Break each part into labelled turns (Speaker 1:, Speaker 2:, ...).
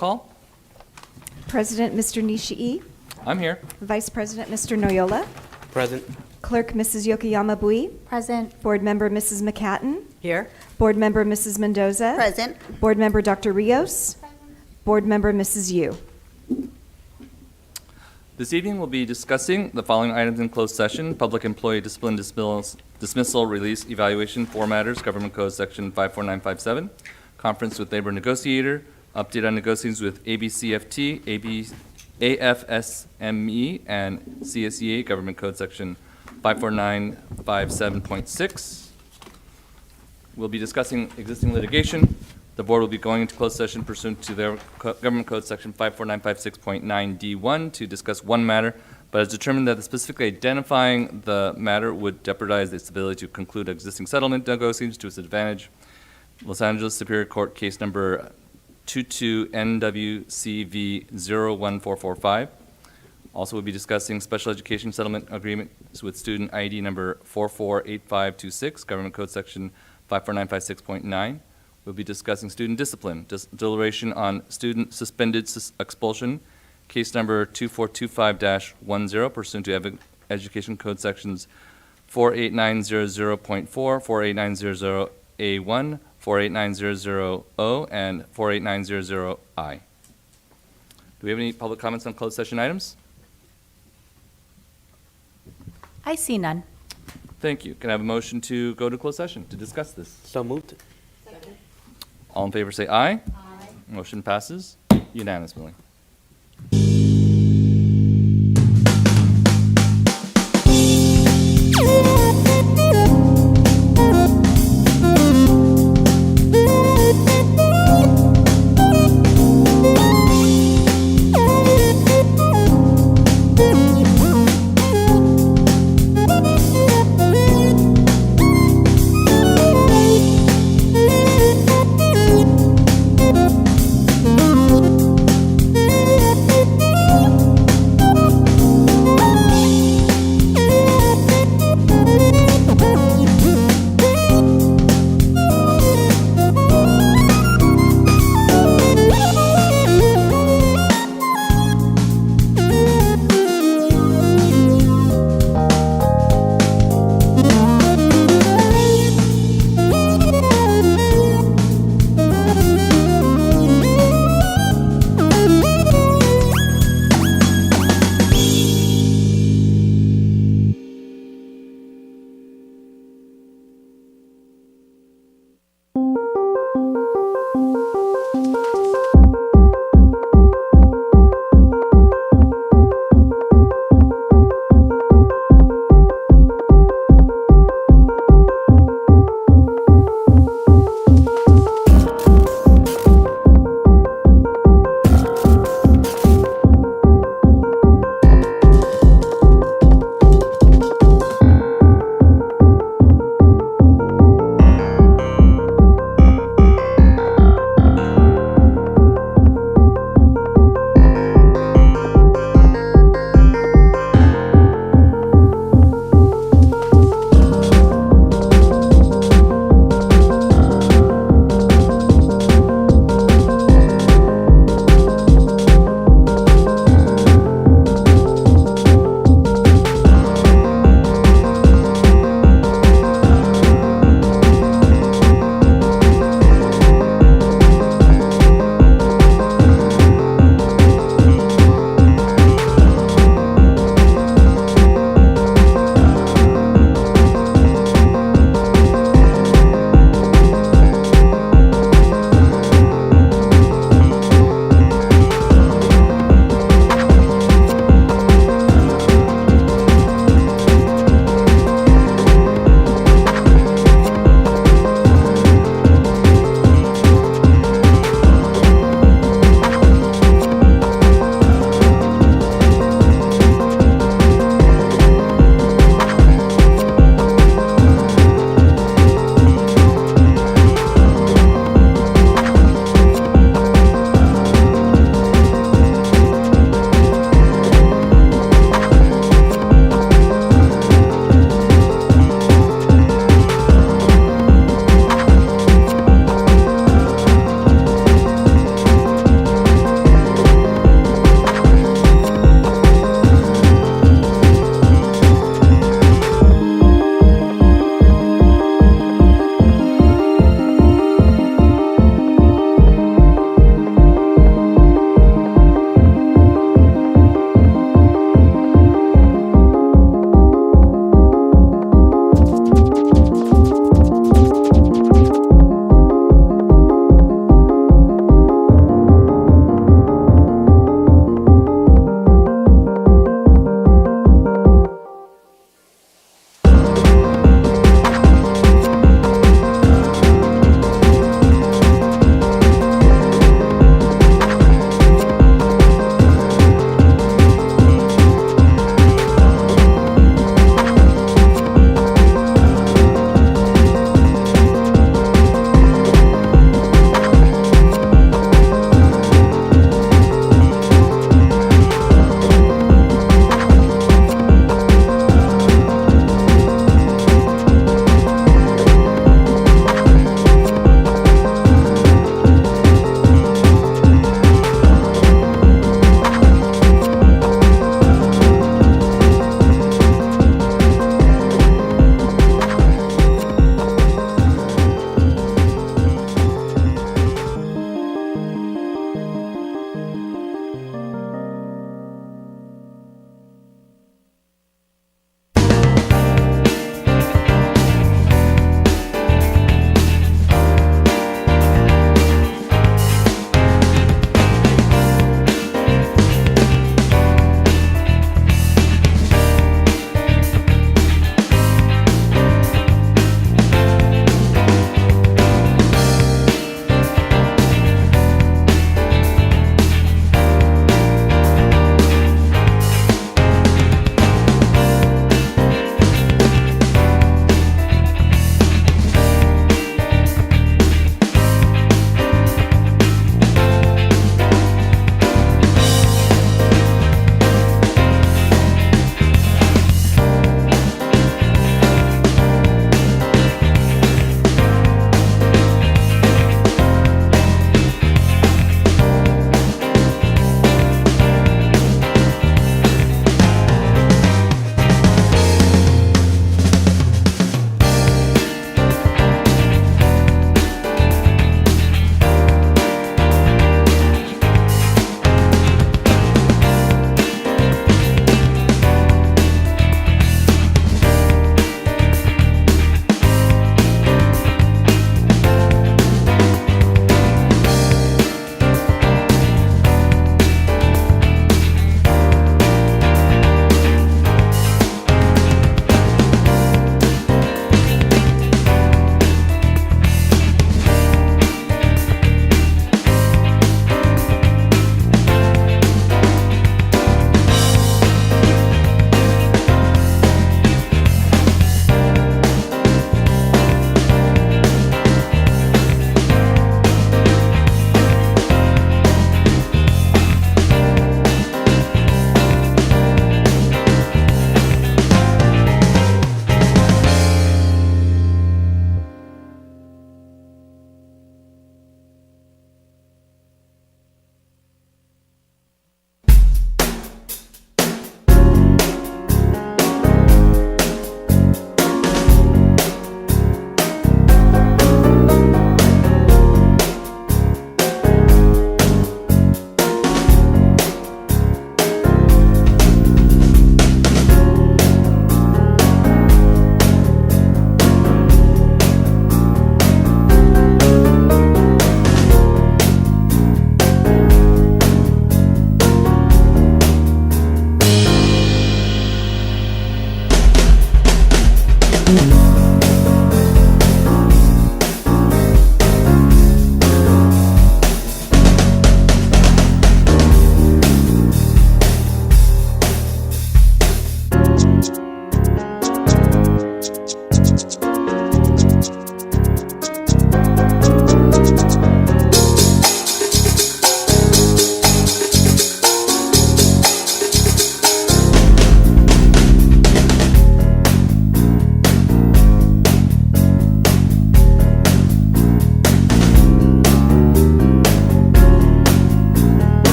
Speaker 1: call.
Speaker 2: President Mr. Nishii,
Speaker 1: I'm here.
Speaker 2: Vice President Mr. Noyola,
Speaker 3: Present.
Speaker 2: Clerk Mrs. Yokoyama Bui,
Speaker 4: Present.
Speaker 2: Board Member Mrs. McCatton,
Speaker 4: Here.
Speaker 2: Board Member Mrs. Mendoza,
Speaker 4: Present.
Speaker 2: Board Member Dr. Rios, Board Member Mrs. Yu.
Speaker 1: This evening we'll be discussing the following items in closed session: public employee discipline, dismissal, release, evaluation, 4 matters, Government Code Section 54957, conference with labor negotiator, update on negotiations with ABCFT, AFSME, and CSEA, Government Code Section 54957.6. We'll be discussing existing litigation. The board will be going into closed session pursuant to their Government Code Section 54956.9D1 to discuss one matter, but has determined that specifically identifying the matter would jeopardize its ability to conclude existing settlement negotiations to its advantage. Los Angeles Superior Court case number 22-NWCV-01445. Also, we'll be discussing special education settlement agreements with student ID number 448526, Government Code Section 54956.9. We'll be discussing student discipline, deliberation on student suspended expulsion, case number 2425-10, pursuant to Education Code Sections 48900.4, 48900A1, 48900O, and 48900I. Do we have any public comments on closed session items?
Speaker 4: I see none.
Speaker 1: Thank you. Can I have a motion to go to closed session to discuss this?
Speaker 3: So moved.
Speaker 1: All in favor say aye. Aye. Motion passes unanimously.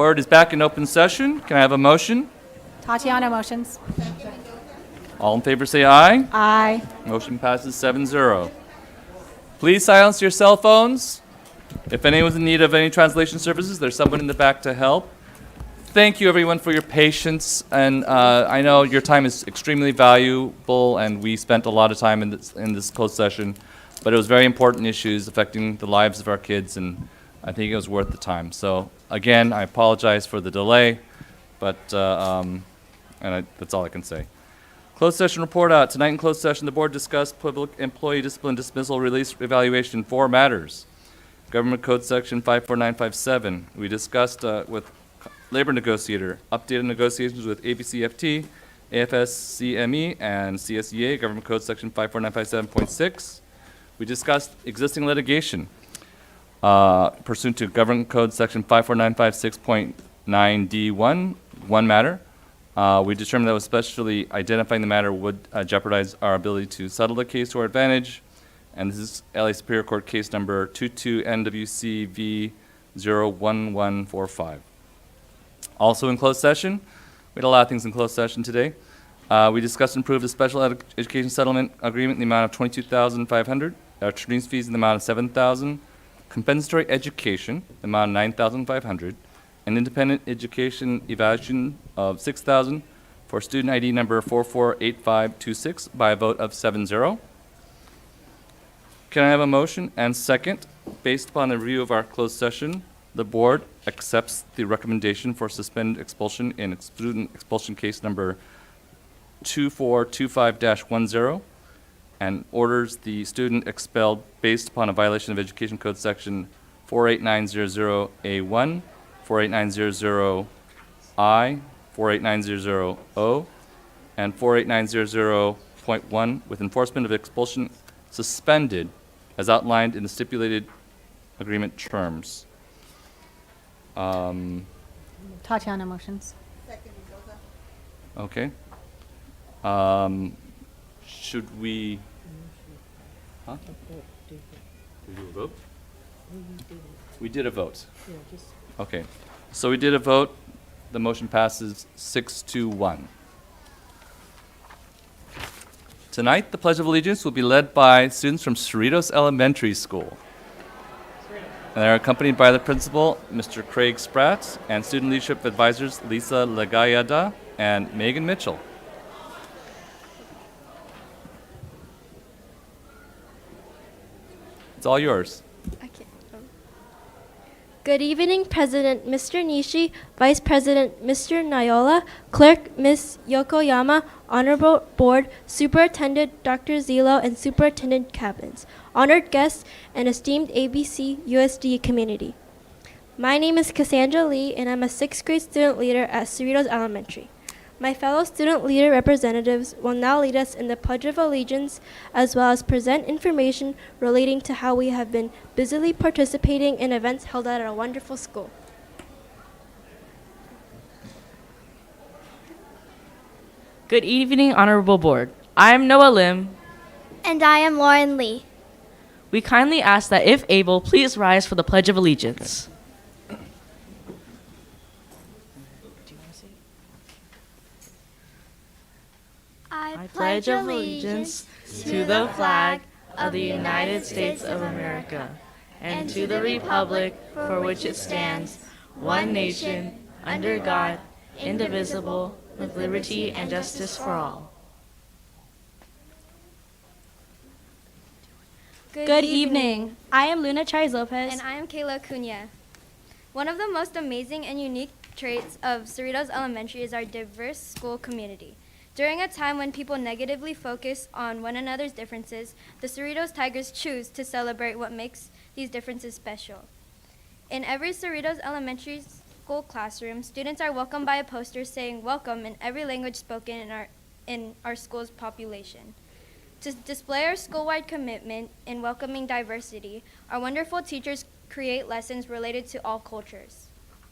Speaker 1: Board is back in open session. Can I have a motion?
Speaker 4: Tatiana motions.
Speaker 1: All in favor say aye.
Speaker 4: Aye.
Speaker 1: Motion passes 7-0. Please silence your cell phones. If anyone's in need of any translation services, there's someone in the back to help. Thank you, everyone, for your patience. And I know your time is extremely valuable, and we spent a lot of time in this closed session. But it was very important issues affecting the lives of our kids, and I think it was worth the time. So, again, I apologize for the delay, but that's all I can say. Closed session report out. Tonight in closed session, the board discussed public employee discipline, dismissal, release, evaluation, 4 matters. Government Code Section 54957. We discussed with labor negotiator, updated negotiations with ABCFT, AFSCME, and CSEA, Government Code Section 54957.6. We discussed existing litigation pursuant to Government Code Section 54956.9D1, one matter. We determined that especially identifying the matter would jeopardize our ability to settle the case to our advantage. And this is LA Superior Court case number 22-NWCV-01145. Also in closed session, we had a lot of things in closed session today. We discussed and approved a special education settlement agreement in the amount of $22,500, attorney's fees in the amount of $7,000, compensatory education, the amount of $9,500, an independent education evaluation of $6,000 for student ID number 448526 by a vote of 7-0. Can I have a motion and second? Based upon the review of our closed session, the board accepts the recommendation for suspended expulsion in student expulsion case number 2425-10 and orders the student expelled based upon a violation of Education Code Section 48900A1, 48900I, 48900O, and 48900.1 with enforcement of expulsion suspended as outlined in the stipulated agreement terms.
Speaker 4: Tatiana motions.
Speaker 1: Okay. Should we? Huh? Did we do a vote? We did a vote. Okay. So we did a vote. The motion passes 6-1. Tonight, the Pledge of Allegiance will be led by students from Cerritos Elementary School. And they're accompanied by the principal, Mr. Craig Spratt, and student leadership advisors Lisa Lagayada and Megan Mitchell. It's all yours.
Speaker 3: Okay. Good evening, President Mr. Nishi, Vice President Mr. Nayola, Clerk Ms. Yokoyama, Honorable Board, Superintendent Dr. Zilo, and Superintendent Cabins, honored guests, and esteemed ABCUSD community. My name is Cassandra Lee, and I'm a 6th grade student leader at Cerritos Elementary. My fellow student leader representatives will now lead us in the Pledge of Allegiance, as well as present information relating to how we have been busily participating in events held at our wonderful school.
Speaker 5: Good evening, Honorable Board. I am Noah Lim.
Speaker 3: And I am Lauren Lee.
Speaker 5: We kindly ask that, if able, please rise for the Pledge of Allegiance. I pledge allegiance to the flag of the United States of America and to the republic for which it stands, one nation, under God, indivisible, with liberty and justice for all.
Speaker 6: Good evening. I am Luna Chávez Lopez.
Speaker 3: And I am Kayla Cunha. One of the most amazing and unique traits of Cerritos Elementary is our diverse school community. During a time when people negatively focus on one another's differences, the Cerritos Tigers choose to celebrate what makes these differences special. In every Cerritos Elementary School classroom, students are welcomed by a poster saying welcome in every language spoken in our school's population. To display our school-wide commitment in welcoming diversity, our wonderful teachers create lessons related to all cultures.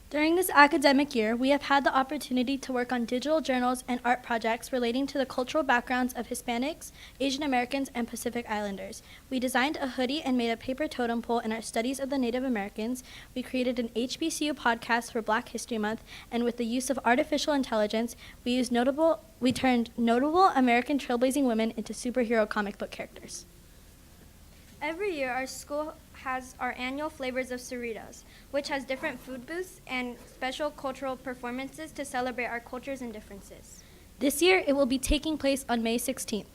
Speaker 6: During this academic year, we have had the opportunity to work on digital journals and art projects relating to the cultural backgrounds of Hispanics, Asian Americans, and Pacific Islanders. We designed a hoodie and made a paper totem pole in our studies of the Native Americans. We created an HBCU podcast for Black History Month, and with the use of artificial intelligence, we turned notable American trailblazing women into superhero comic book characters.
Speaker 3: Every year, our school has our annual Flavors of Cerritos, which has different food booths and special cultural performances to celebrate our cultures and differences.
Speaker 6: This year, it will be taking place on May 16th.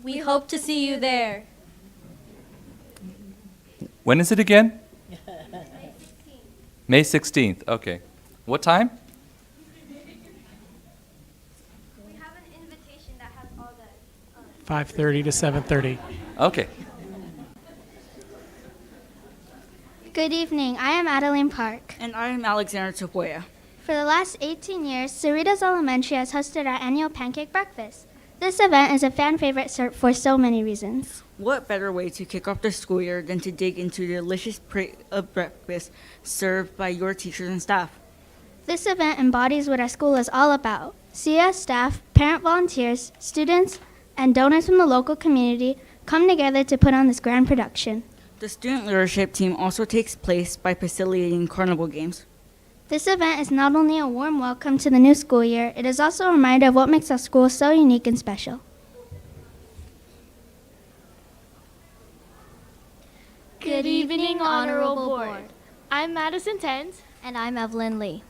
Speaker 6: We hope to see you there.
Speaker 1: When is it again? May 16th, okay. What time?
Speaker 3: We have an invitation that has all the
Speaker 7: 5:30 to 7:30.
Speaker 1: Okay.
Speaker 8: Good evening. I am Adeline Park.
Speaker 9: And I am Alexander Tapoya.
Speaker 8: For the last 18 years, Cerritos Elementary has hosted our annual pancake breakfast. This event is a fan favorite for so many reasons.
Speaker 9: What better way to kick off the school year than to dig into the delicious plate of breakfast served by your teachers and staff?
Speaker 8: This event embodies what our school is all about. CS staff, parent volunteers, students, and donors from the local community come together to put on this grand production.
Speaker 9: The student leadership team also takes place by facilitating carnival games.
Speaker 8: This event is not only a warm welcome to the new school year, it is also a reminder of what makes our school so unique and special.
Speaker 10: Good evening, Honorable Board. I'm Madison Tens.
Speaker 8: And I'm Evelyn Lee.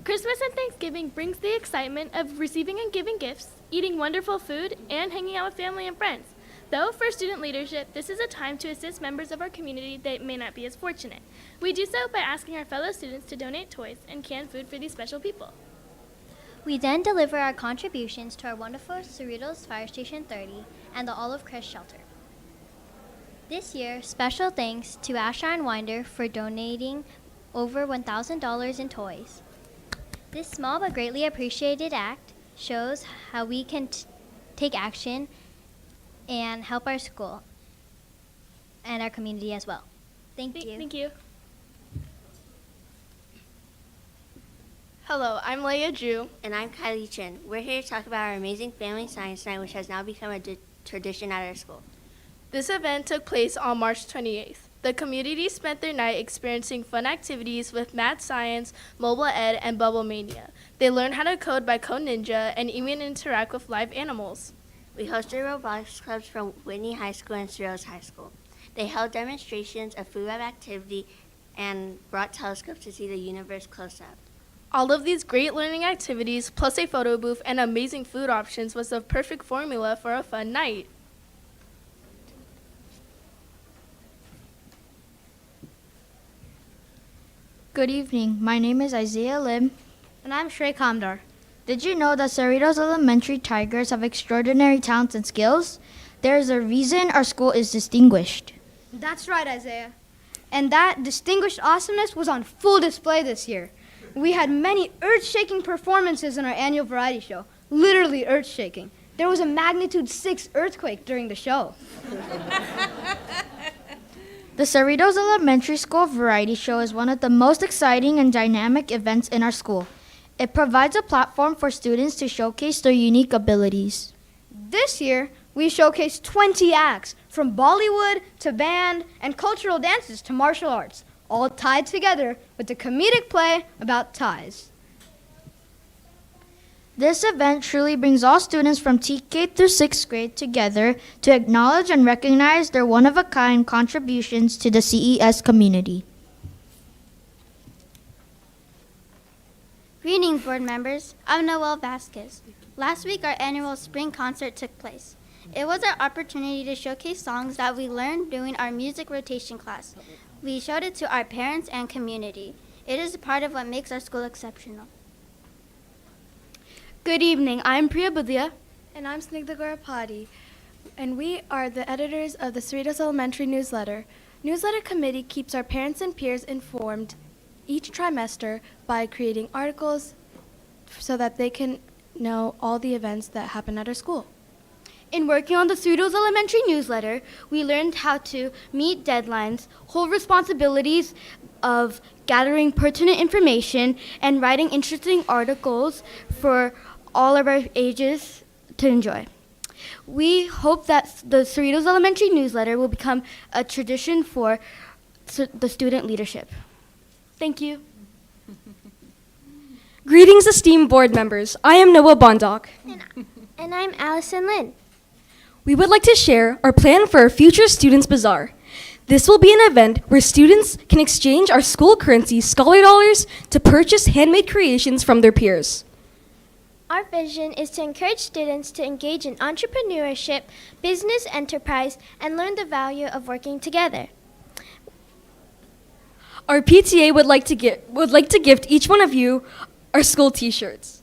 Speaker 10: Christmas and Thanksgiving brings the excitement of receiving and giving gifts, eating wonderful food, and hanging out with family and friends. Though for student leadership, this is a time to assist members of our community that may not be as fortunate. We do so by asking our fellow students to donate toys and canned food for these special people.
Speaker 8: We then deliver our contributions to our wonderful Cerritos Fire Station 30 and the Olive Crest Shelter. This year, special thanks to Asher and Winder for donating over $1,000 in toys. This small but greatly appreciated act shows how we can take action and help our school and our community as well. Thank you.
Speaker 10: Thank you. Hello, I'm Leia Drew.
Speaker 11: And I'm Kylie Chen. We're here to talk about our amazing Family Science Night, which has now become a tradition at our school.
Speaker 10: This event took place on March 28th. The community spent their night experiencing fun activities with math, science, mobile ed, and Bubble Mania. They learned how to code by Code Ninja and even interact with live animals.
Speaker 11: We hosted robotics clubs from Whitney High School and Cerritos High School. They held demonstrations of food web activity and brought telescopes to see the universe close up.
Speaker 10: All of these great learning activities, plus a photo booth and amazing food options, was the perfect formula for a fun night.
Speaker 12: Good evening. My name is Isaiah Lim.
Speaker 6: And I'm Shrey Kamdar.
Speaker 12: Did you know that Cerritos Elementary Tigers have extraordinary talents and skills? There is a reason our school is distinguished.
Speaker 6: That's right, Isaiah. And that distinguished awesomeness was on full display this year. We had many earth-shaking performances in our annual variety show, literally earth-shaking. There was a magnitude 6 earthquake during the show.
Speaker 12: The Cerritos Elementary School Variety Show is one of the most exciting and dynamic events in our school. It provides a platform for students to showcase their unique abilities.
Speaker 6: This year, we showcased 20 acts, from Bollywood to band and cultural dances to martial arts, all tied together with a comedic play about ties.
Speaker 12: This event truly brings all students from TK through 6th grade together to acknowledge and recognize their one-of-a-kind contributions to the CES community.
Speaker 8: Greetings, board members. I'm Noel Vasquez. Last week, our annual spring concert took place. It was our opportunity to showcase songs that we learned during our music rotation class. We showed it to our parents and community. It is a part of what makes our school exceptional.
Speaker 13: Good evening. I'm Priya Budhia.
Speaker 14: And I'm Snigdha Gorapati. And we are the editors of the Cerritos Elementary newsletter. Newsletter committee keeps our parents and peers informed each trimester by creating articles so that they can know all the events that happen at our school.
Speaker 13: In working on the Cerritos Elementary newsletter, we learned how to meet deadlines, hold responsibilities of gathering pertinent information, and writing interesting articles for all of our ages to enjoy. We hope that the Cerritos Elementary newsletter will become a tradition for the student leadership. Thank you.
Speaker 7: Greetings, esteemed board members. I am Noah Bondoc.
Speaker 10: And I'm Allison Lynn.
Speaker 7: We would like to share our plan for our future Students Bazaar. This will be an event where students can exchange our school currency, Scholar Dollars, to purchase handmade creations from their peers.
Speaker 10: Our vision is to encourage students to engage in entrepreneurship, business enterprise, and learn the value of working together.
Speaker 7: Our PTA would like to gift each one of you our school t-shirts.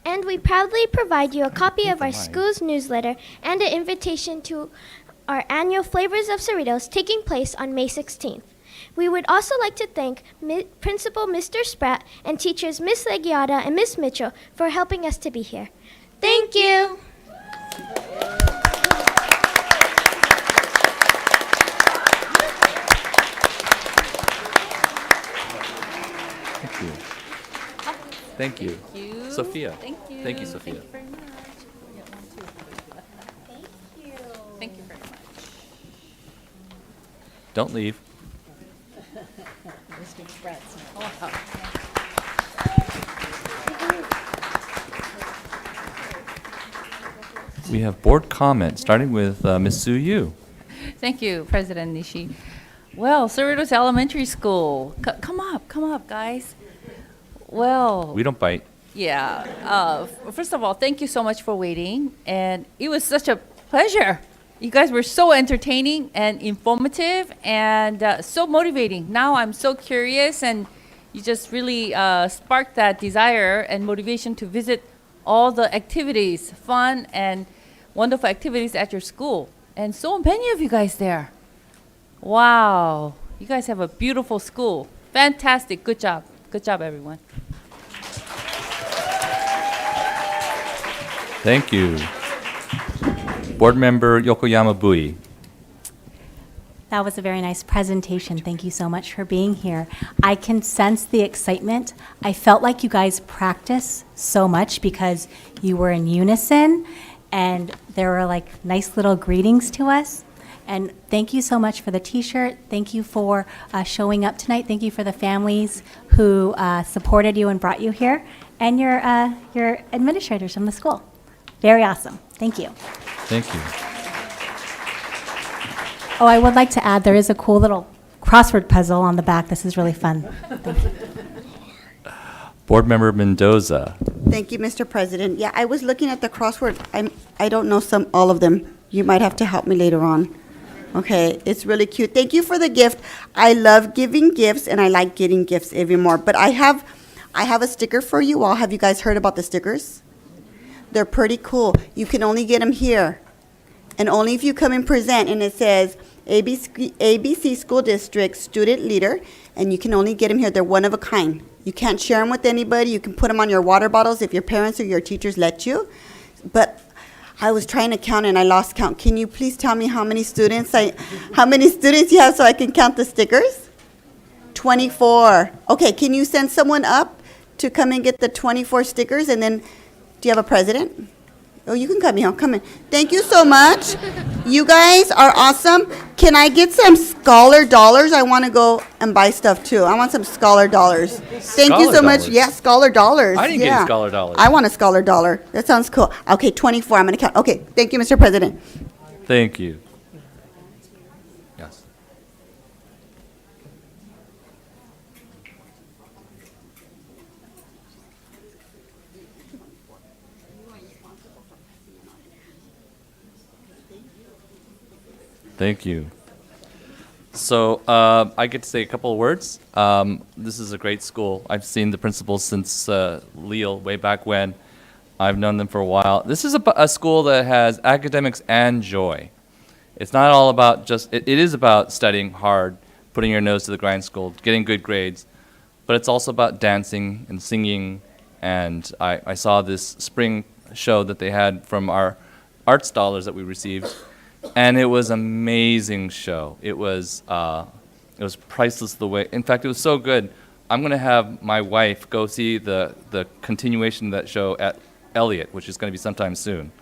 Speaker 10: And we proudly provide you a copy of our school's newsletter and an invitation to our annual Flavors of Cerritos taking place on May 16th. We would also like to thank Principal Mr. Spratt and teachers Miss Legiata and Miss Mitchell for helping us to be here. Thank you.
Speaker 1: Thank you.
Speaker 5: Thank you.
Speaker 1: Sophia.
Speaker 5: Thank you.
Speaker 1: Thank you, Sophia.
Speaker 5: Thank you very much. Thank you. Thank you very much.
Speaker 1: Don't leave. We have board comment, starting with Ms. Sue Yu.
Speaker 15: Thank you, President Nishi. Well, Cerritos Elementary School. Come up, guys. Well,
Speaker 1: We don't bite.
Speaker 15: yeah. First of all, thank you so much for waiting. And it was such a pleasure. You guys were so entertaining and informative and so motivating. Now I'm so curious, and you just really sparked that desire and motivation to visit all the activities, fun and wonderful activities at your school. And so many of you guys there. Wow. You guys have a beautiful school. Fantastic. Good job. Good job, everyone.
Speaker 1: Thank you. Board Member Yokoyama Bui.
Speaker 4: That was a very nice presentation. Thank you so much for being here. I can sense the excitement. I felt like you guys practiced so much because you were in unison and there were like nice little greetings to us. And thank you so much for the t-shirt. Thank you for showing up tonight. Thank you for the families who supported you and brought you here, and your administrators from the school. Very awesome. Thank you.
Speaker 1: Thank you.
Speaker 4: Oh, I would like to add, there is a cool little crossword puzzle on the back. This is really fun. Thank you.
Speaker 1: Board Member Mendoza.
Speaker 16: Thank you, Mr. President. Yeah, I was looking at the crossword. I don't know all of them. You might have to help me later on. Okay, it's really cute. Thank you for the gift. I love giving gifts, and I like getting gifts even more. But I have a sticker for you all. Have you guys heard about the stickers? They're pretty cool. You can only get them here, and only if you come and present. And it says ABC School District Student Leader, and you can only get them here. They're one of a kind. You can't share them with anybody. You can put them on your water bottles if your parents or your teachers let you. But I was trying to count and I lost count. Can you please tell me how many students you have so I can count the stickers? 24. Okay, can you send someone up to come and get the 24 stickers? And then, do you have a president? Oh, you can come here. Come in. Thank you so much. You guys are awesome. Can I get some Scholar Dollars? I want to go and buy stuff too. I want some Scholar Dollars. Thank you so much. Yeah, Scholar Dollars.
Speaker 1: I didn't get Scholar Dollars.
Speaker 16: I want a Scholar Dollar. That sounds cool. Okay, 24. I'm going to count. Okay, thank you, Mr. President.
Speaker 1: Thank you. Yes. Thank you. So I get to say a couple of words. This is a great school. I've seen the principals since Leal way back when. I've known them for a while. This is a school that has academics and joy. It's not all about just, it is about studying hard, putting your nose to the grindstone, getting good grades, but it's also about dancing and singing. And I saw this spring show that they had from our arts dollars that we received. And it was an amazing show. It was It was priceless the way, in fact, it was so good. I'm going to have my wife go see the continuation of that show at Elliott, which is going to be sometime soon.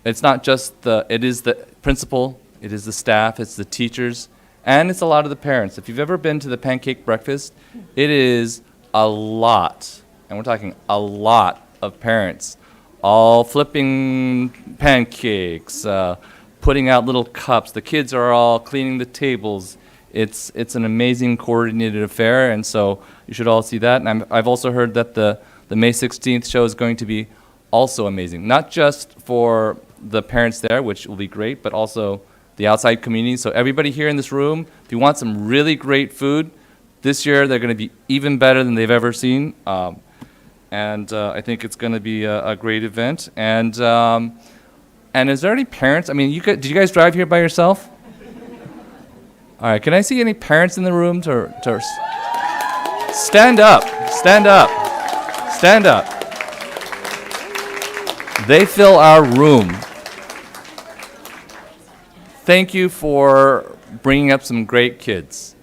Speaker 1: It's not just it is the principal, it is the staff, it's the teachers, and it's a lot of the parents. If you've ever been to the pancake breakfast, it is a lot, and we're talking a lot of parents, all flipping pancakes, putting out little cups. The kids are all cleaning the tables. It's an amazing coordinated affair, and so you should all see that. And I've also heard that the May 16th show is going to be also amazing, not just for the parents there, which will be great, but also the outside community. So everybody here in this room, if you want some really great food, this year they're going to be even better than they've ever seen. And I think it's going to be a great event. And is there any parents? I mean, did you guys drive here by yourself? All right, can I see any parents in the room to stand up, stand up, stand up. They fill our room. Thank you for bringing up some great kids,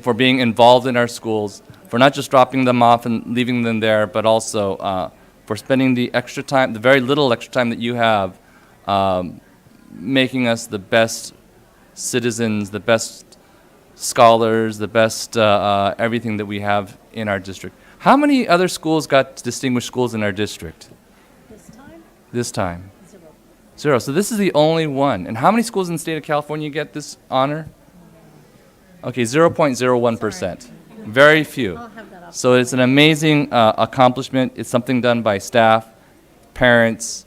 Speaker 1: for being involved in our schools, for not just dropping them off and leaving them there, but also for spending the extra time, the very little extra time that you have, making us the best citizens, the best scholars, the best everything that we have in our district. How many other schools got distinguished schools in our district? This time? Zero. So this is the only one. And how many schools in the state of California get this honor? Okay, 0.01%. Very few. So it's an amazing accomplishment. It's something done by staff, parents,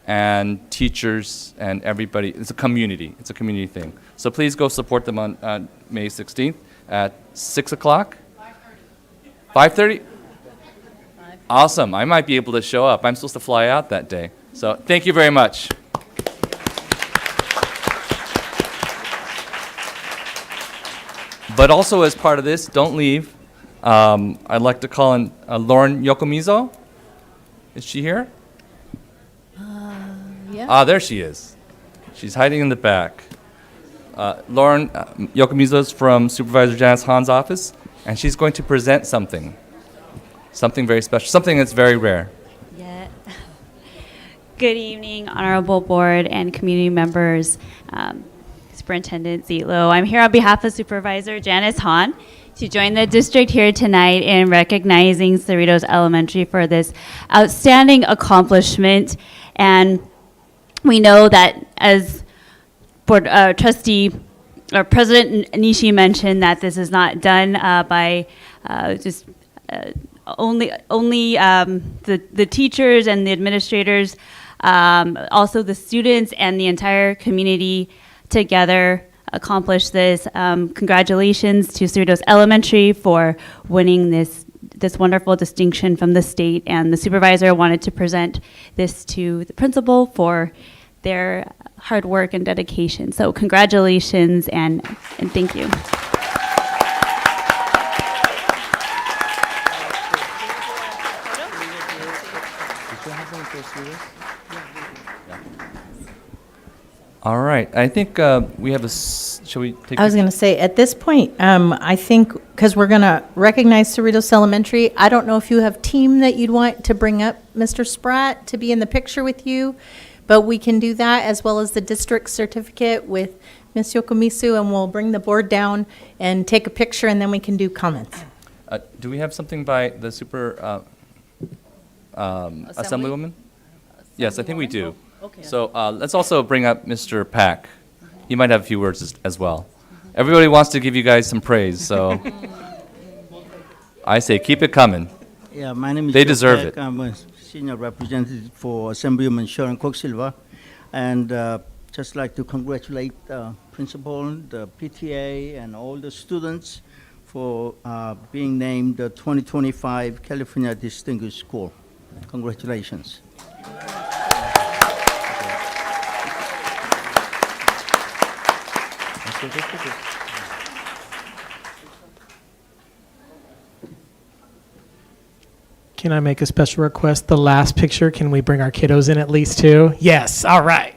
Speaker 1: and teachers, and everybody. It's a community. It's a community thing. So please go support them on May 16th at 6 o'clock? 5:30? Awesome. I might be able to show up. I'm supposed to fly out that day. So thank you very much. But also as part of this, don't leave. I'd like to call in Lauren Yokomizo. Is she here?
Speaker 17: Yeah.
Speaker 1: Ah, there she is. She's hiding in the back. Lauren Yokomizo is from Supervisor Janice Hahn's office, and she's going to present something very special, something that's very rare.
Speaker 17: Yeah. Good evening, honorable board and community members, Superintendent Zietlow. I'm here on behalf of Supervisor Janice Hahn to join the district here tonight in recognizing Cerritos Elementary for this outstanding accomplishment. And we know that as board trustee or President Nishi mentioned that this is not done by just only the teachers and the administrators, also the students and the entire community together accomplish this. Congratulations to Cerritos Elementary for winning this wonderful distinction from the state, and the supervisor wanted to present this to the principal for their hard work and dedication. So congratulations and thank you.
Speaker 1: All right. I think we have shall we take?
Speaker 18: I was going to say, at this point, I think, because we're going to recognize Cerritos Elementary, I don't know if you have team that you'd want to bring up, Mr. Spratt, to be in the picture with you, but we can do that as well as the district certificate with Ms. Yokomizu, and we'll bring the board down and take a picture, and then we can do comments.
Speaker 1: Do we have something by the Assemblywoman? Yes, I think we do.
Speaker 18: Okay.
Speaker 1: So let's also bring up Mr. Pack. He might have a few words as well. Everybody wants to give you guys some praise, so I say keep it coming.
Speaker 19: Yeah, my name is
Speaker 1: They
Speaker 19: Joe
Speaker 1: deserve
Speaker 19: Peck.
Speaker 1: it.
Speaker 19: I'm a senior representative for Assemblywoman Sharon Cook Silva, and just like to congratulate the principal, the PTA, and all the students for being named the 2025 California Distinguished School. Congratulations.
Speaker 20: Can I make a special request? The last picture, can we bring our kiddos in at least too? Yes, all right.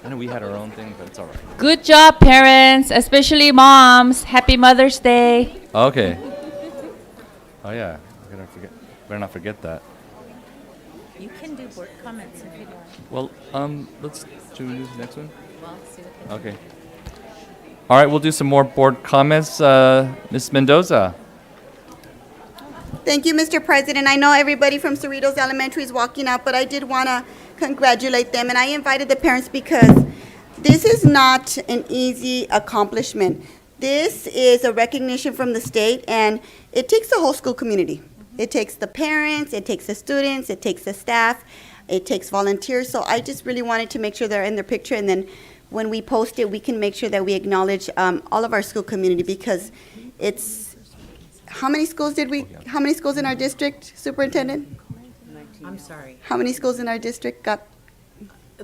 Speaker 1: I know we had our own thing, but it's all right.
Speaker 15: Good job, parents, especially moms. Happy Mother's Day.
Speaker 1: Okay. Oh yeah, better not forget that.
Speaker 18: You can do board comments if you'd like.
Speaker 1: Well, should we do the next one? Okay. All right, we'll do some more board comments. Ms. Mendoza.
Speaker 16: Thank you, Mr. President. I know everybody from Cerritos Elementary is walking out, but I did want to congratulate them. And I invited the parents because this is not an easy accomplishment. This is a recognition from the state, and it takes the whole school community. It takes the parents, it takes the students, it takes the staff, it takes volunteers. So I just really wanted to make sure they're in their picture, and then when we post it, we can make sure that we acknowledge all of our school community, because it's, how many schools in our district, Superintendent?
Speaker 18: I'm sorry.
Speaker 16: How many schools in our district got?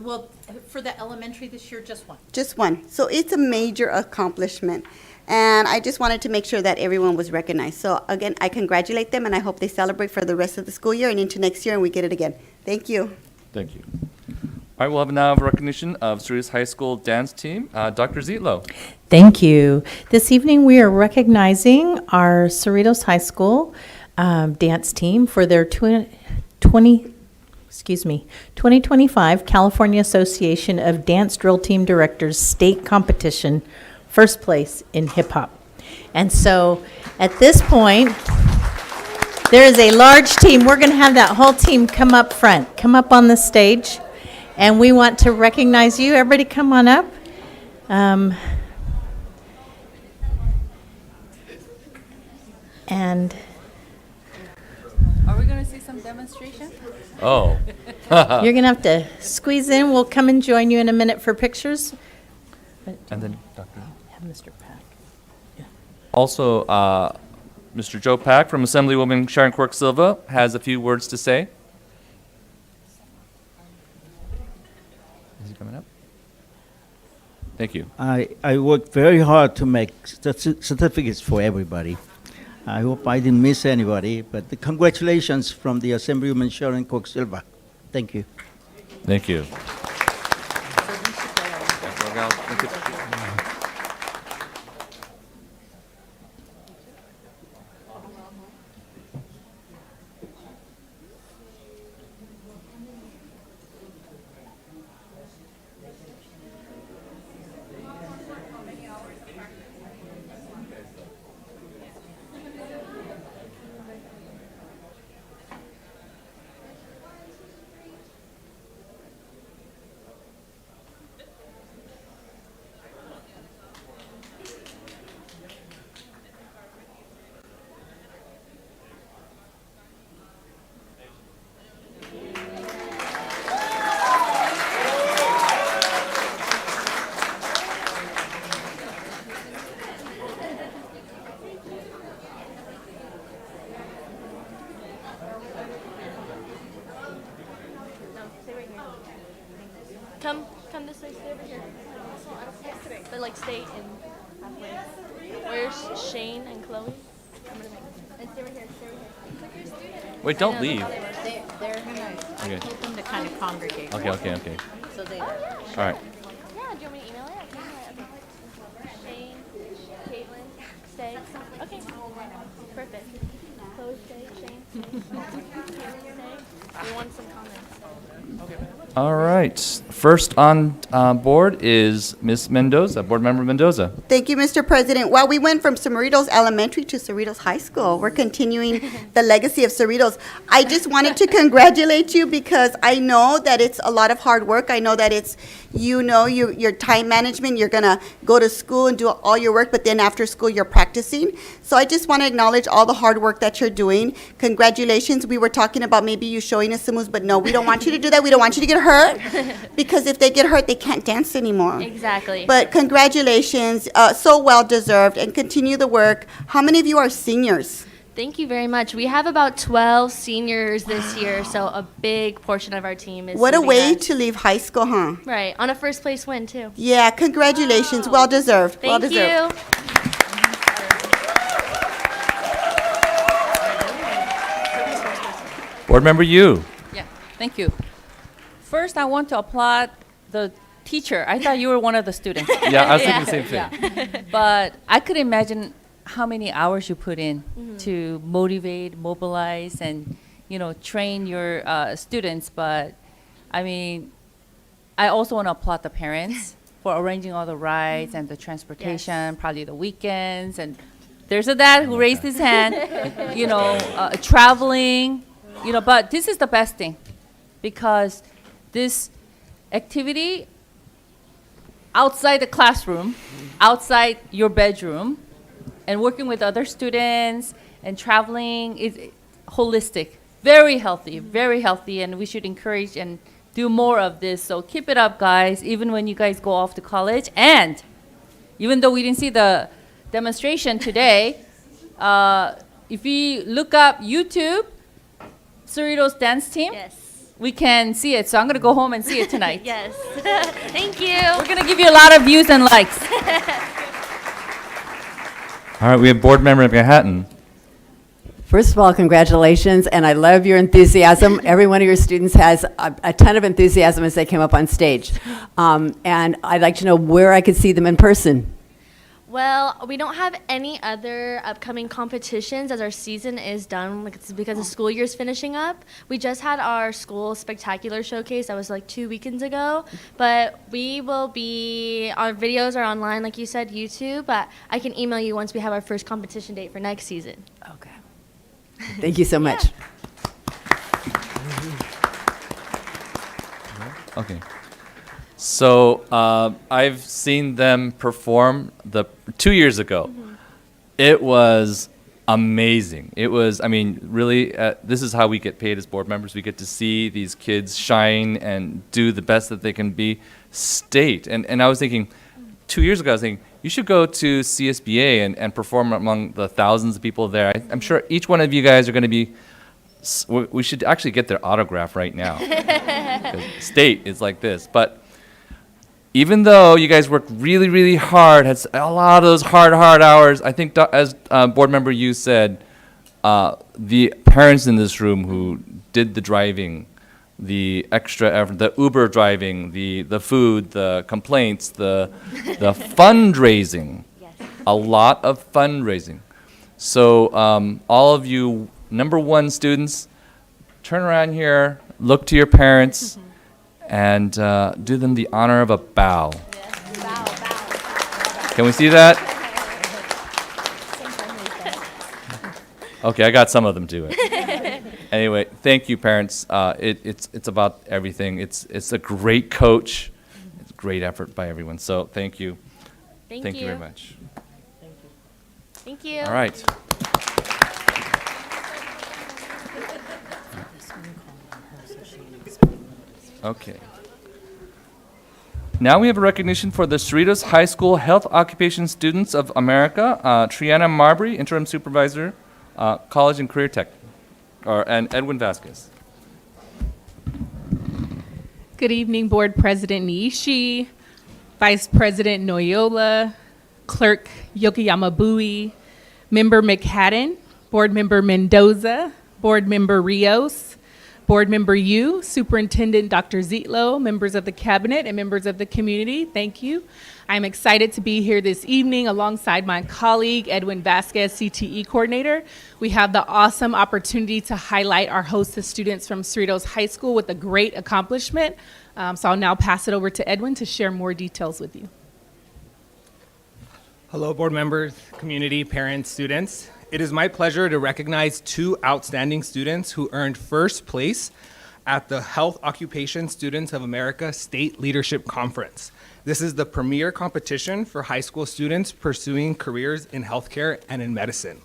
Speaker 18: Well, for the elementary this year, just one.
Speaker 16: Just one. So it's a major accomplishment. And I just wanted to make sure that everyone was recognized. So again, I congratulate them, and I hope they celebrate for the rest of the school year and into next year, and we get it again. Thank you.
Speaker 1: Thank you. All right, we'll have now a recognition of Cerritos High School dance team. Dr. Zietlow.
Speaker 18: Thank you. This evening, we are recognizing our Cerritos High School dance team for their 2025 California Association of Dance Drill Team Directors State Competition, first place in hip hop. And so at this point, there is a large team. We're going to have that whole team come up front, come up on the stage, and we want to recognize you. Everybody come on up. And
Speaker 15: are we going to see some demonstration?
Speaker 1: Oh.
Speaker 18: you're going to have to squeeze in. We'll come and join you in a minute for pictures.
Speaker 1: And then Dr.
Speaker 18: Have Mr. Pack. Yeah.
Speaker 1: Also, Mr. Joe Pack from Assemblywoman Sharon Quirk Silva has a few words to say. Thank you.
Speaker 19: I worked very hard to make certificates for everybody. I hope I didn't miss anybody, but congratulations from the Assemblywoman Sharon Cook Silva. Thank you.
Speaker 1: Thank you.
Speaker 10: Come this way, stay over here. But like stay in halfway. Where's Shane and Chloe? And stay over here, stay over here.
Speaker 1: Wait, don't leave.
Speaker 18: They're gonna,
Speaker 1: Okay.
Speaker 18: I told them to kind of congregate.
Speaker 1: Okay.
Speaker 18: So they.
Speaker 1: All right.
Speaker 10: Yeah, do you want me to email it? I can email it. Shane, Caitlin, stay. Okay. Perfect. Chloe, stay. Shane, stay. Caitlin, stay. We want some comments.
Speaker 1: All right. First on board is Ms. Mendoza, Board Member Mendoza.
Speaker 16: Thank you, Mr. President. Well, we went from Cerritos Elementary to Cerritos High School. We're continuing the legacy of Cerritos. I just wanted to congratulate you because I know that it's a lot of hard work. I know that it's, your time management. You're going to go to school and do all your work, but then after school, you're practicing. So I just want to acknowledge all the hard work that you're doing. Congratulations. We were talking about maybe you showing us some moves, but no, we don't want you to do that. We don't want you to get hurt because if they get hurt, they can't dance anymore.
Speaker 10: Exactly.
Speaker 16: But congratulations, so well deserved, and continue the work. How many of you are seniors?
Speaker 10: Thank you very much. We have about 12 seniors this year, so a big portion of our team is
Speaker 16: What a
Speaker 10: leaving
Speaker 16: way
Speaker 10: us.
Speaker 16: to leave high school, huh?
Speaker 10: Right, on a first place win too.
Speaker 16: Yeah, congratulations, well deserved. Well
Speaker 10: Thank
Speaker 16: deserved.
Speaker 10: you.
Speaker 1: Board Member Yu.
Speaker 15: Yeah, thank you. First, I want to applaud the teacher. I thought you were one of the students.
Speaker 1: Yeah, I was thinking the same thing.
Speaker 15: Yeah. But I could imagine how many hours you put in to motivate, mobilize, and train your students. But I mean, I also want to applaud the parents for arranging all the rides and the transportation, probably the weekends. And there's a dad who raised his hand, traveling, but this is the best thing because this activity outside the classroom, outside your bedroom, and working with other students and traveling is holistic, very healthy, and we should encourage and do more of this. So keep it up, guys, even when you guys go off to college. And even though we didn't see the demonstration today, if you look up YouTube, Cerritos dance team, we can see it. So I'm going to go home and see it tonight.
Speaker 10: Yes. Thank you.
Speaker 15: We're going to give you a lot of views and likes.
Speaker 1: All right, we have Board Member Manhattan.
Speaker 21: First of all, congratulations, and I love your enthusiasm. Every one of your students has a ton of enthusiasm as they came up on stage. And I'd like to know where I could see them in person.
Speaker 10: Well, we don't have any other upcoming competitions as our season is done, it's because the school year is finishing up. We just had our school spectacular showcase that was like 2 weekends ago, but we will be, our videos are online, like you said, YouTube, but I can email you once we have our first competition date for next season.
Speaker 21: Okay. Thank you so much.
Speaker 1: Okay. So I've seen them perform 2 years ago. It was amazing. It was, really, this is how we get paid as board members. We get to see these kids shine and do the best that they can be. State. And I was thinking, 2 years ago, I was thinking, you should go to CSBA and perform among the thousands of people there. I'm sure each one of you guys are going to be, we should actually get their autograph right now. 'Cause State is like this. But even though you guys worked really, really hard, had a lot of those hard hours, I think as board member Yu said, the parents in this room who did the driving, the extra effort, the Uber driving, the food, the complaints, the fundraising, a lot of fundraising. So all of you number 1 students, turn around here, look to your parents, and do them the honor of a bow. Can we see that? Okay, I got some of them to it. Anyway, thank you, parents. It's about everything. It's a great coach. It's a great effort by everyone. So thank you. Thank you very much.
Speaker 10: Thank you.
Speaker 1: All right. Okay. Now we have a recognition for the Cerritos High School Health Occupation Students of America, Triana Marbury, Interim Supervisor, College and Career Tech, and Edwin Vasquez.
Speaker 2: Good evening, Board President Niishi, Vice President Noyola, Clerk Yokoyama Bui, Member McHadden, Board Member Mendoza, Board Member Rios, Board Member Yu, Superintendent Dr. Zietlow, members of the Cabinet, and members of the community, thank you. I'm excited to be here this evening alongside my colleague, Edwin Vasquez, CTE Coordinator. We have the awesome opportunity to highlight our HOSA students from Cerritos High School with a great accomplishment. So I'll now pass it over to Edwin to share more details with you.
Speaker 22: Hello, board members, community, parents, students. It is my pleasure to recognize 2 outstanding students who earned first place at the Health Occupation Students of America State Leadership Conference. This is the premier competition for high school students pursuing careers in healthcare and in medicine.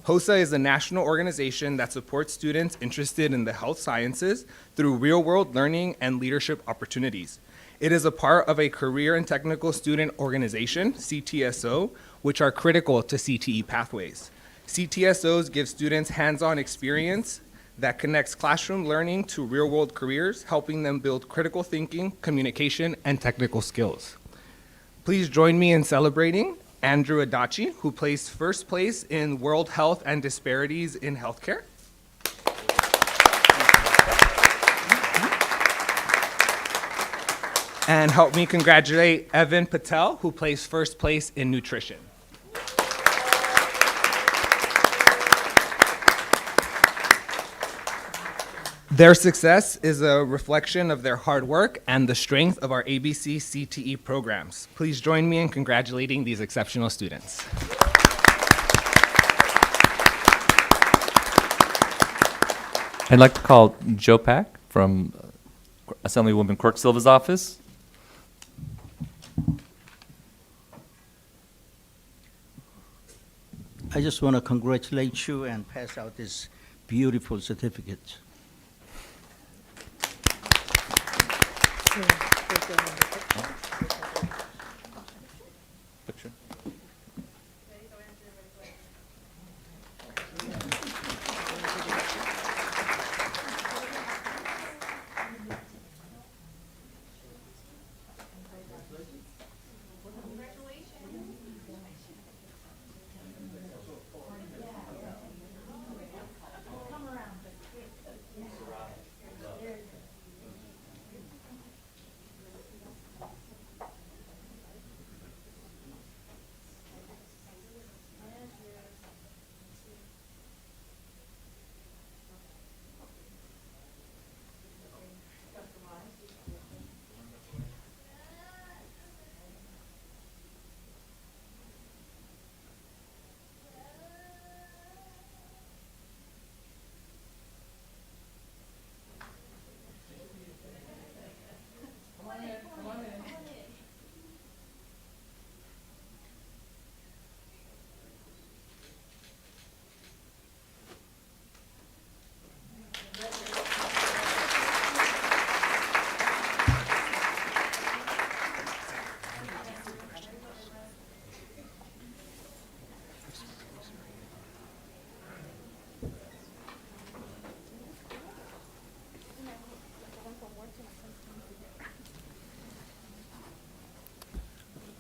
Speaker 22: HOSA is a national organization that supports students interested in the health sciences through real-world learning and leadership opportunities. It is a part of a career and technical student organization, CTSO, which are critical to CTE pathways. CTSOs give students hands-on experience that connects classroom learning to real-world careers, helping them build critical thinking, communication, and technical skills. Please join me in celebrating Andrew Adachi, who placed first place in World Health and Disparities in Healthcare. And help me congratulate Evan Patel, who placed first place in Nutrition. Their success is a reflection of their hard work and the strength of our ABC CTE programs. Please join me in congratulating these exceptional students.
Speaker 1: I'd like to call Joe Pack from Assemblywoman Quirk Silva's office.
Speaker 19: I just want to congratulate you and pass out this beautiful certificate.
Speaker 1: Picture.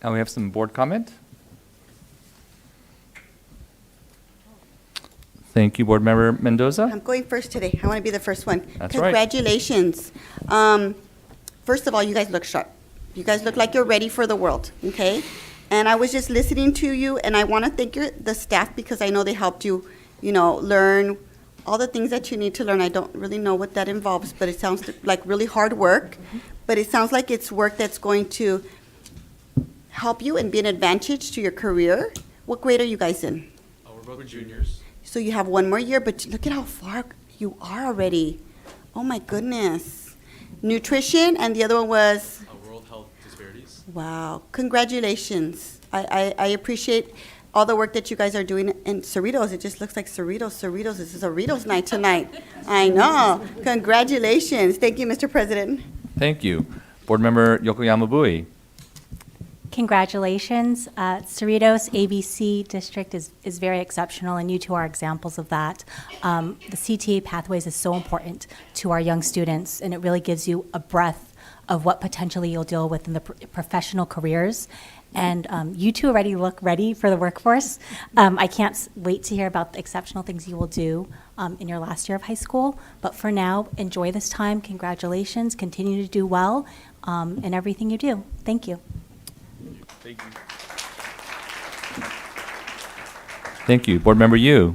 Speaker 1: And we have some board comment. Thank you, Board Member Mendoza.
Speaker 16: I'm going first today. I want to be the first one.
Speaker 1: That's right.
Speaker 16: Congratulations. First of all, you guys look sharp. You guys look like you're ready for the world, okay? And I was just listening to you, and I want to thank the staff because I know they helped you, learn all the things that you need to learn. I don't really know what that involves, but it sounds like really hard work. But it sounds like it's work that's going to help you and be an advantage to your career. What grade are you guys in?
Speaker 3: We're both juniors.
Speaker 16: So you have one more year, but look at how far you are already. Oh my goodness. Nutrition, and the other one was?
Speaker 3: World Health Disparities.
Speaker 16: Wow, congratulations. I appreciate all the work that you guys are doing. And Cerritos, it just looks like Cerritos. This is a Cerritos night tonight. I know. Congratulations. Thank you, Mr. President.
Speaker 1: Thank you. Board Member Yokoyama Bui.
Speaker 4: Congratulations. Cerritos ABC District is very exceptional, and you two are examples of that. The CTA Pathways is so important to our young students, and it really gives you a breadth of what potentially you'll deal with in the professional careers. And you two already look ready for the workforce. I can't wait to hear about the exceptional things you will do in your last year of high school. But for now, enjoy this time. Congratulations. Continue to do well in everything you do. Thank you.
Speaker 3: Thank you.
Speaker 1: Thank you. Board Member Yu.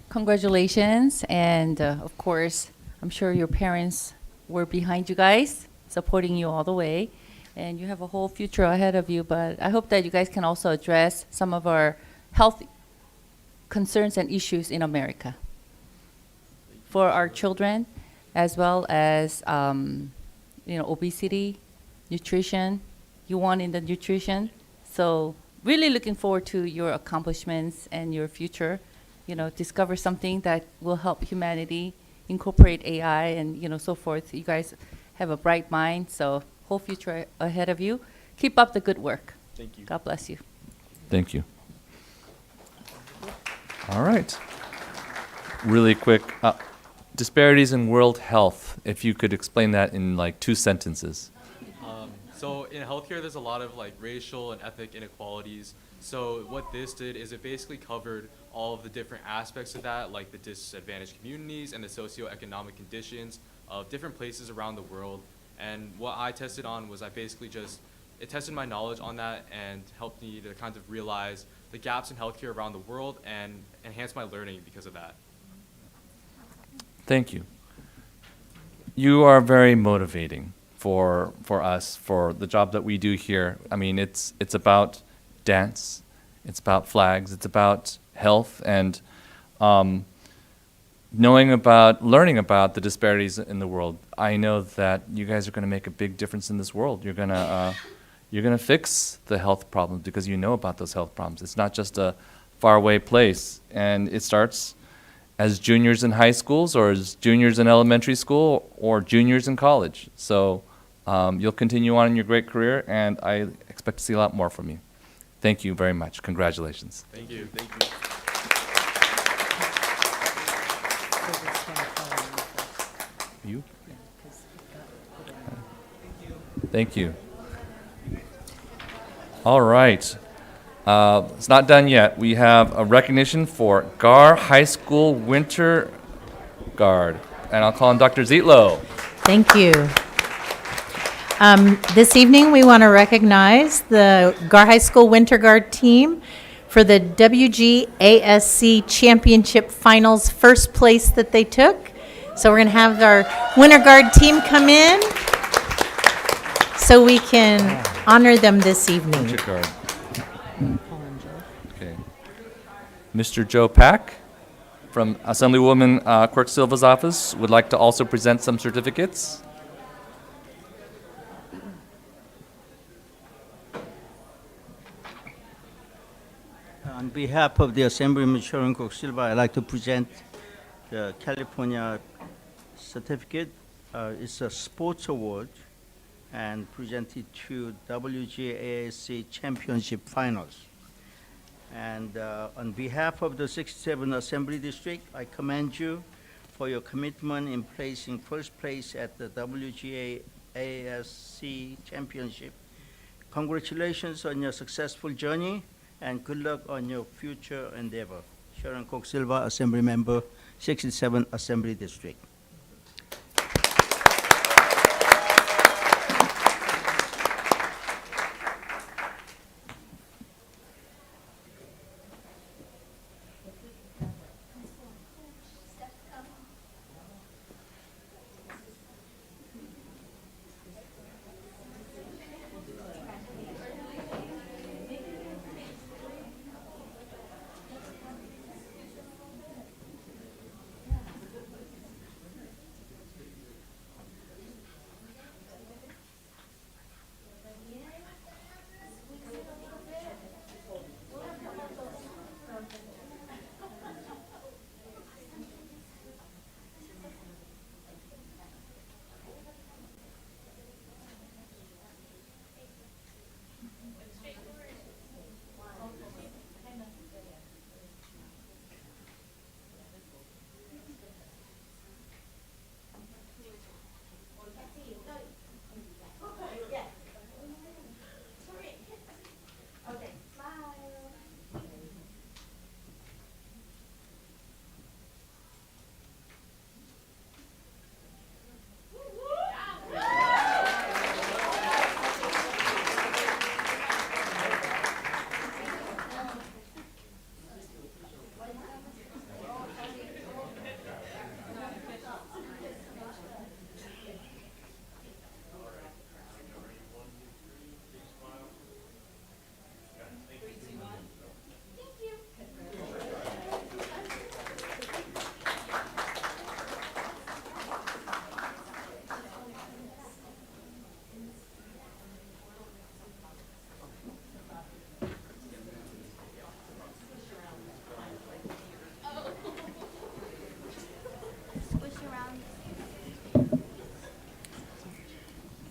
Speaker 15: Congratulations, and of course, I'm sure your parents were behind you guys, supporting you all the way, and you have a whole future ahead of you, but I hope that you guys can also address some of our health concerns and issues in America for our children, as well as obesity, nutrition. You want in the nutrition. So really looking forward to your accomplishments and your future. Discover something that will help humanity, incorporate AI and so forth. You guys have a bright mind, so whole future ahead of you. Keep up the good work.
Speaker 3: Thank you.
Speaker 15: God bless you.
Speaker 1: Thank you. All right. Really quick, disparities in world health, if you could explain that in like 2 sentences.
Speaker 3: So in healthcare, there's a lot of racial and ethnic inequalities. So what this did is it basically covered all of the different aspects of that, like the disadvantaged communities and the socioeconomic conditions of different places around the world. And what I tested on was it tested my knowledge on that and helped me to kind of realize the gaps in healthcare around the world and enhance my learning because of that.
Speaker 1: Thank you. You are very motivating for us, for the job that we do here. I mean, it's about dance, it's about flags, it's about health, and learning about the disparities in the world. I know that you guys are going to make a big difference in this world. You're going to fix the health problems because you know about those health problems. It's not just a faraway place, and it starts as juniors in high schools, or as juniors in elementary school, or juniors in college. So you'll continue on in your great career, and I expect to see a lot more from you. Thank you very much. Congratulations.
Speaker 3: Thank you. Thank you.
Speaker 1: You? Thank you. All right. It's not done yet. We have a recognition for GAR High School Winter Guard. And I'll call on Dr. Zietlow.
Speaker 18: Thank you. This evening, we want to recognize the GAR High School Winter Guard team for the WGASC Championship Finals first place that they took. So we're going to have our Winter Guard team come in so we can honor them this evening.
Speaker 1: Winter Guard. Okay. Mr. Joe Pack from Assemblywoman Quirk Silva's office would like to also present some certificates.
Speaker 19: On behalf of the Assemblyman Sharon Cook Silva, I'd like to present the California certificate. It's a sports award and presented to WGASC Championship Finals. And on behalf of the 67 Assembly District, I commend you for your commitment in placing first place at the WGASC Championship Congratulations on your successful journey and good luck on your future endeavor. Sharon Cook Silva, Assembly Member, 67 Assembly District.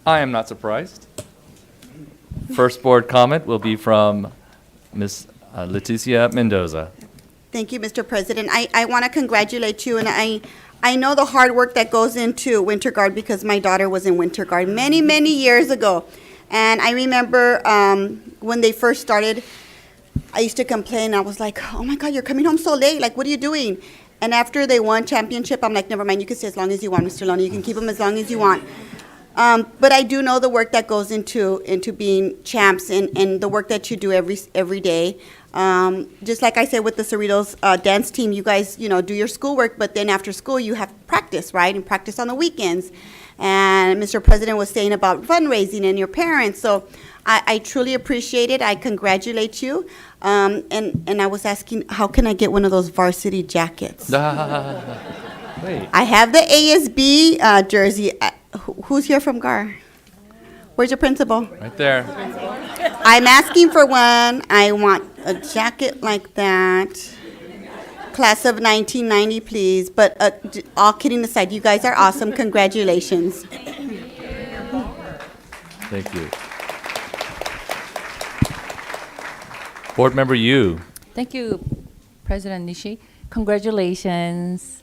Speaker 1: I am not surprised. First board comment will be from Ms. Leticia Mendoza.
Speaker 16: Thank you, Mr. President. I want to congratulate you, and I know the hard work that goes into Winter Guard because my daughter was in Winter Guard many, many years ago. And I remember when they first started, I used to complain. I was like, oh my God, you're coming home so late. Like, what are you doing? And after they won championship, I'm like, never mind, you can stay as long as you want, Mr. Loney. You can keep them as long as you want. But I do know the work that goes into being champs and the work that you do every day. Just like I said with the Cerritos dance team, you guys, do your schoolwork, but then after school you have practice, right? And practice on the weekends. And Mr. President was saying about fundraising and your parents. So I truly appreciate it. I congratulate you. And I was asking, how can I get one of those varsity jackets?
Speaker 1: Wait.
Speaker 16: I have the ASB jersey. Who's here from GAR? Where's your principal?
Speaker 1: Right there.
Speaker 16: I'm asking for one. I want a jacket like that. Class of 1990, please. But all kidding aside, you guys are awesome. Congratulations.
Speaker 1: Thank you. Board Member Yu.
Speaker 15: Thank you, President Nishi. Congratulations.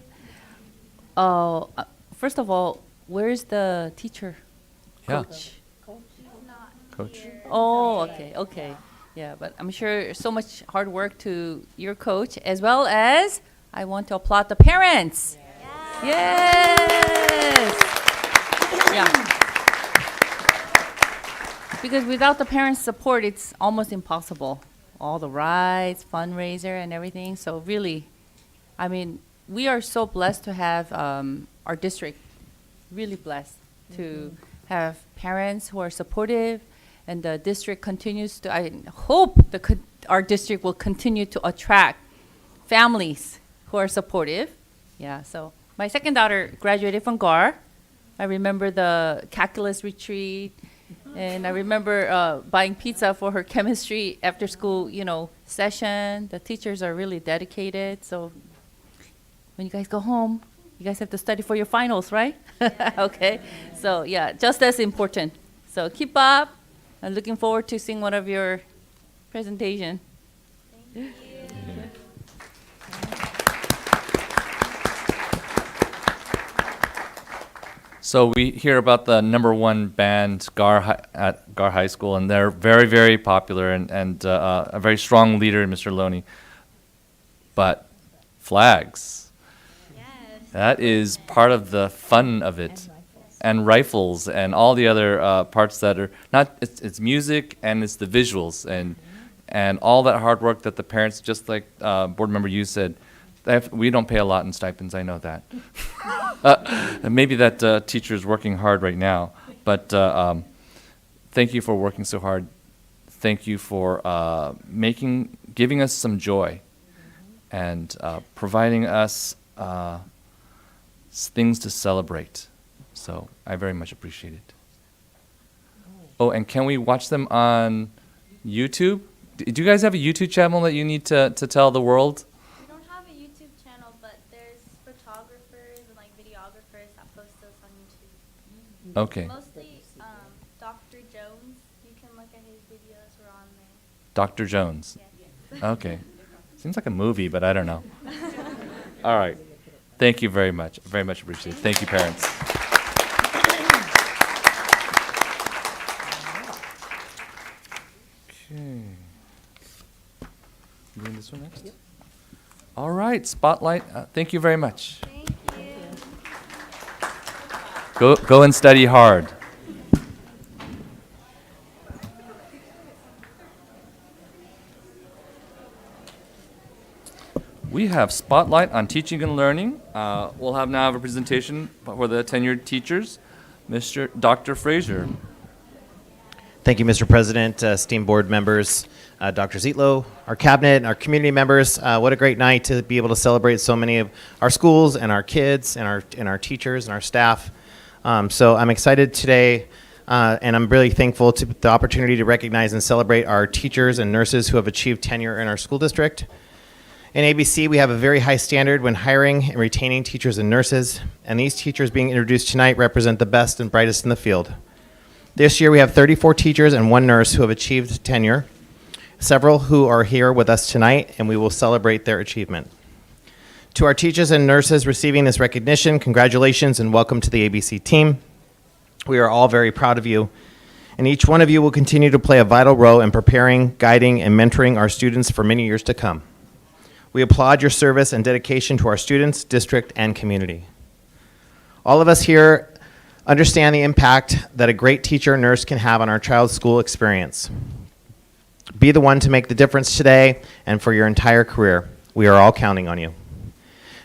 Speaker 15: First of all, where's the teacher?
Speaker 1: Yeah.
Speaker 15: Coach?
Speaker 1: Coach.
Speaker 15: Oh, okay. Yeah, but I'm sure so much hard work to your coach, as well as I want to applaud the parents. Yes. Yeah. Because without the parents' support, it's almost impossible. All the rides, fundraiser, and everything. So really, I mean, we are so blessed to have our district, really blessed to have parents who are supportive, and the district continues to, I hope our district will continue to attract families who are supportive. Yeah, so my second daughter graduated from GAR. I remember the calculus retreat, and I remember buying pizza for her chemistry after school, session. The teachers are really dedicated, so when you guys go home, you guys have to study for your finals, right? Okay, so yeah, just as important. So keep up. I'm looking forward to seeing one of your presentation. Thank you.
Speaker 1: So we hear about the #1 band at Gar High School, and they're very, very popular and a very strong leader, Mr. Loney. But flags, that is part of the fun of it. And rifles and all the other parts that are not, it's music and it's the visuals and all that hard work that the parents, just like board member you said, we don't pay a lot in stipends, I know that. And maybe that teacher is working hard right now, but thank you for working so hard. Thank you for giving us some joy and providing us things to celebrate. So I very much appreciate it. Oh, and can we watch them on YouTube? Do you guys have a YouTube channel that you need to tell the world?
Speaker 10: We don't have a YouTube channel, but there's photographers and like videographers that post those on YouTube.
Speaker 1: Okay.
Speaker 10: Mostly Dr. Jones. You can look at his videos. We're on there.
Speaker 1: Dr. Jones.
Speaker 10: Yes.
Speaker 1: Okay. Seems like a movie, but I don't know. All right. Thank you very much. Very much appreciated. Thank you, parents. Okay. Doing this one next? All right, Spotlight. Thank you very much.
Speaker 10: Thank you.
Speaker 1: Go and study hard. We have Spotlight on Teaching and Learning. We'll now have a presentation for the tenured teachers. Dr. Frazier.
Speaker 9: Thank you, Mr. President, esteemed board members, Dr. Zietlow, our cabinet, our community members. What a great night to be able to celebrate so many of our schools and our kids and our teachers and our staff. So I'm excited today, and I'm really thankful to the opportunity to recognize and celebrate our teachers and nurses who have achieved tenure in our school district. In ABC, we have a very high standard when hiring and retaining teachers and nurses, and these teachers being introduced tonight represent the best and brightest in the field. This year, we have 34 teachers and 1 nurse who have achieved tenure, several who are here with us tonight, and we will celebrate their achievement. To our teachers and nurses receiving this recognition, congratulations and welcome to the ABC team. We are all very proud of you, and each one of you will continue to play a vital role in preparing, guiding, and mentoring our students for many years to come. We applaud your service and dedication to our students, district, and community. All of us here understand the impact that a great teacher or nurse can have on our child's school experience. Be the one to make the difference today and for your entire career. We are all counting on you.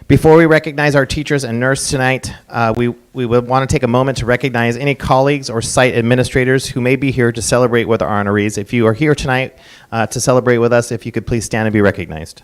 Speaker 9: Before we recognize our teachers and nurse tonight, we would want to take a moment to recognize any colleagues or site administrators who may be here to celebrate with our honorees. If you are here tonight to celebrate with us, if you could please stand and be recognized.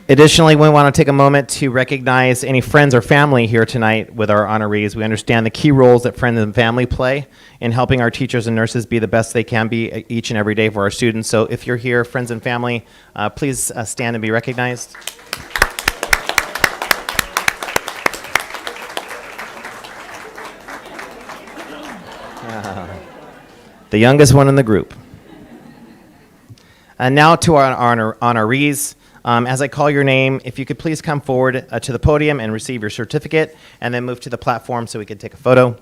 Speaker 9: Additionally, we want to take a moment to recognize any friends or family here tonight with our honorees. We understand the key roles that friends and family play in helping our teachers and nurses be the best they can be each and every day for our students. So if you're here, friends and family, please stand and be recognized. The youngest one in the group. And now to our honorees. As I call your name, if you could please come forward to the podium and receive your certificate, and then move to the platform so we can take a photo.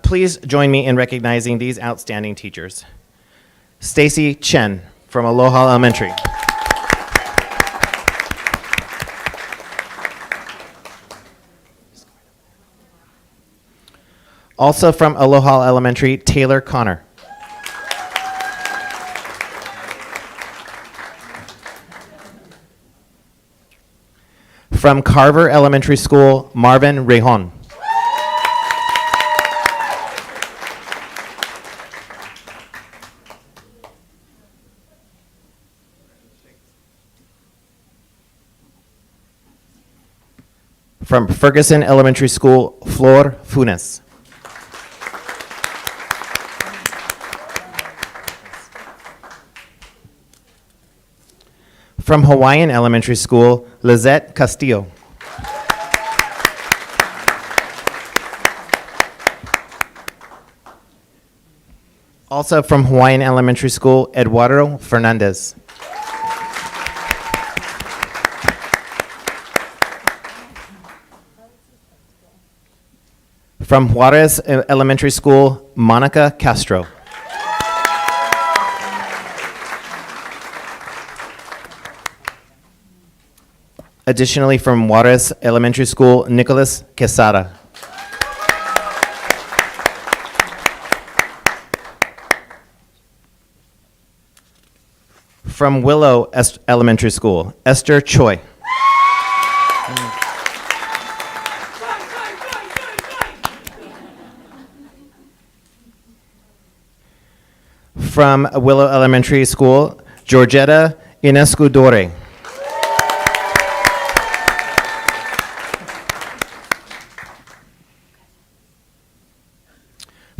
Speaker 9: Please join me in recognizing these outstanding teachers. Stacy Chen from Aloha Elementary. Also from Aloha Elementary, Taylor Connor. From Carver Elementary School, Marvin Rejon. From Ferguson Elementary School, Flor Funes. From Hawaiian Elementary School, Lizette Castillo. Also from Hawaiian Elementary School, Eduardo Fernandez. From Juarez Elementary School, Monica Castro. Additionally, from Juarez Elementary School, Nicholas Quesada. From Willow Elementary School, Esther Choi. From Willow Elementary School, Georgetta Inescudore.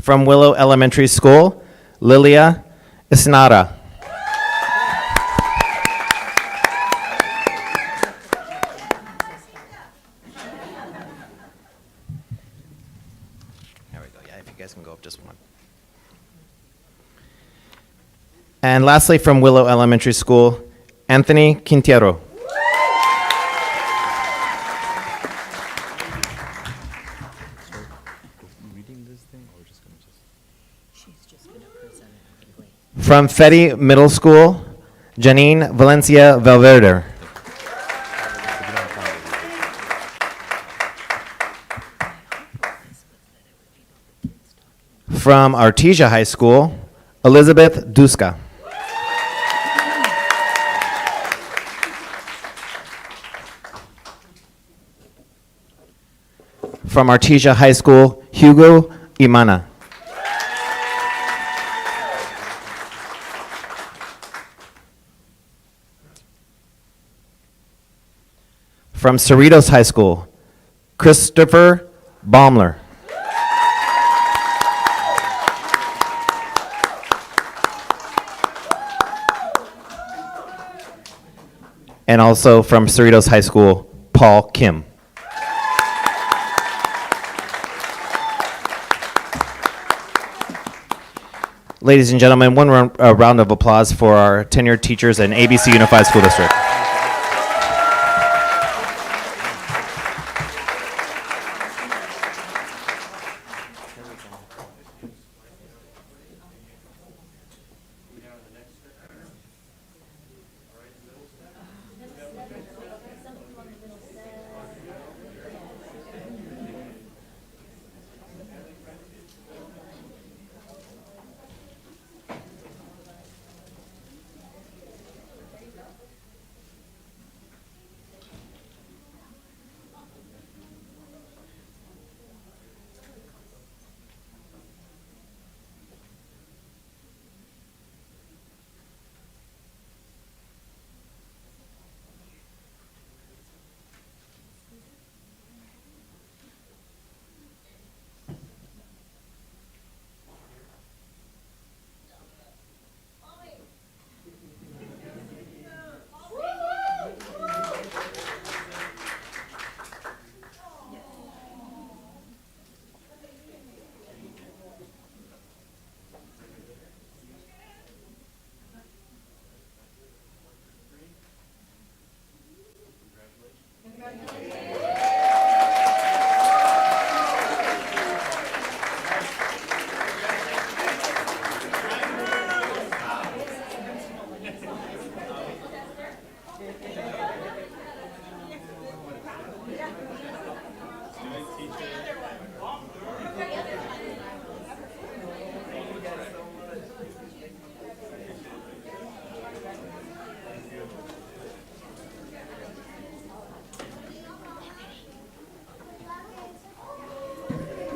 Speaker 9: From Willow Elementary School, Lilia Isnara. There we go. Yeah, if you guys can go up just one. And lastly, from Willow Elementary School, Anthony Quintero. From Fetty Middle School, Janine Valencia Valverde. From Artesia High School, Elizabeth Duska. From Artesia High School, Hugo Imana. From Cerritos High School, Christopher Baumler. And also from Cerritos High School, Paul Kim. Ladies and gentlemen, one round of applause for our tenured teachers in ABC Unified School District.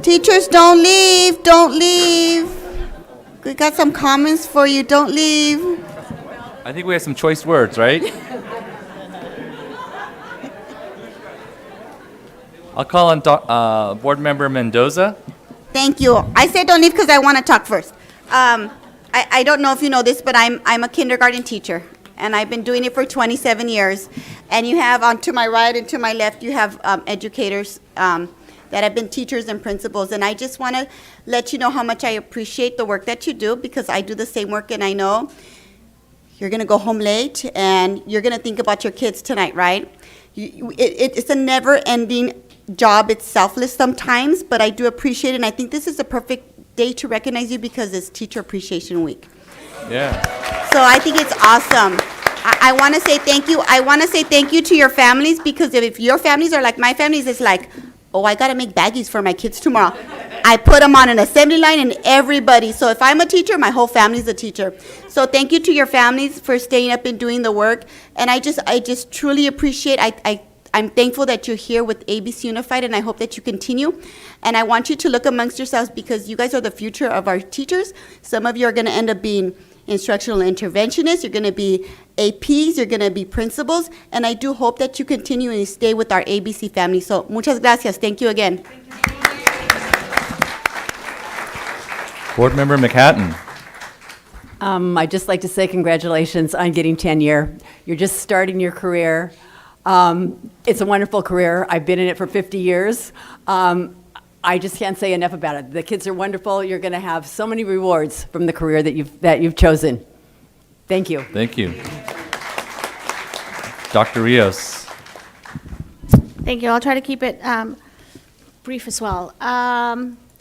Speaker 16: Teachers, don't leave, don't leave. We got some comments for you, don't leave.
Speaker 1: I think we have some choice words, right? I'll call on Board Member Mendoza.
Speaker 16: Thank you. I said don't leave because I want to talk first. I don't know if you know this, but I'm a kindergarten teacher, and I've been doing it for 27 years. And you have, on to my right and to my left, you have educators that have been teachers and principals. And I just want to let you know how much I appreciate the work that you do, because I do the same work, and I know you're going to go home late and you're going to think about your kids tonight, right? It's a never-ending job. It's selfless sometimes, but I do appreciate it. And I think this is a perfect day to recognize you because it's Teacher Appreciation Week.
Speaker 1: Yeah.
Speaker 16: So I think it's awesome. I want to say thank you. I want to say thank you to your families, because if your families are like my families, it's like, oh, I got to make baggies for my kids tomorrow. I put them on an assembly line and everybody. So if I'm a teacher, my whole family's a teacher. So thank you to your families for staying up and doing the work. And I just truly appreciate, I'm thankful that you're here with ABC Unified, and I hope that you continue. And I want you to look amongst yourselves, because you guys are the future of our teachers. Some of you are going to end up being instructional interventionists, you're going to be APs, you're going to be principals, and I do hope that you continue and stay with our ABC family. So, muchas gracias. Thank you again.
Speaker 1: Board Member McHatton.
Speaker 21: I'd just like to say congratulations on getting tenure. You're just starting your career. It's a wonderful career. I've been in it for 50 years. I just can't say enough about it. The kids are wonderful. You're going to have so many rewards from the career that you've chosen. Thank you.
Speaker 1: Thank you. Dr. Rios.
Speaker 6: Thank you. I'll try to keep it brief as well.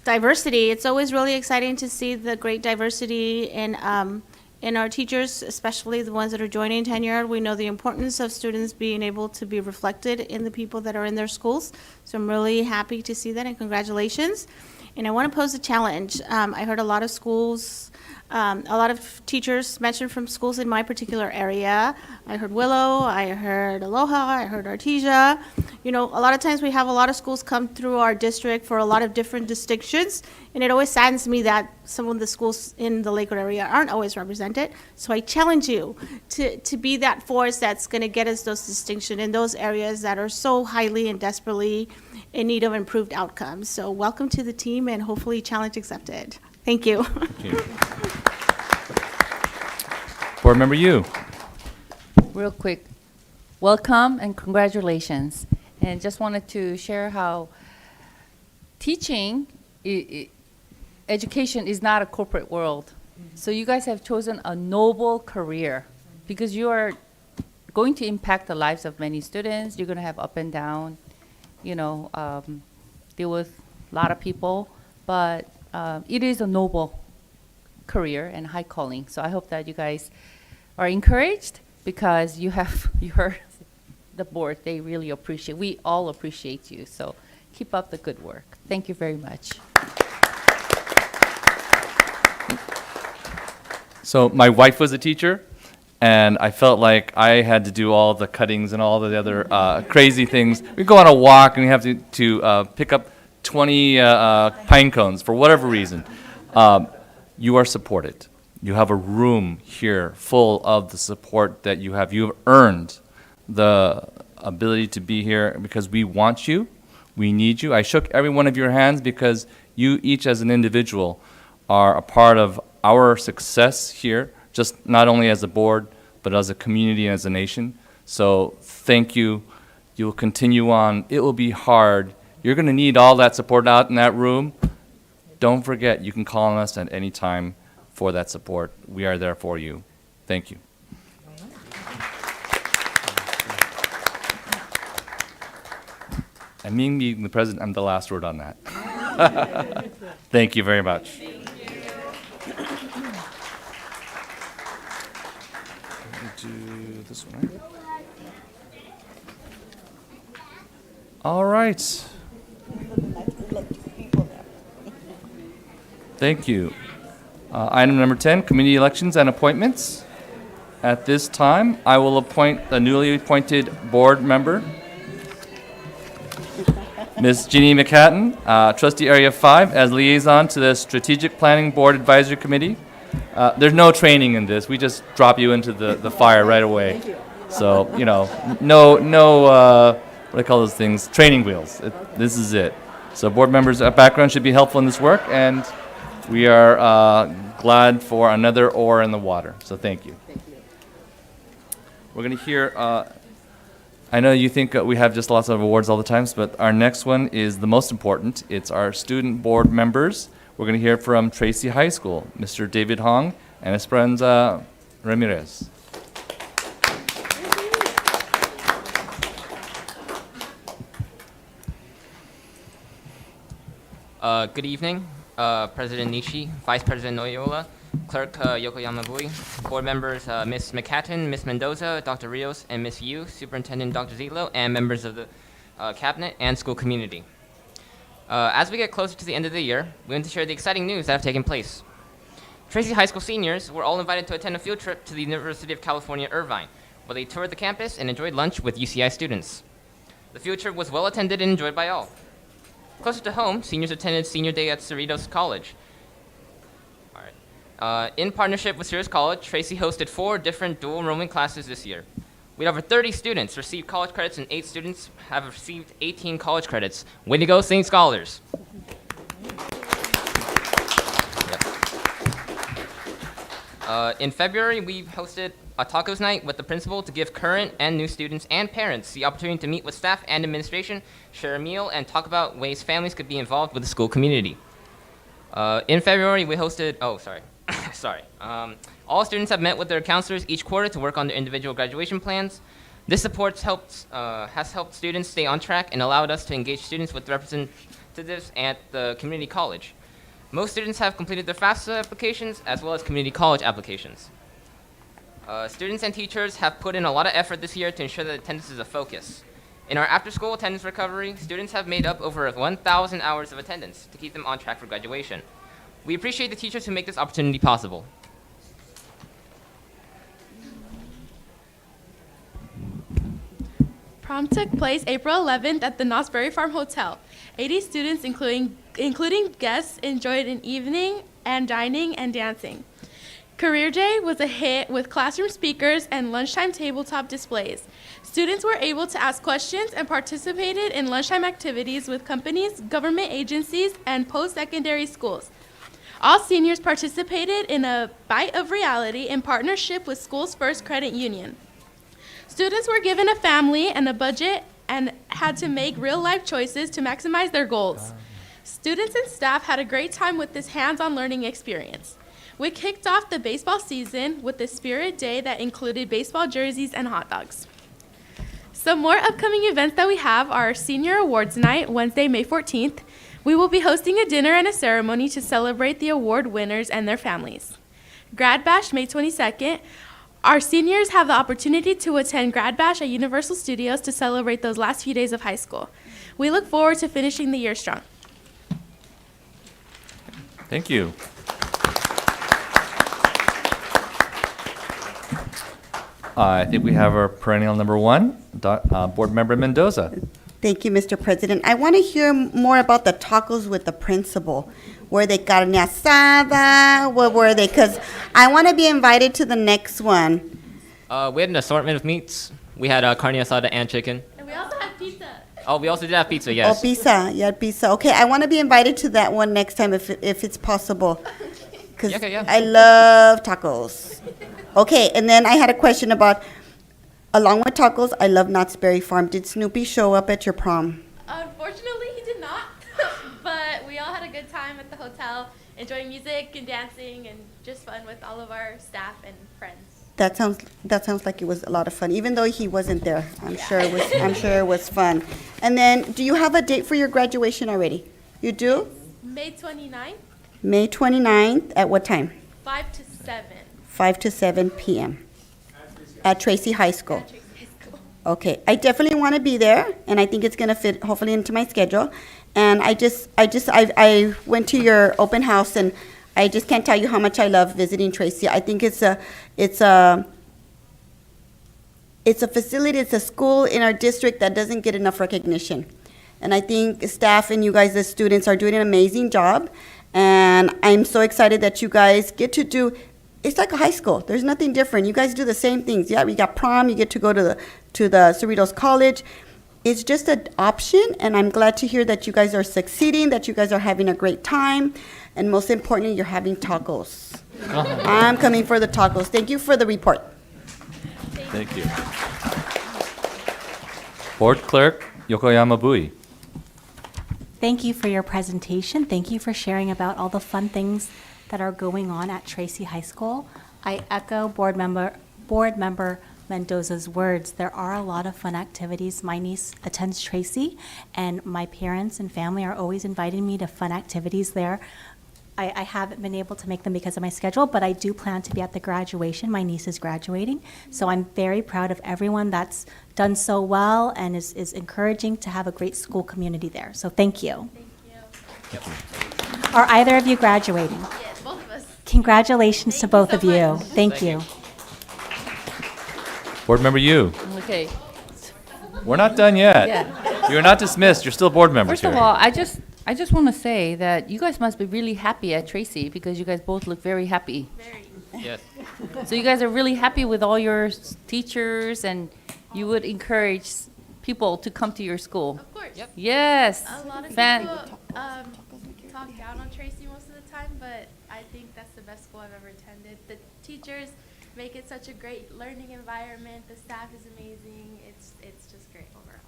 Speaker 6: Diversity. It's always really exciting to see the great diversity in our teachers, especially the ones that are joining Tenured. We know the importance of students being able to be reflected in the people that are in their schools. So I'm really happy to see that, and congratulations. And I want to pose a challenge. I heard a lot of schools, a lot of teachers mentioned from schools in my particular area. I heard Willow, I heard Aloha, I heard Artesia. You know, a lot of times we have a lot of schools come through our district for a lot of different distinctions, and it always saddens me that some of the schools in the Lakewood area aren't always represented. So I challenge you to be that force that's going to get us those distinctions in those areas that are so highly and desperately in need of improved outcomes. So welcome to the team, and hopefully challenge accepted. Thank you.
Speaker 1: Thank you. Board Member Yu.
Speaker 15: Real quick, welcome and congratulations. And just wanted to share how teaching, education is not a corporate world. So you guys have chosen a noble career because you are going to impact the lives of many students. You're going to have up and down, deal with a lot of people, but it is a noble career and high calling. So I hope that you guys are encouraged, because you heard the board, they really appreciate, we all appreciate you. So keep up the good work. Thank you very much.
Speaker 1: So my wife was a teacher, and I felt like I had to do all the cuttings and all the other crazy things. We go on a walk and we have to pick up 20 pine cones for whatever reason. You are supported. You have a room here full of the support that you have. You have earned the ability to be here because we want you. We need you. I shook every one of your hands because you each as an individual are a part of our success here, just not only as a board, but as a community and as a nation. So thank you. You'll continue on. It will be hard. You're going to need all that support out in that room. Don't forget, you can call on us at any time for that support. We are there for you. Thank you. And me being the president, I'm the last word on that. Thank you very much. Do this one, right? All right. Thank you. Item number 10, committee elections and appointments. At this time, I will appoint the newly appointed board member, Ms. Jeannie McHatton, Trustee Area 5, as liaison to the Strategic Planning Board Advisory Committee. There's no training in this. We just drop you into the fire right away. So, no, what do I call those things? Training wheels. This is it. So board members' background should be helpful in this work, and we are glad for another oar in the water. So thank you. We're going to hear I know you think we have just lots of awards all the times, but our next one is the most important. It's our student board members. We're going to hear from Tracy High School, Mr. David Hong and Esperanza Ramirez.
Speaker 11: Good evening, President Nishi, Vice President Noyola, Clerk Yokoyama Bui, board members Ms. McHatton, Ms. Mendoza, Dr. Rios, and Ms. Yu, Superintendent Dr. Zitlo, and members of the Cabinet and school community. As we get closer to the end of the year, we want to share the exciting news that have taken place. Tracy High School seniors were all invited to attend a field trip to the University of California, Irvine, where they toured the campus and enjoyed lunch with UCI students. The field trip was well attended and enjoyed by all. Closer to home, seniors attended Senior Day at Cerritos College. In partnership with Cerritos College, Tracy hosted 4 different dual enrollment classes this year. We had over 30 students receive college credits, and 8 students have received 18 college credits. Way to go, St. Scholars. In February, we hosted a tacos night with the principal to give current and new students and parents the opportunity to meet with staff and administration, share a meal, and talk about ways families could be involved with the school community. In February, we hosted, all students have met with their counselors each quarter to work on their individual graduation plans. This support has helped students stay on track and allowed us to engage students with representatives at the community college. Most students have completed their FAFSA applications as well as community college applications. Students and teachers have put in a lot of effort this year to ensure that attendance is a focus. In our after-school attendance recovery, students have made up over 1,000 hours of attendance to keep them on track for graduation. We appreciate the teachers who make this opportunity possible.
Speaker 10: Prom took place April 11th at the Knott's Berry Farm Hotel. 80 students, including guests, enjoyed an evening and dining and dancing. Career Day was a hit with classroom speakers and lunchtime tabletop displays. Students were able to ask questions and participated in lunchtime activities with companies, government agencies, and post-secondary schools. All seniors participated in a Bite of Reality in partnership with Schools First Credit Union. Students were given a family and a budget and had to make real-life choices to maximize their goals. Students and staff had a great time with this hands-on learning experience. We kicked off the baseball season with a Spirit Day that included baseball jerseys and hot dogs. Some more upcoming events that we have are Senior Awards Night, Wednesday, May 14th. We will be hosting a dinner and a ceremony to celebrate the award winners and their families. Grad Bash, May 22nd. Our seniors have the opportunity to attend Grad Bash at Universal Studios to celebrate those last few days of high school. We look forward to finishing the year strong.
Speaker 1: Thank you. I think we have our perennial number 1, Board Member Mendoza.
Speaker 16: Thank you, Mr. President. I want to hear more about the tacos with the principal. Were they carne asada? What were they? Because I want to be invited to the next one.
Speaker 11: We had an assortment of meats. We had carne asada and chicken.
Speaker 10: And we also had pizza.
Speaker 11: Oh, we also did have pizza, yes.
Speaker 16: Oh, pizza. You had pizza. Okay, I want to be invited to that one next time if it's possible. Because
Speaker 11: Yeah.
Speaker 16: I love tacos. Okay, and then I had a question about, along with tacos, I love Knott's Berry Farm. Did Snoopy show up at your prom?
Speaker 10: Unfortunately, he did not, but we all had a good time at the hotel, enjoying music and dancing and just fun with all of our staff and friends.
Speaker 16: That sounds like it was a lot of fun, even though he wasn't there. I'm sure it was fun. And then, do you have a date for your graduation already? You do?
Speaker 10: May 29th,
Speaker 16: May 29th, at what time?
Speaker 10: 5 to 7.
Speaker 16: 5 to 7 p.m. at Tracy High School. Okay, I definitely want to be there, and I think it's going to fit hopefully into my schedule. And I went to your open house, and I just can't tell you how much I love visiting Tracy. I think it's a facility, it's a school in our district that doesn't get enough recognition. And I think staff and you guys as students are doing an amazing job. And I'm so excited that you guys get to do, it's like a high school. There's nothing different. You guys do the same things. Yeah, we got prom, you get to go to the Cerritos College. It's just an option, and I'm glad to hear that you guys are succeeding, that you guys are having a great time, and most importantly, you're having tacos. I'm coming for the tacos. Thank you for the report.
Speaker 1: Thank you. Board Clerk Yokoyama Bui.
Speaker 4: Thank you for your presentation. Thank you for sharing about all the fun things that are going on at Tracy High School. I echo Board Member Mendoza's words. There are a lot of fun activities. My niece attends Tracy, and my parents and family are always inviting me to fun activities there. I haven't been able to make them because of my schedule, but I do plan to be at the graduation. My niece is graduating, so I'm very proud of everyone that's done so well and is encouraging to have a great school community there. So thank you.
Speaker 10: Thank you.
Speaker 4: Are either of you graduating?
Speaker 10: Yes, both of us.
Speaker 4: Congratulations to both of you. Thank you.
Speaker 1: Board Member Yu.
Speaker 15: Okay.
Speaker 1: We're not done yet.
Speaker 15: Yeah.
Speaker 1: You're not dismissed. You're still board members
Speaker 15: First
Speaker 1: here.
Speaker 15: of all, I just want to say that you guys must be really happy at Tracy because you guys both look very happy.
Speaker 11: Yes.
Speaker 15: So you guys are really happy with all your teachers, and you would encourage people to come to your school.
Speaker 10: Of course.
Speaker 11: Yep.
Speaker 15: Yes.
Speaker 10: A lot of
Speaker 15: Fan-
Speaker 10: people talk down on Tracy most of the time, but I think that's the best school I've ever attended. The teachers make it such a great learning environment. The staff is amazing. It's just great overall.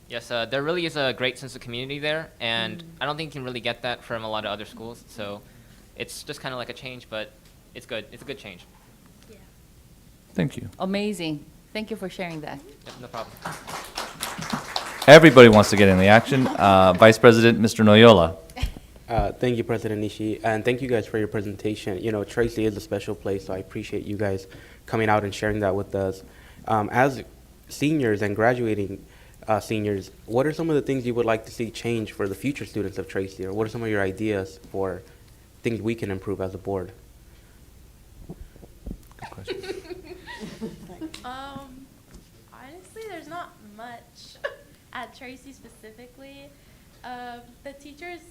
Speaker 11: Yes, there really is a great sense of community there, and I don't think you can really get that from a lot of other schools. So it's just kind of like a change, but it's good. It's a good change.
Speaker 1: Thank you.
Speaker 15: Amazing. Thank you for sharing that.
Speaker 11: Yep, no problem.
Speaker 1: Everybody wants to get in the action. Vice President, Mr. Noyola.
Speaker 8: Thank you, President Nishi, and thank you guys for your presentation. You know, Tracy is a special place, so I appreciate you guys coming out and sharing that with us. As seniors and graduating seniors, what are some of the things you would like to see change for the future students of Tracy, or what are some of your ideas for things we can improve as a board?
Speaker 1: Good question.
Speaker 10: Honestly, there's not much at Tracy specifically. The teachers,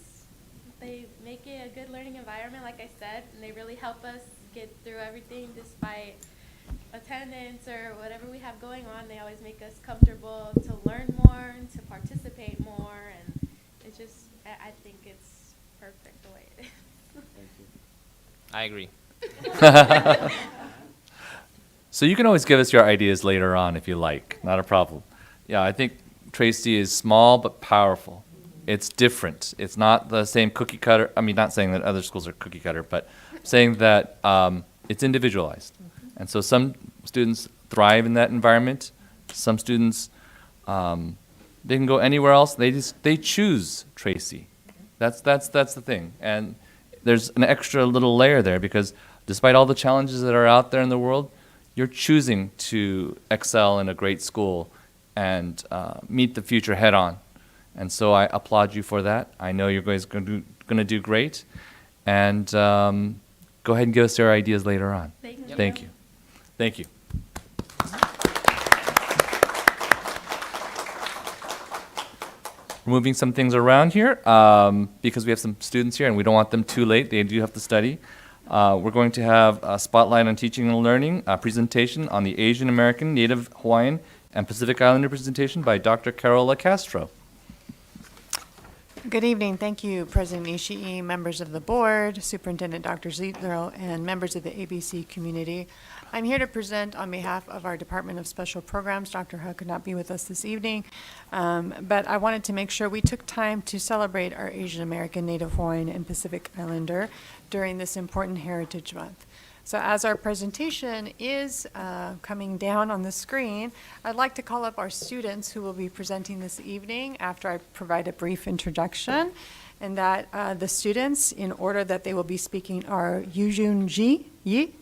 Speaker 10: they make it a good learning environment, like I said, and they really help us get through everything despite attendance or whatever we have going on. They always make us comfortable to learn more and to participate more, and it's just, I think it's perfect the way it is.
Speaker 11: I agree.
Speaker 1: So you can always give us your ideas later on if you like. Not a problem. Yeah, I think Tracy is small but powerful. It's different. It's not the same cookie cutter. I mean, not saying that other schools are cookie cutter, but saying that it's individualized. And so some students thrive in that environment. Some students, they can go anywhere else. They choose Tracy. That's the thing. And there's an extra little layer there because despite all the challenges that are out there in the world, you're choosing to excel in a great school and meet the future head on. And so I applaud you for that. I know you guys are going to do great. And go ahead and give us your ideas later on.
Speaker 10: Thank you.
Speaker 1: Thank you. Thank you. We're moving some things around here because we have some students here and we don't want them too late. They do have to study. We're going to have a spotlight on teaching and learning, a presentation on the Asian American, Native Hawaiian, and Pacific Islander presentation by Dr. Carola Castro.
Speaker 12: Good evening. Thank you, President Ishii, members of the board, Superintendent Dr. Zietlow, and members of the ABC community. I'm here to present on behalf of our Department of Special Programs. Dr. He could not be with us this evening, but I wanted to make sure we took time to celebrate our Asian American, Native Hawaiian, and Pacific Islander during this important Heritage Month. So as our presentation is coming down on the screen, I'd like to call up our students who will be presenting this evening after I provide a brief introduction. And that the students, in order that they will be speaking, are Yujun Yi,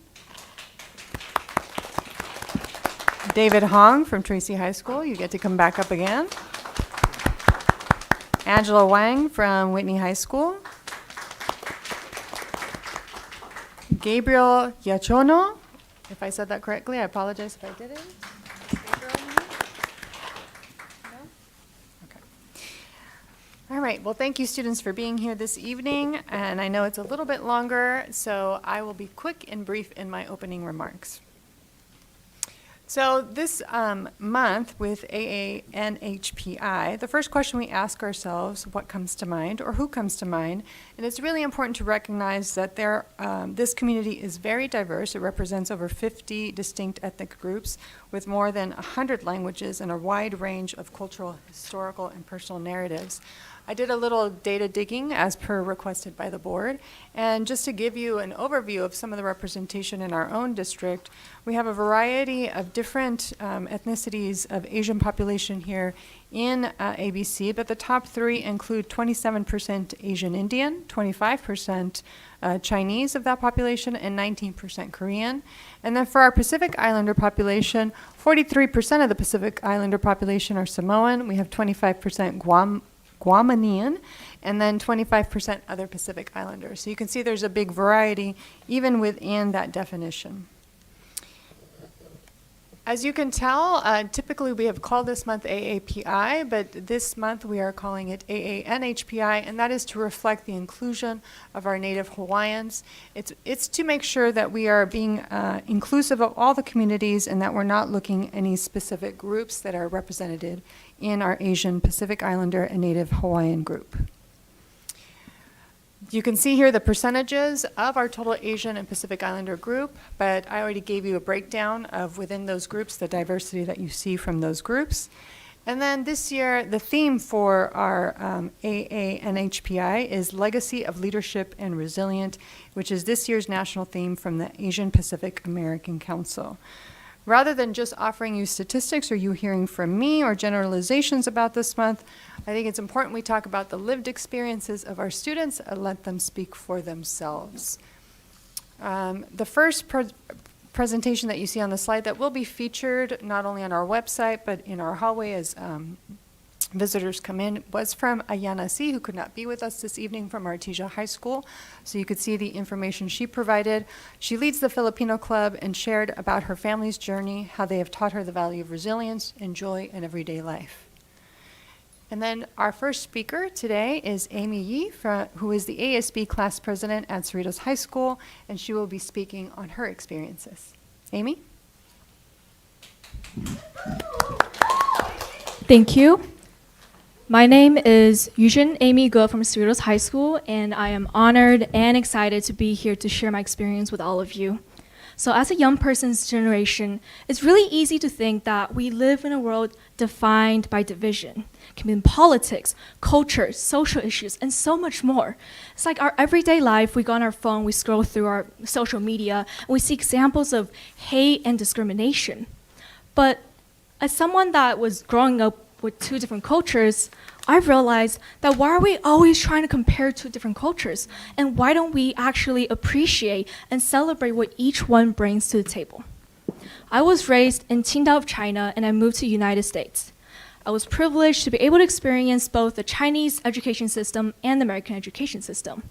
Speaker 12: David Hong from Tracy High School, you get to come back up again. Angela Wang from Whitney High School. Gabriel Yachono, if I said that correctly, I apologize if I didn't. No? Okay. All right, well, thank you, students, for being here this evening, and I know it's a little bit longer, so I will be quick and brief in my opening remarks. So this month with AANHPI, the first question we ask ourselves, what comes to mind or who comes to mind? And it's really important to recognize that this community is very diverse. It represents over 50 distinct ethnic groups with more than 100 languages and a wide range of cultural, historical, and personal narratives. I did a little data digging as per requested by the board, and just to give you an overview of some of the representation in our own district, we have a variety of different ethnicities of Asian population here in ABC, but the top three include 27% Asian Indian, 25% Chinese of that population, and 19% Korean. And then for our Pacific Islander population, 43% of the Pacific Islander population are Samoan. We have 25% Guamanian, and then 25% other Pacific Islanders. So you can see there's a big variety even within that definition. As you can tell, typically we have called this month AAPI, but this month we are calling it AANHPI, and that is to reflect the inclusion of our Native Hawaiians. It's to make sure that we are being inclusive of all the communities and that we're not looking at any specific groups that are represented in our Asian Pacific Islander and Native Hawaiian group. You can see here the percentages of our total Asian and Pacific Islander group, but I already gave you a breakdown of within those groups, the diversity that you see from those groups. And then this year, the theme for our AANHPI is Legacy of Leadership and Resilient, which is this year's national theme from the Asian Pacific American Council. Rather than just offering you statistics or you hearing from me or generalizations about this month, I think it's important we talk about the lived experiences of our students and let them speak for themselves. The first presentation that you see on the slide that will be featured not only on our website but in our hallway as visitors come in was from Ayana C., who could not be with us this evening from Artesia High School. So you could see the information she provided. She leads the Filipino Club and shared about her family's journey, how they have taught her the value of resilience and joy in everyday life. And then our first speaker today is Amy Yee, who is the ASB class president at Cerritos High School, and she will be speaking on her experiences. Amy?
Speaker 13: Thank you. My name is Yujin Amy Go from Cerritos High School, and I am honored and excited to be here to share my experience with all of you. So as a young person's generation, it's really easy to think that we live in a world defined by division. It can be in politics, culture, social issues, and so much more. It's like our everyday life, we go on our phone, we scroll through our social media, and we see examples of hate and discrimination. But as someone that was growing up with two different cultures, I've realized that why are we always trying to compare two different cultures? And why don't we actually appreciate and celebrate what each one brings to the table? I was raised in Qingdao of China, and I moved to the United States. I was privileged to be able to experience both the Chinese education system and the American education system.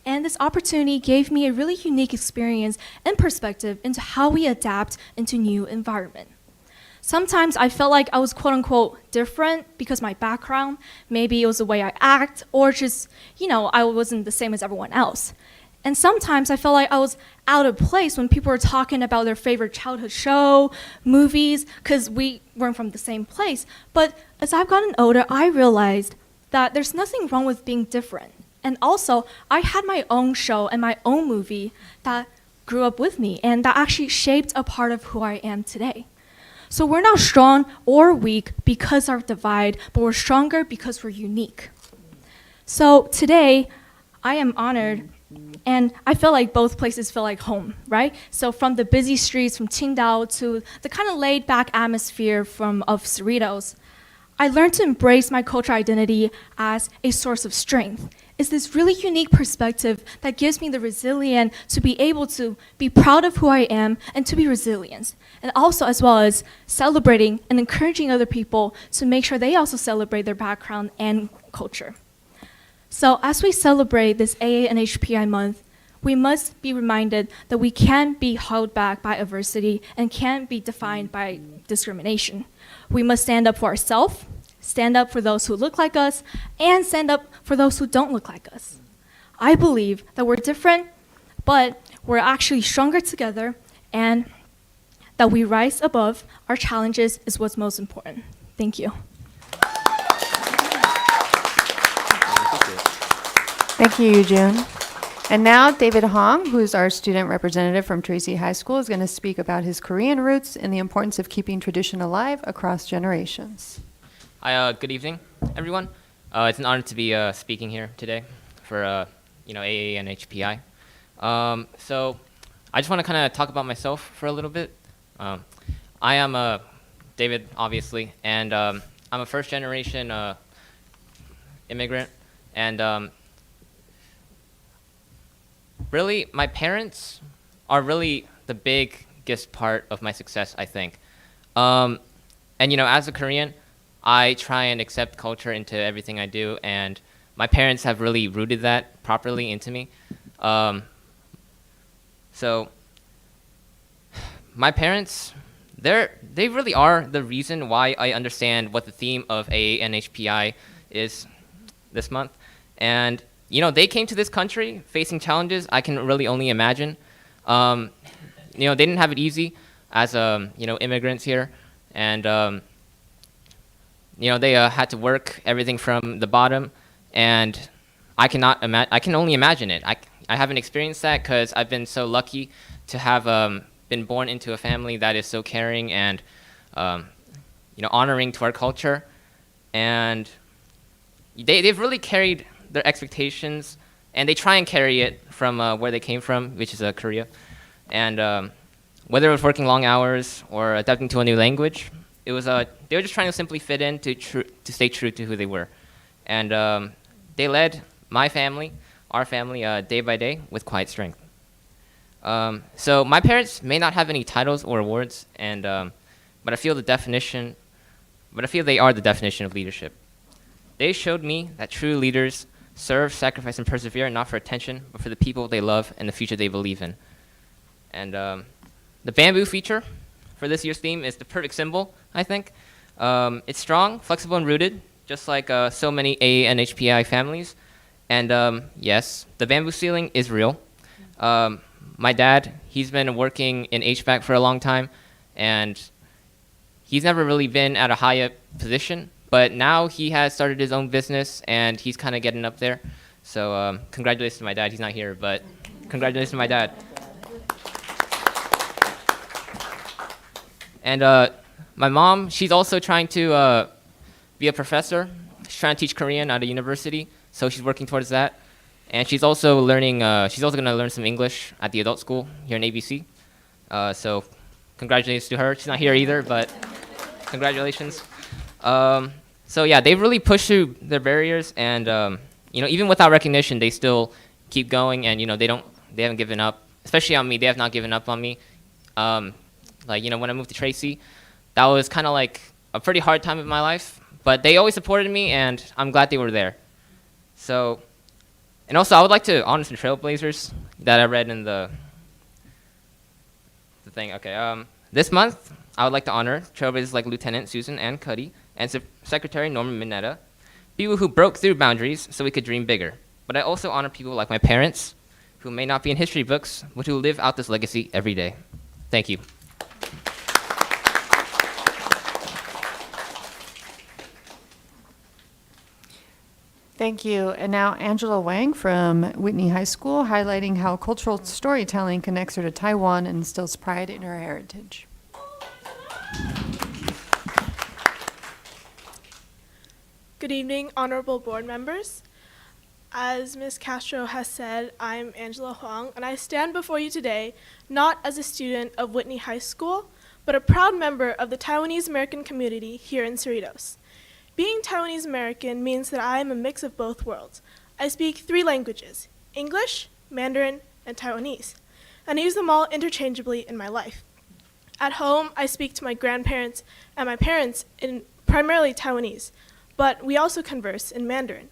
Speaker 13: And this opportunity gave me a really unique experience and perspective into how we adapt into new environment. Sometimes I felt like I was quote unquote different because my background, maybe it was the way I act, or just, I wasn't the same as everyone else. And sometimes I felt like I was out of place when people were talking about their favorite childhood show, movies, because we weren't from the same place. But as I've gotten older, I realized that there's nothing wrong with being different. And also, I had my own show and my own movie that grew up with me and that actually shaped a part of who I am today. So we're not strong or weak because of our divide, but we're stronger because we're unique. So today, I am honored, and I feel like both places feel like home, right? So from the busy streets from Qingdao to the kind of laid-back atmosphere of Cerritos, I learned to embrace my cultural identity as a source of strength. It's this really unique perspective that gives me the resilience to be able to be proud of who I am and to be resilient. And also as well as celebrating and encouraging other people to make sure they also celebrate their background and culture. So as we celebrate this AANHPI month, we must be reminded that we can't be held back by adversity and can't be defined by discrimination. We must stand up for ourselves, stand up for those who look like us, and stand up for those who don't look like us. I believe that we're different, but we're actually stronger together, and that we rise above our challenges is what's most important. Thank you.
Speaker 12: Thank you, Eugene. And now David Hong, who is our student representative from Tracy High School, is going to speak about his Korean roots and the importance of keeping tradition alive across generations.
Speaker 11: Hi, good evening, everyone. It's an honor to be speaking here today for AANHPI. So I just want to kind of talk about myself for a little bit. I am David, obviously, and I'm a first-generation immigrant, and really, my parents are really the biggest part of my success, I think. And as a Korean, I try and accept culture into everything I do, and my parents have really rooted that properly into me. So my parents, they really are the reason why I understand what the theme of AANHPI is this month. And they came to this country facing challenges I can really only imagine. They didn't have it easy as immigrants here, and they had to work everything from the bottom, and I can only imagine it. I haven't experienced that because I've been so lucky to have been born into a family that is so caring and honoring to our culture, and they've really carried their expectations, and they try and carry it from where they came from, which is Korea. And whether it was working long hours or adapting to a new language, it was they were just trying to simply fit in to stay true to who they were. And they led my family, our family, day by day with quiet strength. So my parents may not have any titles or awards, and but I feel they are the definition of leadership. They showed me that true leaders serve, sacrifice, and persevere, not for attention, but for the people they love and the future they believe in. And the bamboo feature for this year's theme is the perfect symbol, I think. It's strong, flexible, and rooted, just like so many AANHPI families. And yes, the bamboo ceiling is real. My dad, he's been working in HVAC for a long time, and he's never really been at a high position. But now he has started his own business, and he's kind of getting up there. So congratulations to my dad. He's not here, but congratulations to my dad. And my mom, she's also trying to be a professor. She's trying to teach Korean at a university, so she's working towards that. And she's also learning. She's also going to learn some English at the adult school here in ABC. So congratulations to her. She's not here either, but congratulations. So yeah, they've really pushed through their barriers, and even without recognition, they still keep going, and they haven't given up. Especially on me, they have not given up on me. When I moved to Tracy, that was kind of like a pretty hard time of my life, but they always supported me, and I'm glad they were there. So, and also I would like to honor some trailblazers that I read in the thing. Okay, this month I would like to honor trailblazers like Lieutenant Susan Ann Cuddy and Secretary Norman Mineta, people who broke through boundaries so we could dream bigger. But I also honor people like my parents, who may not be in history books, but who live out this legacy every day. Thank you.
Speaker 12: Thank you. And now Angela Wang from Whitney High School, highlighting how cultural storytelling connects her to Taiwan and instills pride in her heritage.
Speaker 7: Good evening, honorable board members. As Ms. Castro has said, I'm Angela Huang, and I stand before you today not as a student of Whitney High School, but a proud member of the Taiwanese American community here in Cerritos. Being Taiwanese American means that I am a mix of both worlds. I speak 3 languages, English, Mandarin, and Taiwanese, and I use them all interchangeably in my life. At home, I speak to my grandparents and my parents in primarily Taiwanese, but we also converse in Mandarin.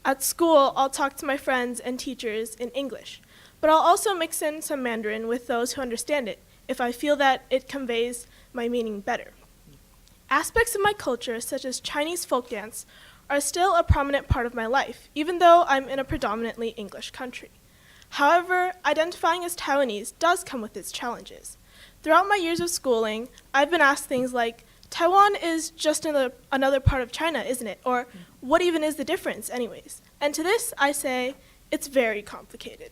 Speaker 7: At school, I'll talk to my friends and teachers in English, but I'll also mix in some Mandarin with those who understand it if I feel that it conveys my meaning better. Aspects of my culture, such as Chinese folk dance, are still a prominent part of my life, even though I'm in a predominantly English country. However, identifying as Taiwanese does come with its challenges. Throughout my years of schooling, I've been asked things like, Taiwan is just another part of China, isn't it? Or what even is the difference anyways? And to this, I say, it's very complicated.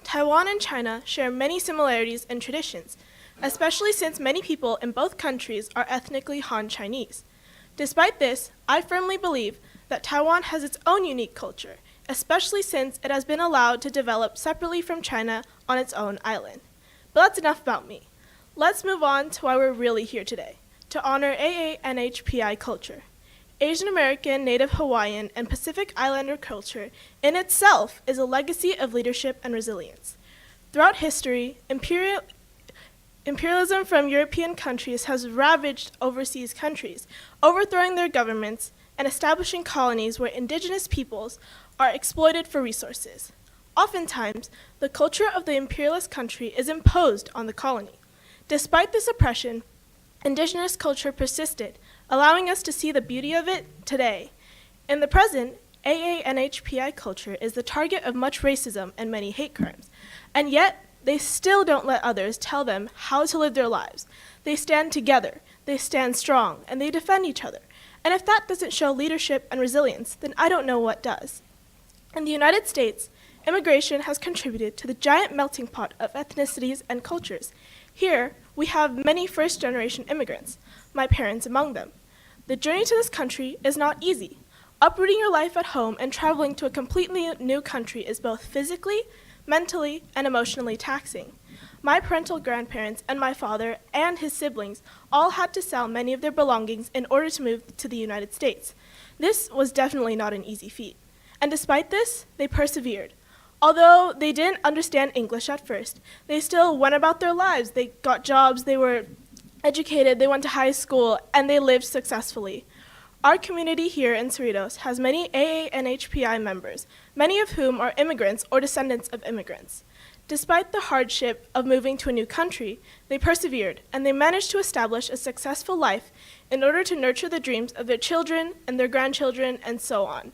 Speaker 7: Taiwan and China share many similarities and traditions, especially since many people in both countries are ethnically Han Chinese. Despite this, I firmly believe that Taiwan has its own unique culture, especially since it has been allowed to develop separately from China on its own island. But that's enough about me. Let's move on to why we're really here today, to honor AANHPI culture. Asian American, Native Hawaiian, and Pacific Islander culture in itself is a legacy of leadership and resilience. Throughout history, imperialism from European countries has ravaged overseas countries, overthrowing their governments and establishing colonies where indigenous peoples are exploited for resources. Oftentimes, the culture of the imperialist country is imposed on the colony. Despite this oppression, indigenous culture persisted, allowing us to see the beauty of it today. In the present, AANHPI culture is the target of much racism and many hate crimes, and yet they still don't let others tell them how to live their lives. They stand together, they stand strong, and they defend each other. And if that doesn't show leadership and resilience, then I don't know what does. In the United States, immigration has contributed to the giant melting pot of ethnicities and cultures. Here, we have many first-generation immigrants, my parents among them. The journey to this country is not easy. Uprooting your life at home and traveling to a completely new country is both physically, mentally, and emotionally taxing. My parental grandparents and my father and his siblings all had to sell many of their belongings in order to move to the United States. This was definitely not an easy feat. And despite this, they persevered. Although they didn't understand English at first, they still went about their lives. They got jobs, they were educated, they went to high school, and they lived successfully. Our community here in Cerritos has many AANHPI members, many of whom are immigrants or descendants of immigrants. Despite the hardship of moving to a new country, they persevered, and they managed to establish a successful life in order to nurture the dreams of their children and their grandchildren and so on.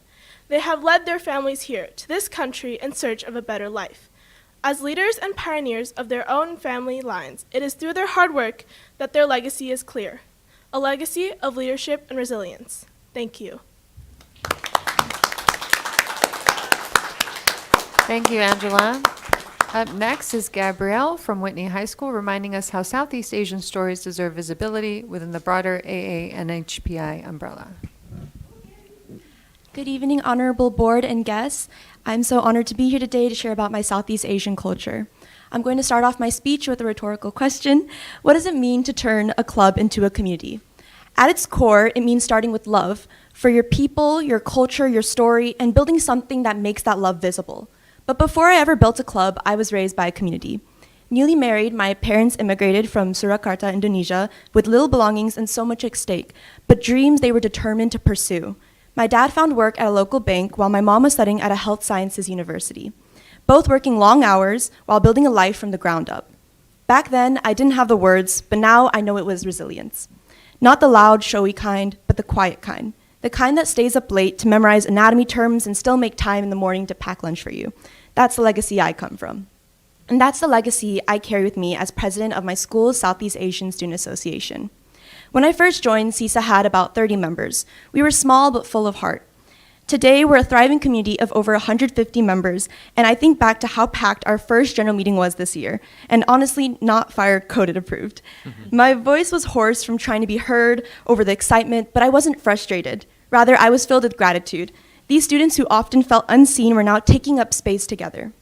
Speaker 7: They have led their families here to this country in search of a better life. As leaders and pioneers of their own family lines, it is through their hard work that their legacy is clear. A legacy of leadership and resilience. Thank you.
Speaker 12: Thank you, Angela. Up next is Gabrielle from Whitney High School, reminding us how Southeast Asian stories deserve visibility within the broader AANHPI umbrella.
Speaker 5: Good evening, honorable board and guests. I'm so honored to be here today to share about my Southeast Asian culture. I'm going to start off my speech with a rhetorical question. What does it mean to turn a club into a community? At its core, it means starting with love for your people, your culture, your story, and building something that makes that love visible. But before I ever built a club, I was raised by a community. Newly married, my parents immigrated from Surakarta, Indonesia, with little belongings and so much at stake, but dreams they were determined to pursue. My dad found work at a local bank while my mom was studying at a health sciences university, both working long hours while building a life from the ground up. Back then, I didn't have the words, but now I know it was resilience. Not the loud, showy kind, but the quiet kind. The kind that stays up late to memorize anatomy terms and still make time in the morning to pack lunch for you. That's the legacy I come from. And that's the legacy I carry with me as president of my school's Southeast Asian Student Association. When I first joined, CISA had about 30 members. We were small but full of heart. Today, we're a thriving community of over 150 members, and I think back to how packed our first general meeting was this year, and honestly, not fire coded approved. My voice was hoarse from trying to be heard over the excitement, but I wasn't frustrated. Rather, I was filled with gratitude. These students who often felt unseen were now taking up space together.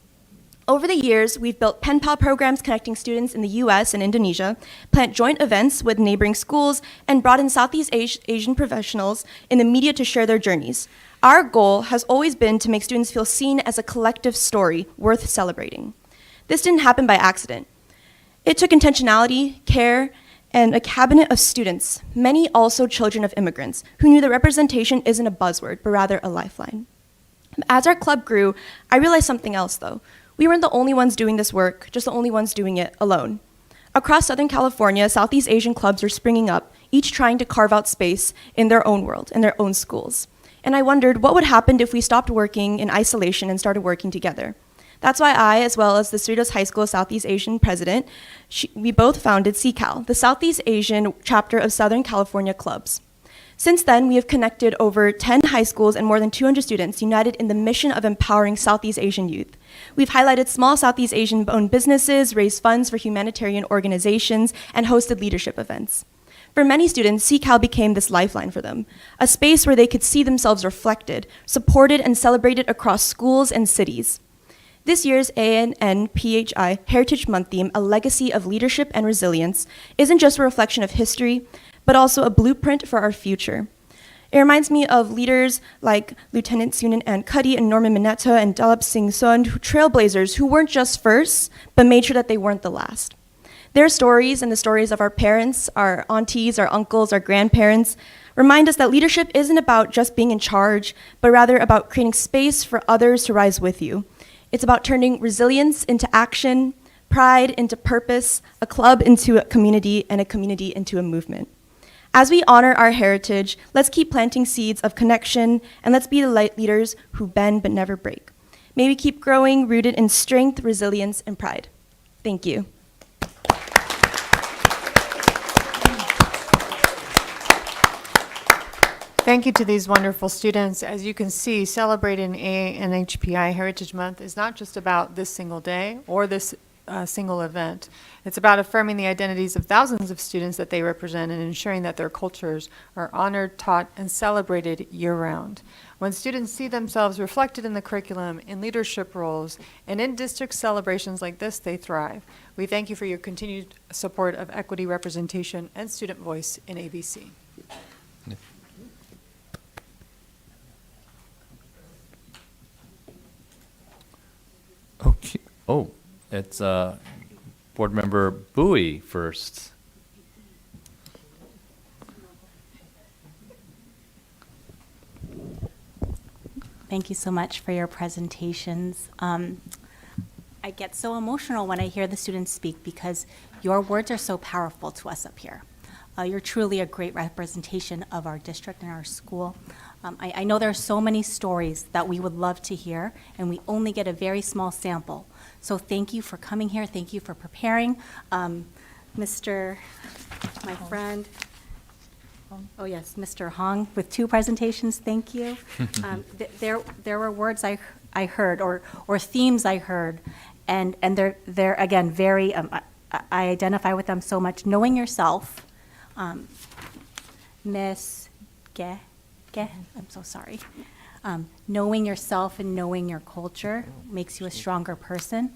Speaker 5: Over the years, we've built pen pal programs connecting students in the US and Indonesia, planned joint events with neighboring schools, and brought in Southeast Asian professionals in the media to share their journeys. Our goal has always been to make students feel seen as a collective story worth celebrating. This didn't happen by accident. It took intentionality, care, and a cabinet of students, many also children of immigrants, who knew that representation isn't a buzzword, but rather a lifeline. As our club grew, I realized something else, though. We weren't the only ones doing this work, just the only ones doing it alone. Across Southern California, Southeast Asian clubs are springing up, each trying to carve out space in their own world, in their own schools. And I wondered what would happen if we stopped working in isolation and started working together. That's why I, as well as the Cerritos High School Southeast Asian president, we both founded CCAL, the Southeast Asian chapter of Southern California clubs. Since then, we have connected over 10 high schools and more than 200 students united in the mission of empowering Southeast Asian youth. We've highlighted small Southeast Asian-owned businesses, raised funds for humanitarian organizations, and hosted leadership events. For many students, CCAL became this lifeline for them, a space where they could see themselves reflected, supported, and celebrated across schools and cities. This year's ASNHPI Heritage Month theme, A Legacy of Leadership and Resilience, isn't just a reflection of history, but also a blueprint for our future. It reminds me of leaders like Lieutenant Sunan Ann Cuddy and Norman Mineta and Dalip Singh Sun, trailblazers who weren't just first, but made sure that they weren't the last. Their stories and the stories of our parents, our aunties, our uncles, our grandparents remind us that leadership isn't about just being in charge, but rather about creating space for others to rise with you. It's about turning resilience into action, pride into purpose, a club into a community, and a community into a movement. As we honor our heritage, let's keep planting seeds of connection, and let's be the light leaders who bend but never break. May we keep growing, rooted in strength, resilience, and pride. Thank you.
Speaker 12: Thank you to these wonderful students. As you can see, celebrating ASNHPI Heritage Month is not just about this single day or this single event. It's about affirming the identities of thousands of students that they represent and ensuring that their cultures are honored, taught, and celebrated year-round. When students see themselves reflected in the curriculum, in leadership roles, and in district celebrations like this, they thrive. We thank you for your continued support of equity representation and student voice in ABC.
Speaker 1: Okay. Oh, it's Board Member Bowie first.
Speaker 4: Thank you so much for your presentations. I get so emotional when I hear the students speak because your words are so powerful to us up here. You're truly a great representation of our district and our school. I know there are so many stories that we would love to hear, and we only get a very small sample. So thank you for coming here. Thank you for preparing. Mr. My friend, oh yes, Mr. Hong with 2 presentations, thank you. There were words I heard or themes I heard, and they're again very, I identify with them so much. Knowing yourself, Miss Ge, I'm so sorry. Knowing yourself and knowing your culture makes you a stronger person,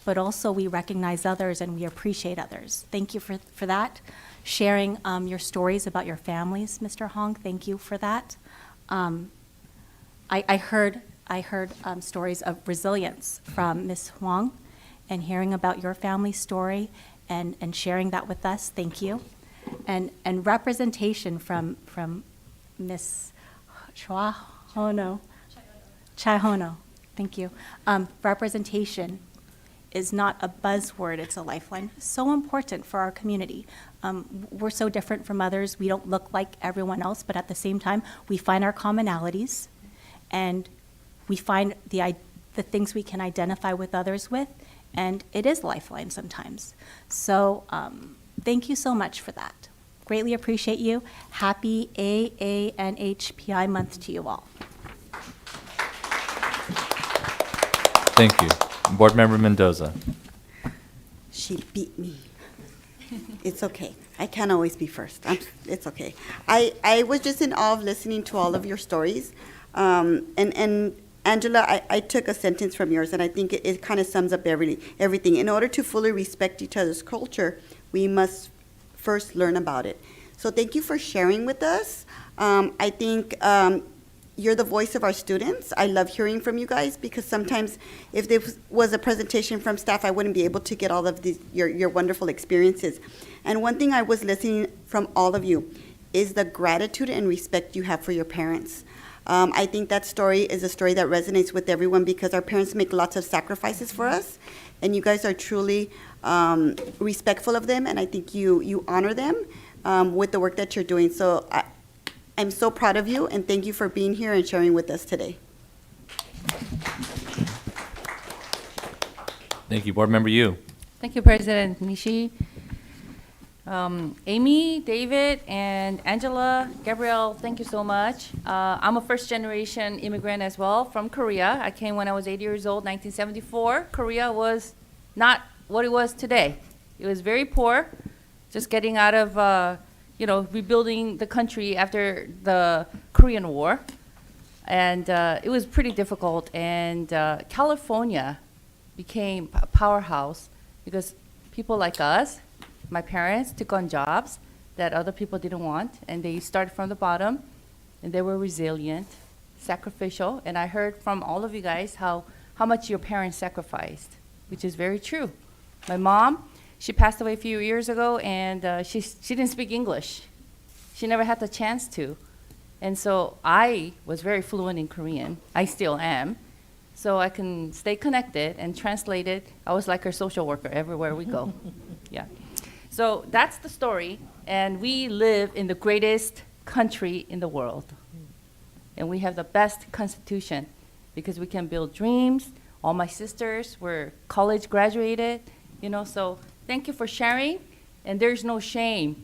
Speaker 4: but also we recognize others and we appreciate others. Thank you for that. Sharing your stories about your families, Mr. Hong, thank you for that. I heard stories of resilience from Ms. Huang, and hearing about your family story and sharing that with us, thank you. And representation from Ms. Chai Hono, thank you. Representation is not a buzzword, it's a lifeline. So important for our community. We're so different from others. We don't look like everyone else, but at the same time, we find our commonalities and we find the things we can identify with others with, and it is lifeline sometimes. So thank you so much for that. Greatly appreciate you. Happy ASNHPI month to you all.
Speaker 1: Thank you. Board Member Mendoza.
Speaker 16: She beat me. It's okay. I can't always be first. It's okay. I was just in awe of listening to all of your stories. And Angela, I took a sentence from yours, and I think it kind of sums up everything. In order to fully respect each other's culture, we must first learn about it. So thank you for sharing with us. I think you're the voice of our students. I love hearing from you guys because sometimes if there was a presentation from staff, I wouldn't be able to get all of your wonderful experiences. And one thing I was listening from all of you is the gratitude and respect you have for your parents. I think that story is a story that resonates with everyone because our parents make lots of sacrifices for us, and you guys are truly respectful of them, and I think you honor them with the work that you're doing. So I'm so proud of you, and thank you for being here and sharing with us today.
Speaker 1: Thank you. Board Member Yu.
Speaker 15: Thank you, President Nishi. Amy, David, and Angela, Gabrielle, thank you so much. I'm a first-generation immigrant as well from Korea. I came when I was 8 years old, 1974. Korea was not what it was today. It was very poor, just getting out of, rebuilding the country after the Korean War. And it was pretty difficult. And California became a powerhouse because people like us, my parents, took on jobs that other people didn't want, and they started from the bottom, and they were resilient, sacrificial, and I heard from all of you guys how much your parents sacrificed, which is very true. My mom, she passed away a few years ago, and she didn't speak English. She never had the chance to. And so I was very fluent in Korean. I still am. So I can stay connected and translate it. I was like her social worker everywhere we go. Yeah. So that's the story, and we live in the greatest country in the world. And we have the best constitution because we can build dreams. All my sisters were college graduated, so thank you for sharing. And there's no shame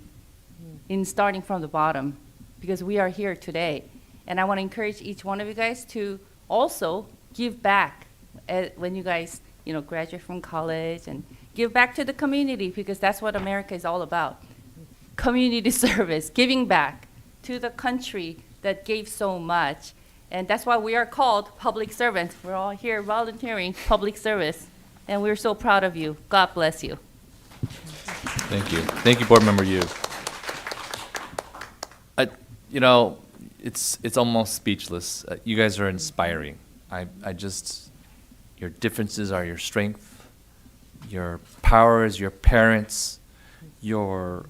Speaker 15: in starting from the bottom because we are here today. And I want to encourage each one of you guys to also give back when you guys, graduate from college, and give back to the community because that's what America is all about. Community service, giving back to the country that gave so much. And that's why we are called public servants. We're all here volunteering public service. And we're so proud of you. God bless you.
Speaker 1: Thank you. Thank you, Board Member Yu. It's almost speechless. You guys are inspiring. Your differences are your strength. Your power is your parents, your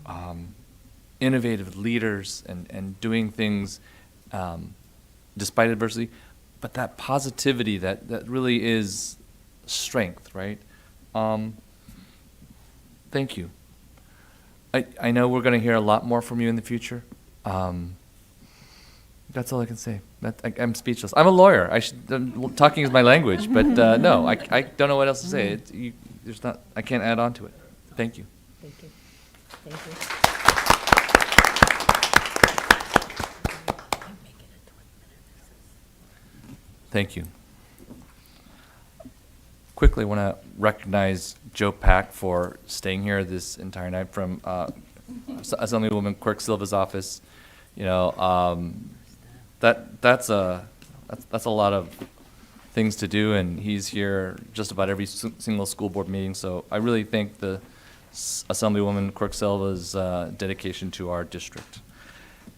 Speaker 1: innovative leaders, and doing things despite adversity. But that positivity, that really is strength, right? Thank you. I know we're going to hear a lot more from you in the future. That's all I can say. I'm speechless. I'm a lawyer. Talking is my language, but no, I don't know what else to say. I can't add on to it. Thank you.
Speaker 18: Thank you. Thank you.
Speaker 1: Thank you. Quickly, I want to recognize Joe Pack for staying here this entire night from Assemblywoman Quirk Silva's office. That's a lot of things to do, and he's here just about every single school board meeting. So I really thank the Assemblywoman Quirk Silva's dedication to our district.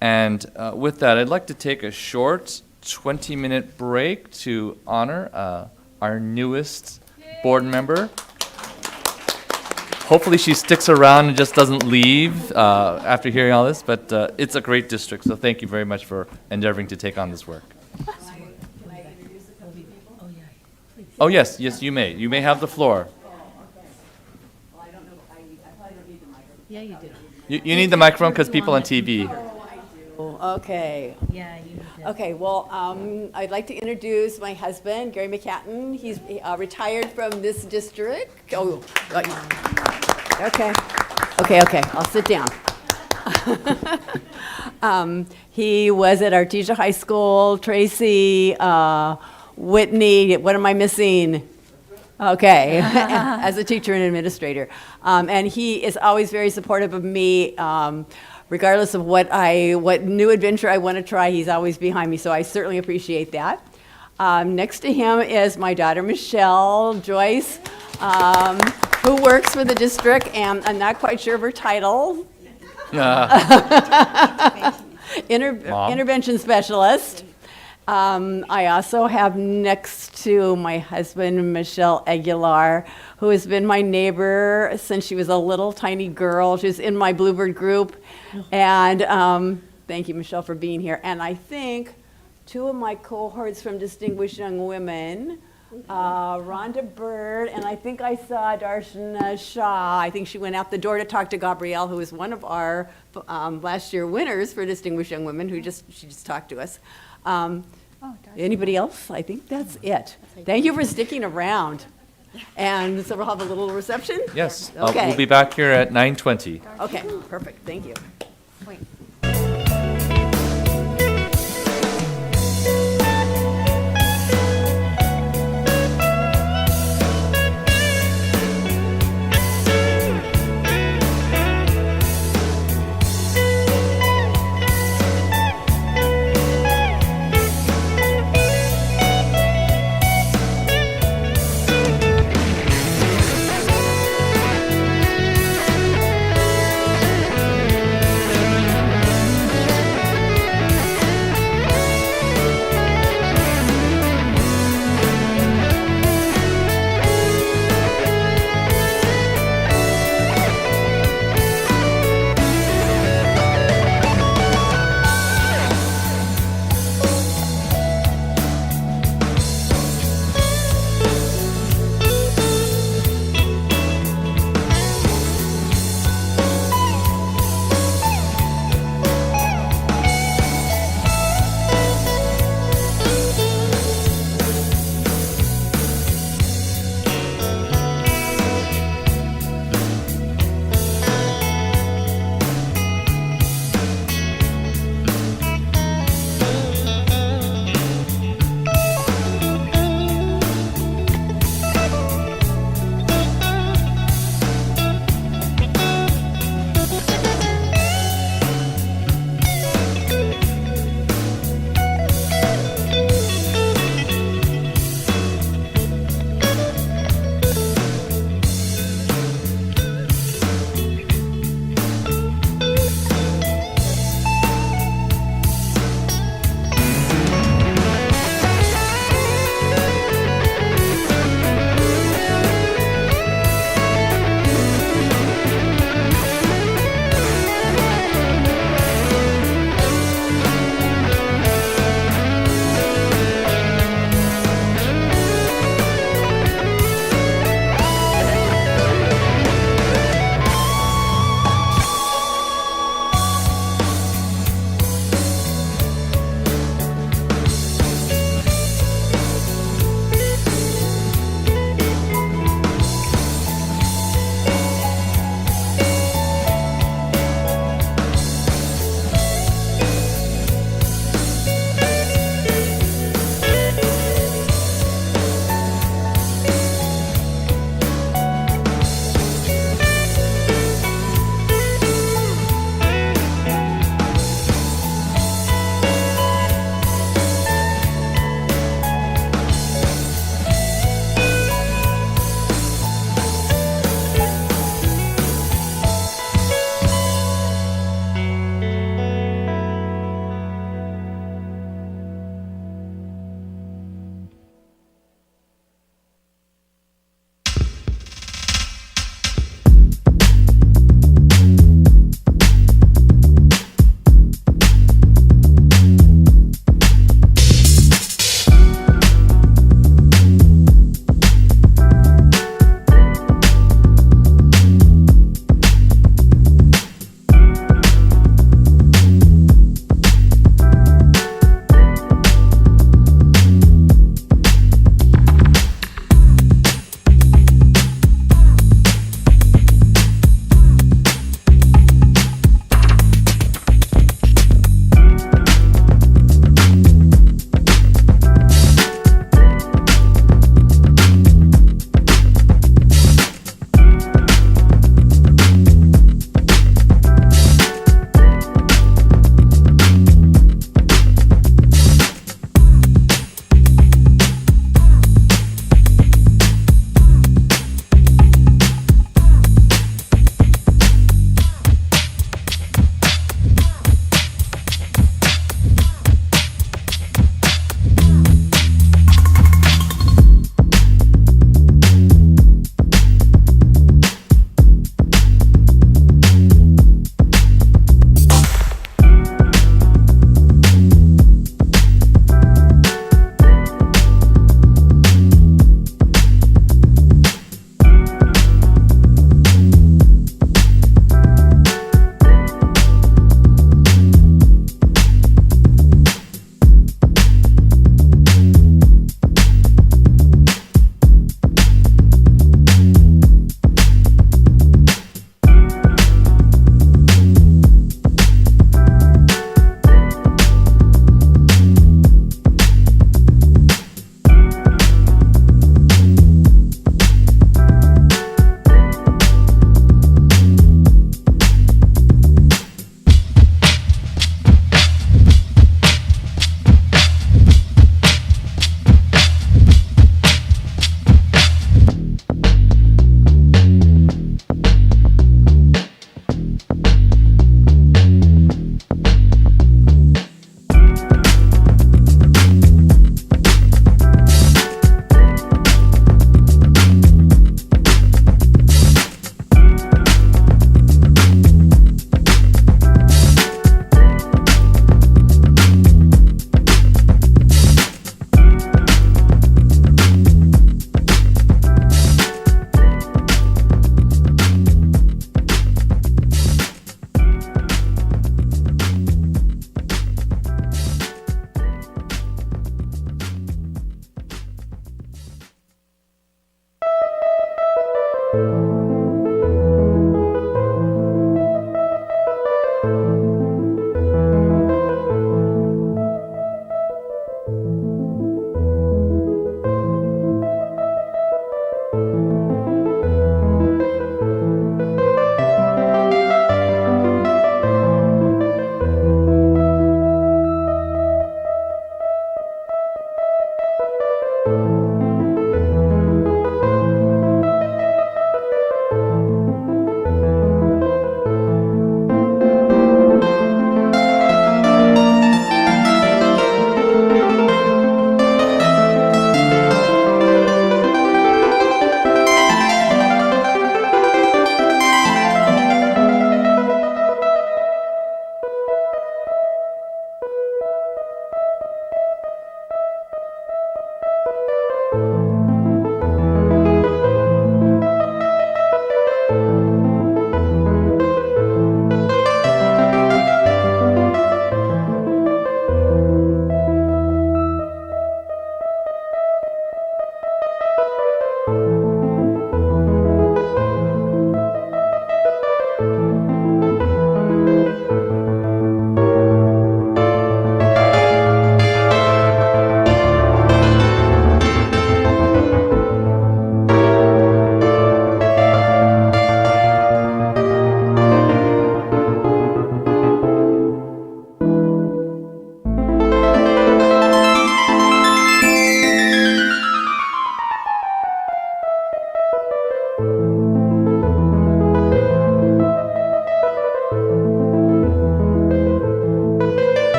Speaker 1: And with that, I'd like to take a short 20-minute break to honor our newest board member. Hopefully she sticks around and just doesn't leave after hearing all this, but it's a great district, so thank you very much for endeavoring to take on this work. Oh, yes, you may. You may have the floor.
Speaker 18: Yeah, you do.
Speaker 1: You need the microphone because people on TV.
Speaker 21: Okay.
Speaker 18: Yeah, you do.
Speaker 21: Okay, well, I'd like to introduce my husband, Gary McCatton. He's retired from this district. Oh, okay. Okay, I'll sit down. He was at Artesia High School, Tracy, Whitney, what am I missing? Okay, as a teacher and administrator. And he is always very supportive of me. Regardless of what new adventure I want to try, he's always behind me, so I certainly appreciate that. Next to him is my daughter, Michelle Joyce, who works for the district, and I'm not quite sure of her title. Intervention specialist. I also have next to my husband, Michelle Aguilar, who has been my neighbor since she was a little tiny girl. She's in my Bluebird group. And thank you, Michelle, for being here. And I think two of my cohorts from Distinguished Young Women, Rhonda Bird, and I think I saw Darshana Shah. I think she went out the door to talk to Gabrielle, who was one of our last year winners for Distinguished Young Women, she just talked to us. Anybody else? I think that's it. Thank you for sticking around. And so we'll have a little reception?
Speaker 1: Yes,
Speaker 21: Okay.
Speaker 1: we'll be back here at 9:20.
Speaker 21: Okay, perfect, thank you.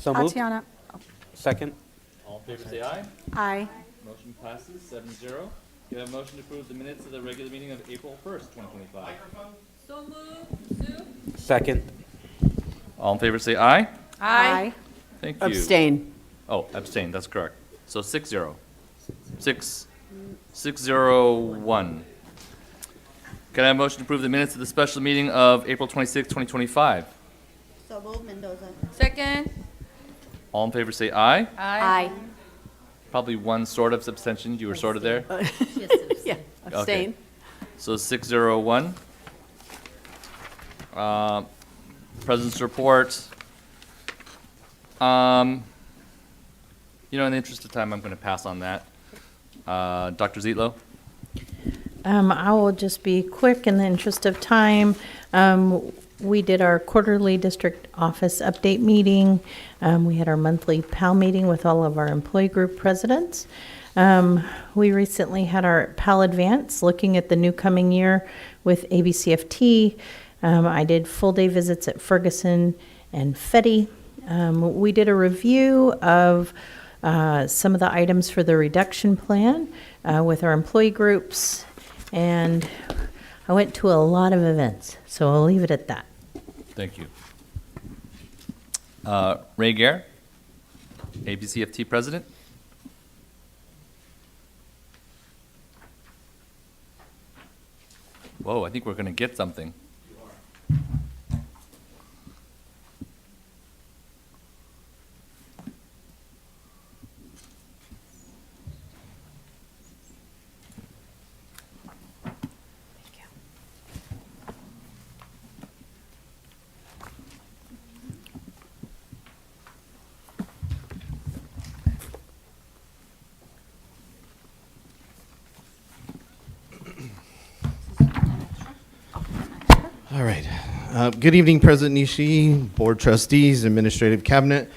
Speaker 8: So moved.
Speaker 6: Tatiana.
Speaker 8: Second.
Speaker 1: All in favor say aye.
Speaker 6: Aye.
Speaker 1: Motion passes 7-0. You have a motion to approve the minutes of the regular meeting of April 1st, 2025.
Speaker 15: So moved. Sue?
Speaker 8: Second.
Speaker 1: All in favor say aye.
Speaker 6: Aye.
Speaker 1: Thank you.
Speaker 21: Abstain.
Speaker 1: Oh, abstain, that's correct. So 6-0. 6-0-1. Can I have a motion to approve the minutes of the special meeting of April 26th, 2025?
Speaker 16: So moved, Mendoza.
Speaker 15: Second?
Speaker 1: All in favor say aye.
Speaker 21: Aye.
Speaker 1: Probably one sort of abstention. You were sort of there.
Speaker 21: Yeah, abstain.
Speaker 1: So 6-0-1. President's report. In the interest of time, I'm going to pass on that. Dr. Zietlow?
Speaker 18: I will just be quick in the interest of time. We did our quarterly district office update meeting. We had our monthly PAL meeting with all of our employee group presidents. We recently had our PAL advance looking at the new coming year with ABCFT. I did full day visits at Ferguson and Fetty. We did a review of some of the items for the reduction plan with our employee groups, and I went to a lot of events, so I'll leave it at that.
Speaker 1: Thank you. Ray Gare, ABCFT President. Whoa, I think we're going to get something.
Speaker 9: All right. Good evening, President Nishi, Board Trustees, Administrative Cabinet,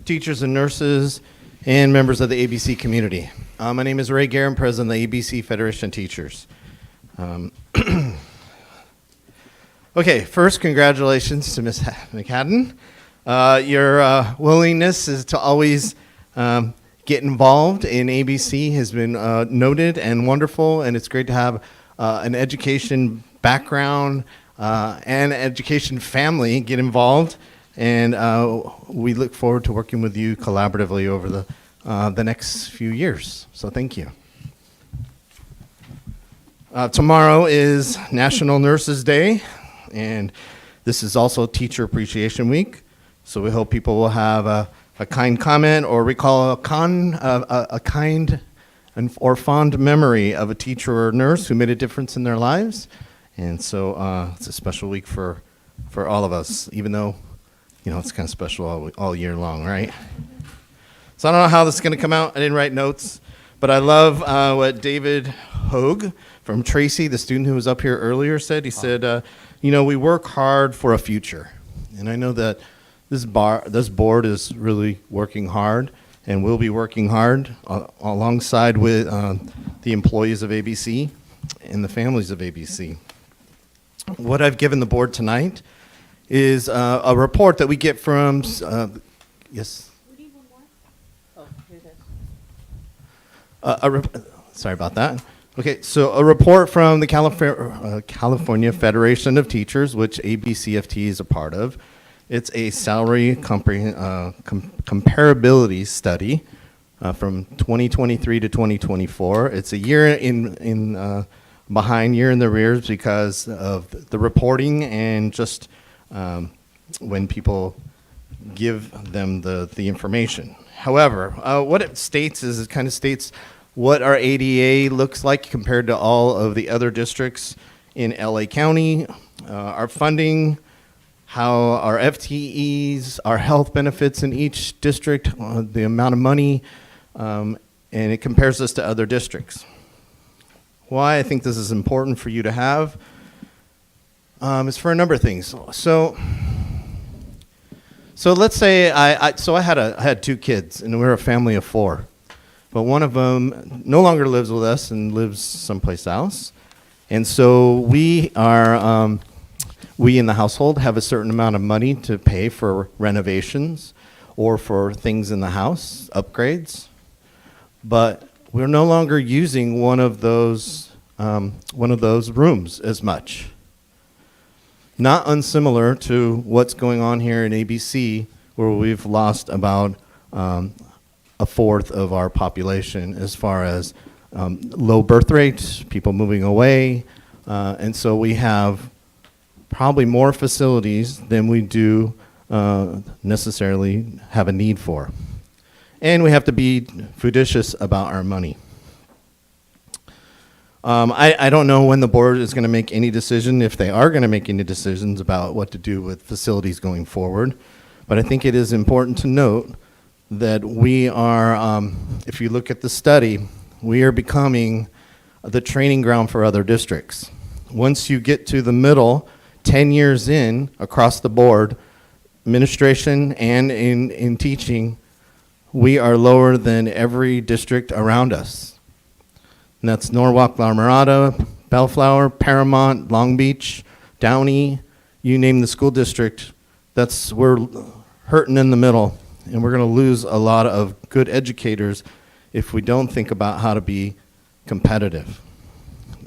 Speaker 9: teachers and nurses, and members of the ABC community. My name is Ray Gare, I'm President of the ABC Federation of Teachers. Okay, first, congratulations to Ms. McHadden. Your willingness is to always get involved in ABC has been noted and wonderful, and it's great to have an education background and education family get involved, and we look forward to working with you collaboratively over the next few years. So thank you. Tomorrow is National Nurses Day, and this is also Teacher Appreciation Week. So we hope people will have a kind comment or recall a kind or fond memory of a teacher or nurse who made a difference in their lives. And so it's a special week for all of us, even though, it's kind of special all year long, right? So I don't know how this is going to come out. I didn't write notes, but I love what David Hogue from Tracy, the student who was up here earlier, said. He said, we work hard for a future. And I know that this board is really working hard and will be working hard alongside with the employees of ABC and the families of ABC. What I've given the board tonight is a report that we get from, yes?
Speaker 21: Oh, here it is.
Speaker 9: Sorry about that. Okay, so a report from the California Federation of Teachers, which ABCFT is a part of. It's a salary comparability study from 2023 to 2024. It's a year behind, year in the rears because of the reporting and just when people give them the information. However, what it states is it kind of states what our ADA looks like compared to all of the other districts in LA County, our funding, how our FTEs, our health benefits in each district, the amount of money, and it compares us to other districts. Why I think this is important for you to have is for a number of things. So let's say I had 2 kids, and we're a family of 4. But one of them no longer lives with us and lives someplace else. And so we in the household have a certain amount of money to pay for renovations or for things in the house, upgrades. But we're no longer using one of those rooms as much. Not unsimilar to what's going on here in ABC, where we've lost about a fourth of our population as far as low birth rates, people moving away, and so we have probably more facilities than we do necessarily have a need for. And we have to be judicious about our money. I don't know when the board is going to make any decision, if they are going to make any decisions about what to do with facilities going forward. But I think it is important to note that we are, if you look at the study, we are becoming the training ground for other districts. Once you get to the middle, 10 years in, across the board, administration and in teaching, we are lower than every district around us. And that's Norwalk, La Mirada, Bellflower, Paramount, Long Beach, Downey, you name the school district. We're hurting in the middle, and we're going to lose a lot of good educators if we don't think about how to be competitive.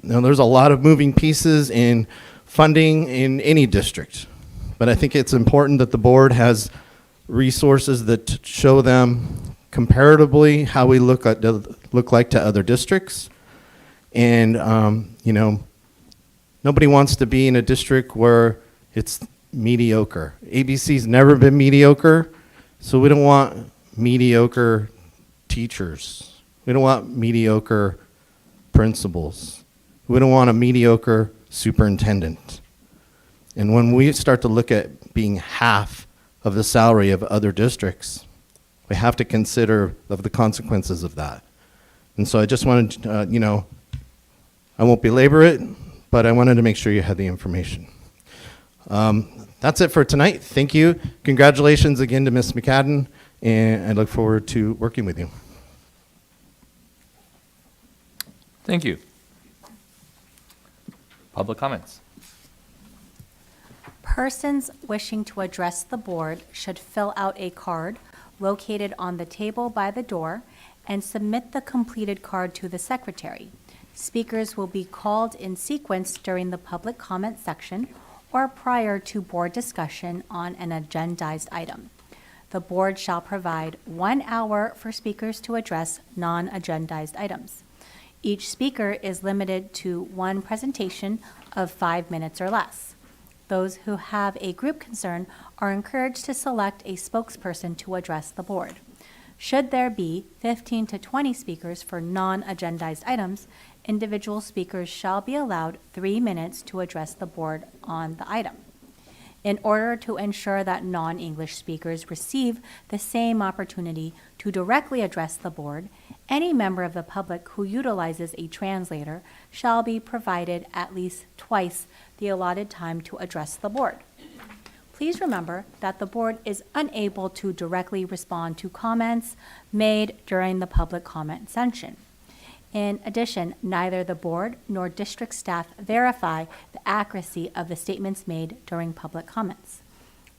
Speaker 9: Now, there's a lot of moving pieces in funding in any district, but I think it's important that the board has resources that show them comparatively how we look like to other districts. And nobody wants to be in a district where it's mediocre. ABC's never been mediocre, so we don't want mediocre teachers. We don't want mediocre principals. We don't want a mediocre superintendent. And when we start to look at being half of the salary of other districts, we have to consider of the consequences of that. And so I just wanted to, I won't belabor it, but I wanted to make sure you had the information. That's it for tonight. Thank you. Congratulations again to Ms. McCadden, and I look forward to working with you.
Speaker 1: Thank you. Public comments.
Speaker 4: Persons wishing to address the board should fill out a card located on the table by the door and submit the completed card to the secretary. Speakers will be called in sequence during the public comment section or prior to board discussion on an agendized item. The board shall provide 1 hour for speakers to address non-agendized items. Each speaker is limited to one presentation of 5 minutes or less. Those who have a group concern are encouraged to select a spokesperson to address the board. Should there be 15 to 20 speakers for non-agendized items, individual speakers shall be allowed 3 minutes to address the board on the item. In order to ensure that non-English speakers receive the same opportunity to directly address the board, any member of the public who utilizes a translator shall be provided at least twice the allotted time to address the board. Please remember that the board is unable to directly respond to comments made during the public comment session. In addition, neither the board nor district staff verify the accuracy of the statements made during public comments.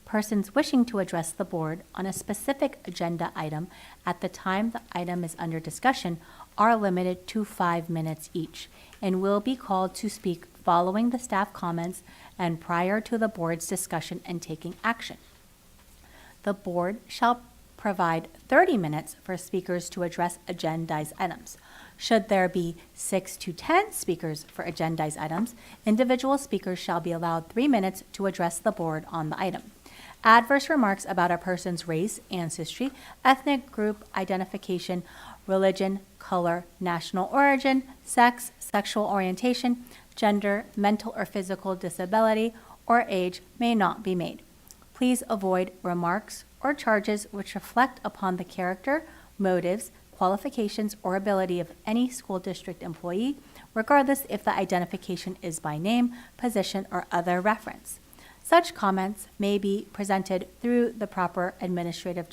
Speaker 4: Persons wishing to address the board on a specific agenda item at the time the item is under discussion are limited to 5 minutes each and will be called to speak following the staff comments and prior to the board's discussion and taking action. The board shall provide 30 minutes for speakers to address agendized items. Should there be 6 to 10 speakers for agendized items, individual speakers shall be allowed 3 minutes to address the board on the item. Adverse remarks about a person's race, ancestry, ethnic group identification, religion, color, national origin, sex, sexual orientation, gender, mental or physical disability, or age may not be made. Please avoid remarks or charges which reflect upon the character, motives, qualifications, or ability of any school district employee, regardless if the identification is by name, position, or other reference. Such comments may be presented through the proper administrative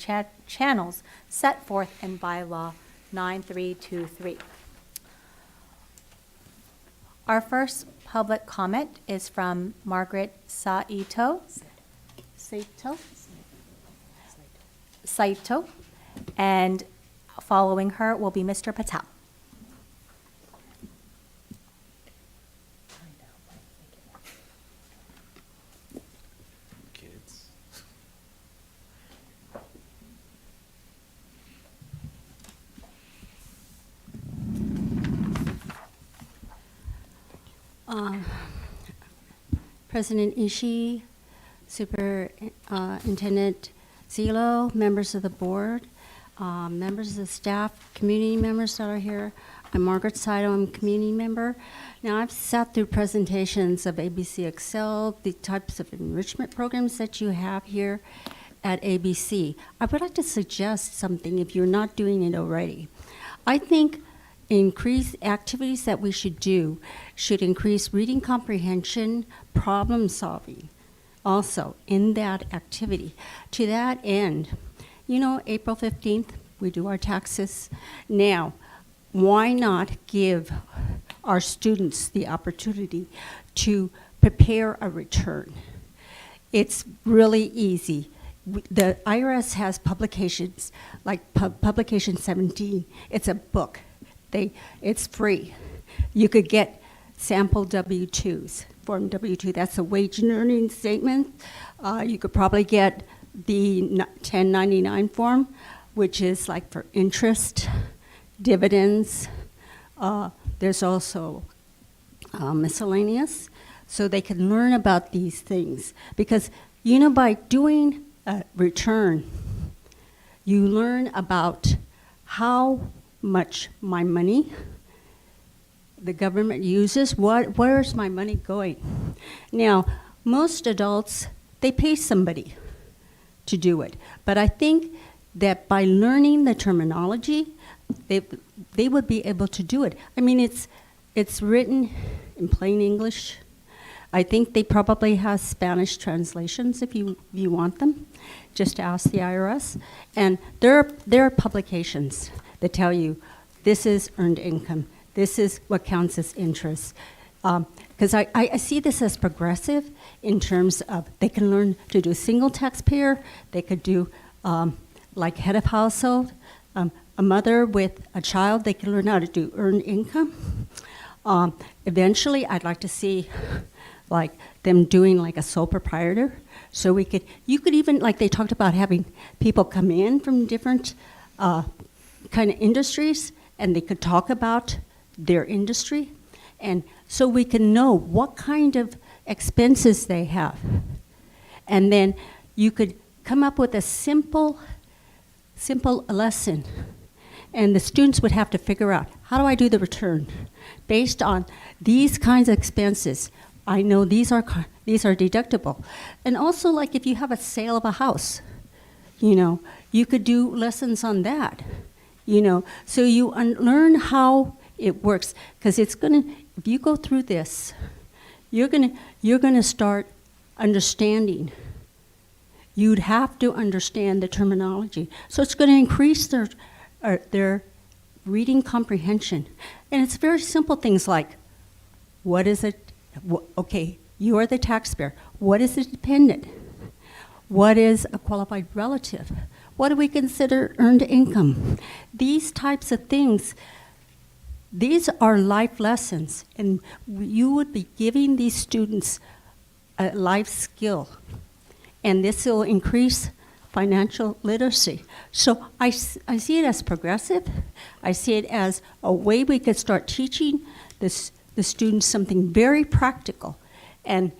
Speaker 4: channels set forth in Bylaw 9323. Our first public comment is from Margaret Saito. Saito, and following her will be Mr. Patel.
Speaker 14: President Ishii, Superintendent Zilo, members of the board, members of the staff, community members that are here. I'm Margaret Saito, I'm a community member. Now, I've sat through presentations of ABC Excel, the types of enrichment programs that you have here at ABC. I would like to suggest something if you're not doing it already. I think increased activities that we should do should increase reading comprehension, problem solving, also in that activity. To that end, you know, April 15th, we do our taxes. Now, why not give our students the opportunity to prepare a return? It's really easy. The IRS has publications, like Publication 17. It's a book. It's free. You could get sample W-2s, Form W-2. That's a wage and earnings statement. You could probably get the 1099 form, which is like for interest, dividends. There's also miscellaneous, so they can learn about these things. Because, you know, by doing a return, you learn about how much my money the government uses, where's my money going? Now, most adults, they pay somebody to do it. But I think that by learning the terminology, they would be able to do it. I mean, it's written in plain English. I think they probably have Spanish translations if you want them. Just ask the IRS. And there are publications that tell you this is earned income. This is what counts as interest. Because I see this as progressive in terms of they can learn to do single taxpayer. They could do like head of household, a mother with a child. They can learn how to do earned income. Eventually, I'd like to see like them doing like a sole proprietor. So you could even, like they talked about having people come in from different kind of industries, and they could talk about their industry. And so we can know what kind of expenses they have. And then you could come up with a simple lesson. And the students would have to figure out, how do I do the return? Based on these kinds of expenses, I know these are deductible. And also, like if you have a sale of a house, you know, you could do lessons on that, you know. So you learn how it works, because it's gonna, if you go through this, you're gonna start understanding. You'd have to understand the terminology. So it's gonna increase their reading comprehension. And it's very simple things like, what is it? Okay, you are the taxpayer. What is a dependent? What is a qualified relative? What do we consider earned income? These types of things, these are life lessons, and you would be giving these students a life skill, and this will increase financial literacy. So I see it as progressive. I see it as a way we could start teaching the students something very practical, and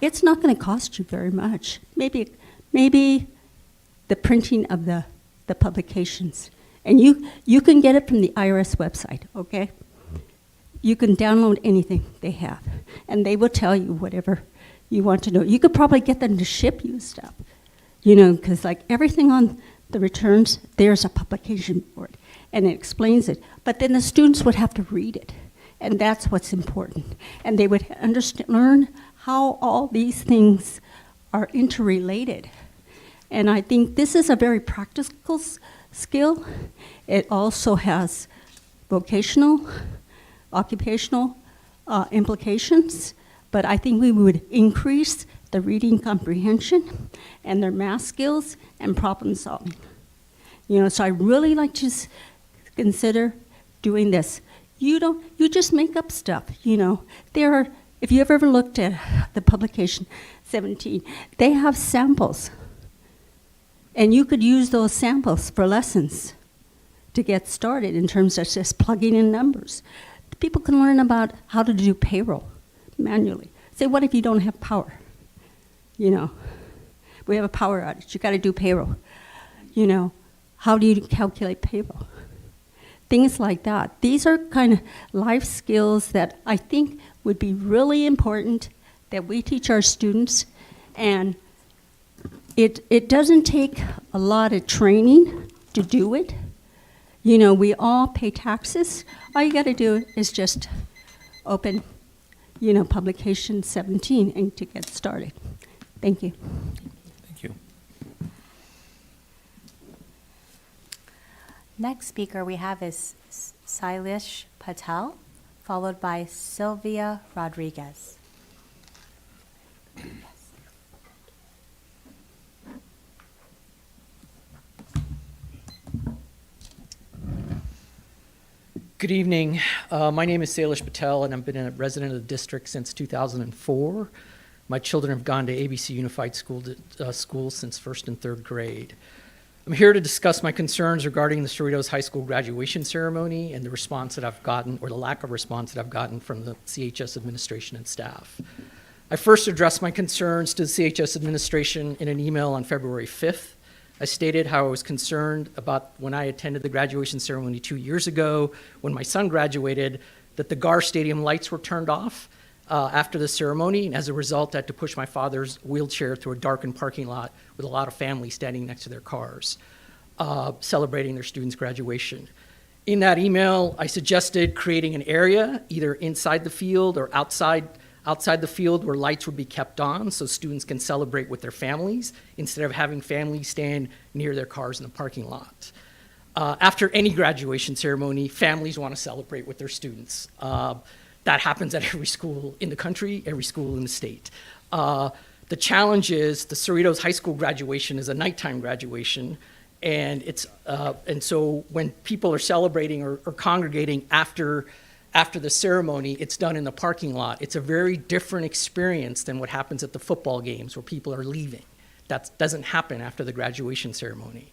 Speaker 14: it's not going to cost you very much. Maybe the printing of the publications. And you can get it from the IRS website, okay? You can download anything they have, and they will tell you whatever you want to know. You could probably get them to ship you stuff, you know, because like everything on the returns, there's a publication for it, and it explains it. But then the students would have to read it, and that's what's important. And they would learn how all these things are interrelated. And I think this is a very practical skill. It also has vocational, occupational implications, but I think we would increase the reading comprehension and their math skills and problem solving. So I really like to consider doing this. You just make up stuff, There are, if you ever looked at the publication 17, they have samples. And you could use those samples for lessons to get started in terms of just plugging in numbers. People can learn about how to do payroll manually. Say, what if you don't have power? We have a power outage. You got to do payroll. How do you calculate payroll? Things like that. These are kind of life skills that I think would be really important that we teach our students. And it doesn't take a lot of training to do it. We all pay taxes. All you got to do is just open, publication 17 and to get started. Thank you.
Speaker 1: Thank you.
Speaker 4: Next speaker we have is Sailesh Patel, followed by Sylvia Rodriguez.
Speaker 17: Good evening. My name is Sailesh Patel, and I've been a resident of the district since 2004. My children have gone to ABC Unified School since first and third grade. I'm here to discuss my concerns regarding the Cerritos High School graduation ceremony and the response that I've gotten, or the lack of response that I've gotten from the CHS administration and staff. I first addressed my concerns to the CHS administration in an email on February 5th. I stated how I was concerned about when I attended the graduation ceremony 2 years ago, when my son graduated, that the GAR Stadium lights were turned off after the ceremony, and as a result, I had to push my father's wheelchair through a darkened parking lot with a lot of families standing next to their cars, celebrating their students' graduation. In that email, I suggested creating an area, either inside the field or outside the field, where lights would be kept on so students can celebrate with their families instead of having families stand near their cars in the parking lot. After any graduation ceremony, families want to celebrate with their students. That happens at every school in the country, every school in the state. The challenge is the Cerritos High School graduation is a nighttime graduation, and so when people are celebrating or congregating after the ceremony, it's done in the parking lot. It's a very different experience than what happens at the football games where people are leaving. That doesn't happen after the graduation ceremony.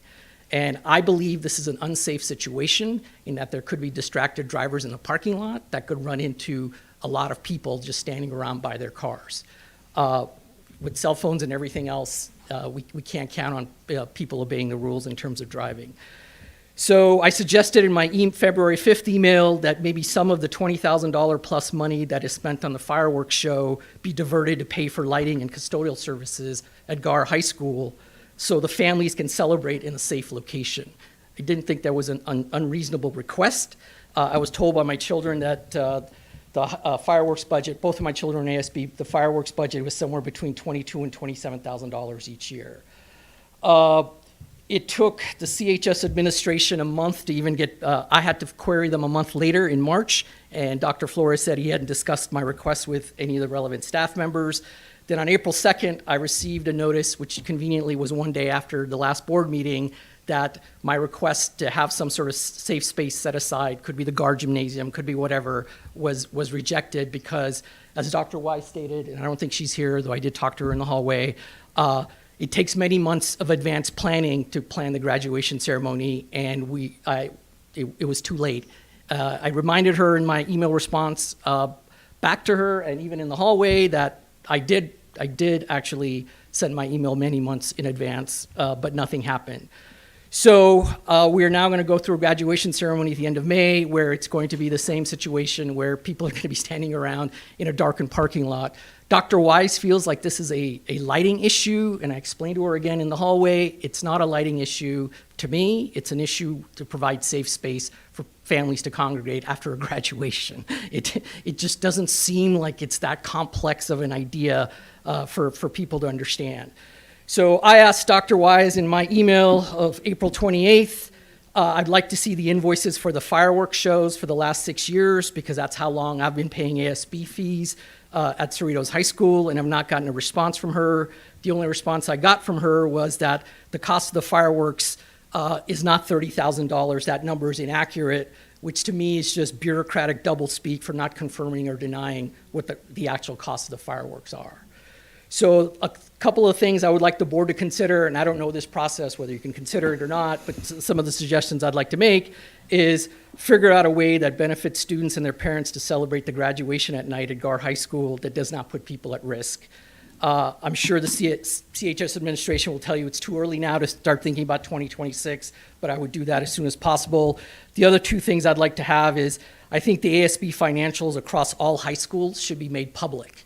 Speaker 17: And I believe this is an unsafe situation in that there could be distracted drivers in the parking lot that could run into a lot of people just standing around by their cars. With cell phones and everything else, we can't count on people obeying the rules in terms of driving. So I suggested in my February 5th email that maybe some of the $20,000 plus money that is spent on the fireworks show be diverted to pay for lighting and custodial services at GAR High School so the families can celebrate in a safe location. I didn't think that was an unreasonable request. I was told by my children that the fireworks budget, both of my children in ASB, the fireworks budget was somewhere between $22,000 and $27,000 each year. It took the CHS administration a month to even get, I had to query them a month later in March, and Dr. Flores said he hadn't discussed my request with any of the relevant staff members. Then on April 2nd, I received a notice, which conveniently was one day after the last board meeting, that my request to have some sort of safe space set aside, could be the GAR gymnasium, could be whatever, was rejected because, as Dr. Wise stated, and I don't think she's here, though I did talk to her in the hallway, it takes many months of advanced planning to plan the graduation ceremony, and it was too late. I reminded her in my email response back to her, and even in the hallway, that I did actually send my email many months in advance, but nothing happened. So we are now going to go through a graduation ceremony at the end of May, where it's going to be the same situation where people are going to be standing around in a darkened parking lot. Dr. Wise feels like this is a lighting issue, and I explained to her again in the hallway, it's not a lighting issue to me. It's an issue to provide safe space for families to congregate after a graduation. It just doesn't seem like it's that complex of an idea for people to understand. So I asked Dr. Wise in my email of April 28th, I'd like to see the invoices for the fireworks shows for the last 6 years, because that's how long I've been paying ASB fees at Cerritos High School, and I've not gotten a response from her. The only response I got from her was that the cost of the fireworks is not $30,000. That number is inaccurate, which to me is just bureaucratic doublespeak for not confirming or denying what the actual cost of the fireworks are. So a couple of things I would like the board to consider, and I don't know this process, whether you can consider it or not, but some of the suggestions I'd like to make is figure out a way that benefits students and their parents to celebrate the graduation at night at Gar High School that does not put people at risk. I'm sure the CHS administration will tell you it's too early now to start thinking about 2026, but I would do that as soon as possible. The other two things I'd like to have is I think the ASB financials across all high schools should be made public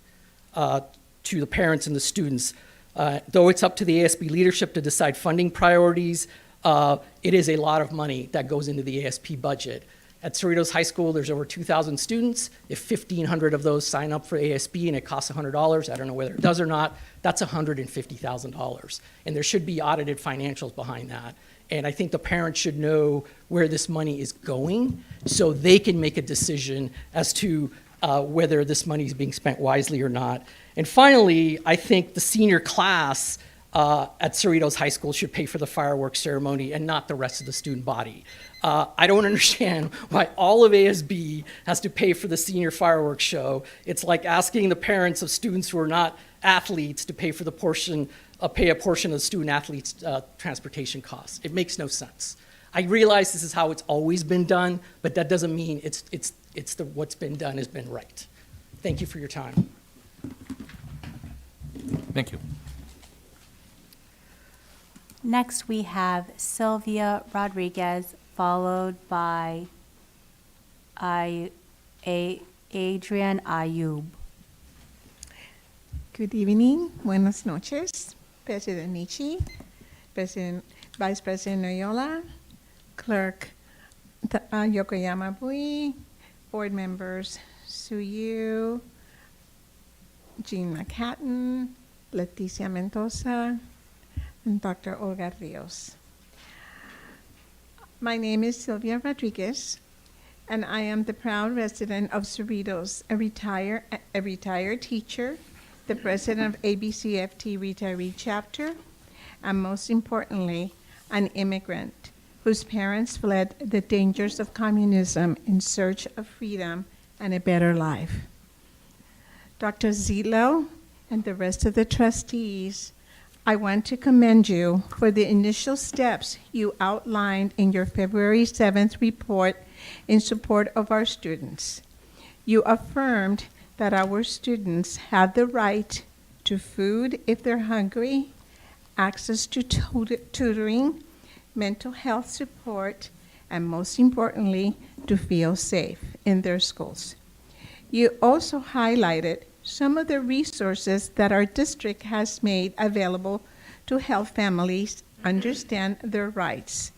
Speaker 17: to the parents and the students. Though it's up to the ASB leadership to decide funding priorities, it is a lot of money that goes into the ASP budget. At Cerritos High School, there's over 2,000 students. If 1,500 of those sign up for ASB and it costs $100, I don't know whether it does or not, that's $150,000. And there should be audited financials behind that. And I think the parents should know where this money is going so they can make a decision as to whether this money is being spent wisely or not. And finally, I think the senior class at Cerritos High School should pay for the fireworks ceremony and not the rest of the student body. I don't understand why all of ASB has to pay for the senior fireworks show. It's like asking the parents of students who are not athletes to pay for the pay a portion of the student athletes' transportation costs. It makes no sense. I realize this is how it's always been done, but that doesn't mean what's been done has been right. Thank you for your time.
Speaker 1: Thank you.
Speaker 4: Next, we have Sylvia Rodriguez, followed by Adrian Ayub.
Speaker 2: Good evening, buenas noches, President Nishi, Vice President Noyola, Clerk Yokoyama Bui, board members Suyu, Jean McHatton, Leticia Mendoza, and Dr. Olga Rios. My name is Sylvia Rodriguez, and I am the proud resident of Cerritos, a retired teacher, the president of ABCFT Retiree Chapter, and most importantly, an immigrant whose parents fled the dangers of communism in search of freedom and a better life. Dr. Zilo and the rest of the trustees, I want to commend you for the initial steps you outlined in your February 7th report in support of our students. You affirmed that our students have the right to food if they're hungry, access to tutoring, mental health support, and most importantly, to feel safe in their schools. You also highlighted some of the resources that our district has made available to help families understand their rights.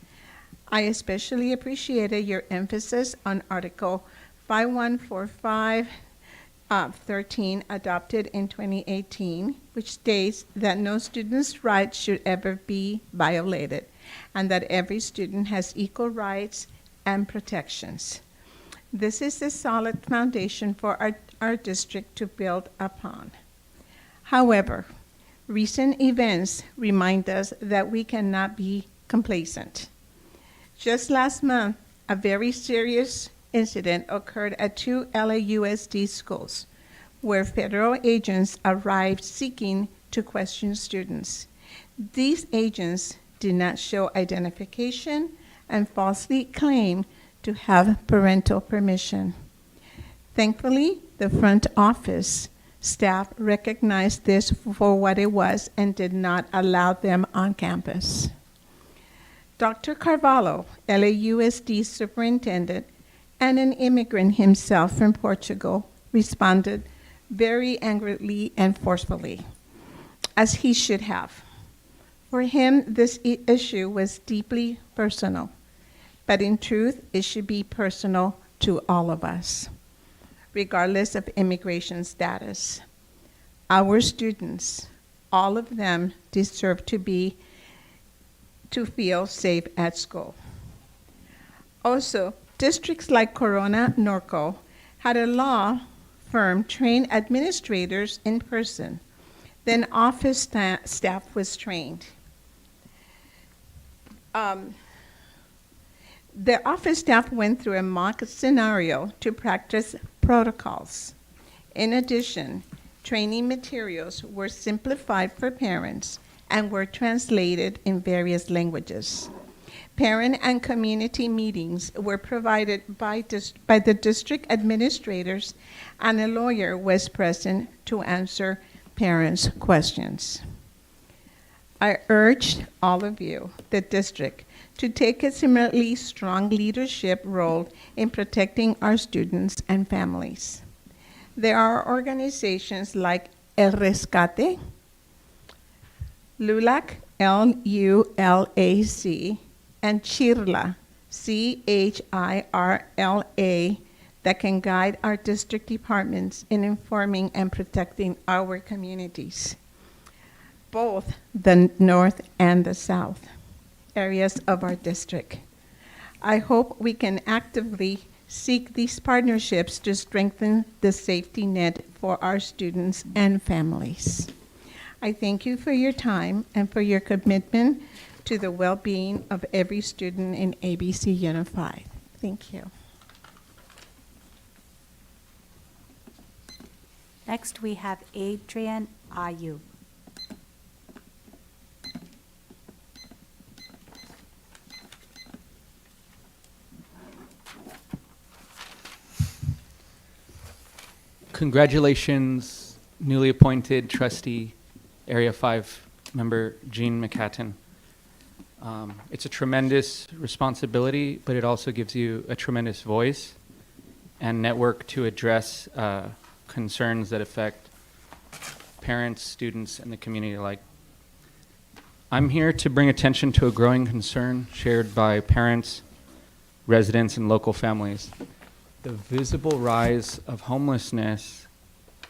Speaker 2: I especially appreciated your emphasis on Article 5145-13 adopted in 2018, which states that no student's rights should ever be violated, and that every student has equal rights and protections. This is a solid foundation for our district to build upon. However, recent events remind us that we cannot be complacent. Just last month, a very serious incident occurred at 2 LAUSD schools, where federal agents arrived seeking to question students. These agents did not show identification and falsely claimed to have parental permission. Thankfully, the front office staff recognized this for what it was and did not allow them on campus. Dr. Carvalho, LAUSD superintendent, and an immigrant himself from Portugal, responded very angrily and forcefully, as he should have. For him, this issue was deeply personal, but in truth, it should be personal to all of us, regardless of immigration status. Our students, all of them, deserve to feel safe at school. Also, districts like Corona Norco had a law firm train administrators in person. Then office staff was trained. The office staff went through a mock scenario to practice protocols. In addition, training materials were simplified for parents and were translated in various languages. Parent and community meetings were provided by the district administrators, and a lawyer was present to answer parents' questions. I urged all of you, the district, to take a similarly strong leadership role in protecting our students and families. There are organizations like El Rescate, LULAC, LULAC, and CHIRLA, CHIRLA, that can guide our district departments in informing and protecting our communities, both the north and the south areas of our district. I hope we can actively seek these partnerships to strengthen the safety net for our students and families. I thank you for your time and for your commitment to the well-being of every student in ABC Unified. Thank you.
Speaker 4: Next, we have Adrian Ayu.
Speaker 20: Congratulations, newly appointed trustee, Area 5 member Jean McCatton. It's a tremendous responsibility, but it also gives you a tremendous voice and network to address concerns that affect parents, students, and the community alike. I'm here to bring attention to a growing concern shared by parents, residents, and local families. The visible rise of homelessness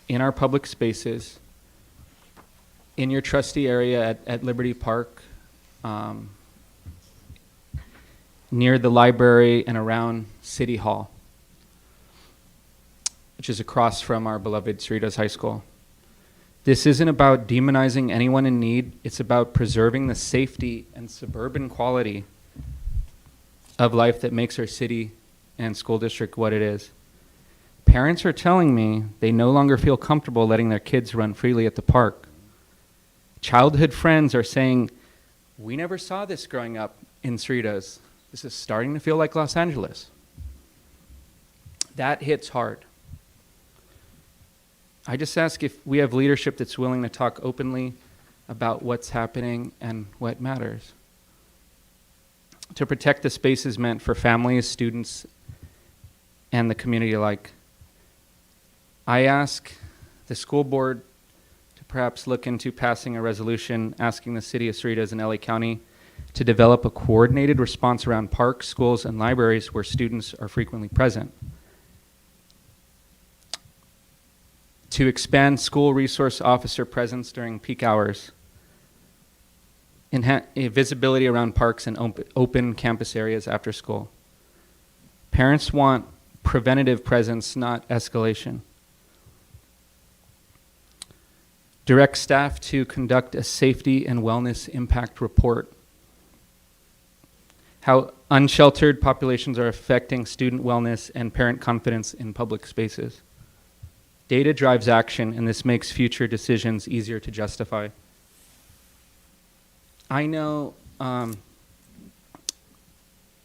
Speaker 20: in our public spaces, in your trustee area at Liberty Park, near the library and around City Hall, which is across from our beloved Cerritos High School. This isn't about demonizing anyone in need. It's about preserving the safety and suburban quality of life that makes our city and school district what it is. Parents are telling me they no longer feel comfortable letting their kids run freely at the park. Childhood friends are saying, we never saw this growing up in Cerritos. This is starting to feel like Los Angeles. That hits hard. I just ask if we have leadership that's willing to talk openly about what's happening and what matters. To protect the spaces meant for families, students, and the community alike. I ask the school board to perhaps look into passing a resolution asking the city of Cerritos and LA County to develop a coordinated response around parks, schools, and libraries where students are frequently present. To expand school resource officer presence during peak hours. Visibility around parks and open campus areas after school. Parents want preventative presence, not escalation. Direct staff to conduct a safety and wellness impact report. How unsheltered populations are affecting student wellness and parent confidence in public spaces. Data drives action, and this makes future decisions easier to justify. I know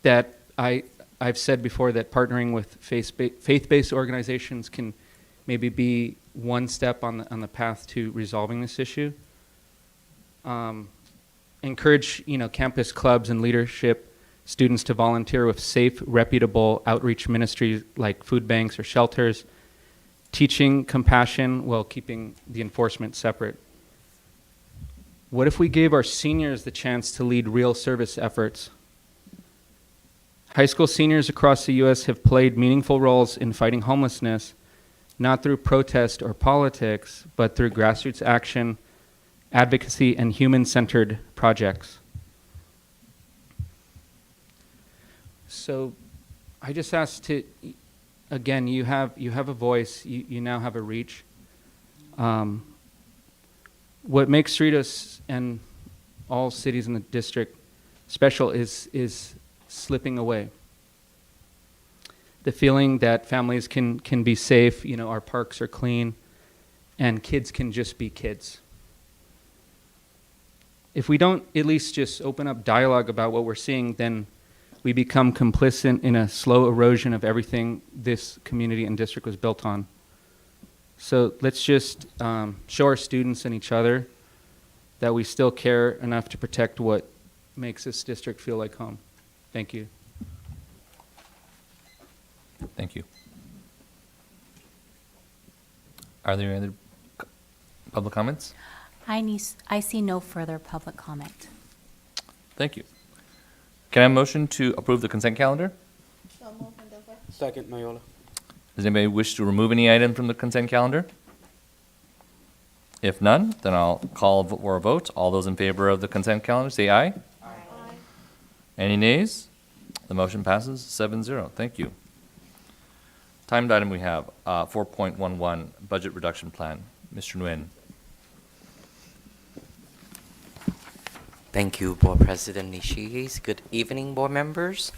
Speaker 20: that I've said before that partnering with faith-based organizations can maybe be one step on the path to resolving this issue. Encourage campus clubs and leadership students to volunteer with safe, reputable outreach ministries like food banks or shelters, teaching compassion while keeping the enforcement separate. What if we gave our seniors the chance to lead real service efforts? High school seniors across the U.S. have played meaningful roles in fighting homelessness, not through protest or politics, but through grassroots action, advocacy, and human-centered projects. So I just ask to, again, you have a voice, you now have a reach. What makes Cerritos and all cities in the district special is slipping away. the feeling that families can be safe, you know, our parks are clean, and kids can just be kids. If we don't at least just open up dialogue about what we're seeing, then we become complicit in a slow erosion of everything this community and district was built on. So let's just show our students and each other that we still care enough to protect what makes this district feel like home. Thank you.
Speaker 1: Thank you. Are there any other public comments?
Speaker 4: I see no further public comment.
Speaker 1: Thank you. Can I have a motion to approve the consent calendar?
Speaker 8: Second, Noyola.
Speaker 1: Does anybody wish to remove any item from the consent calendar? If none, then I'll call for a vote. All those in favor of the consent calendar, say aye. Aye. Any nays? The motion passes 7-0. Thank you. Timed item we have 4.11, budget reduction plan. Mr. Nguyen.
Speaker 3: Thank you, Board President Nishii. Good evening, board members.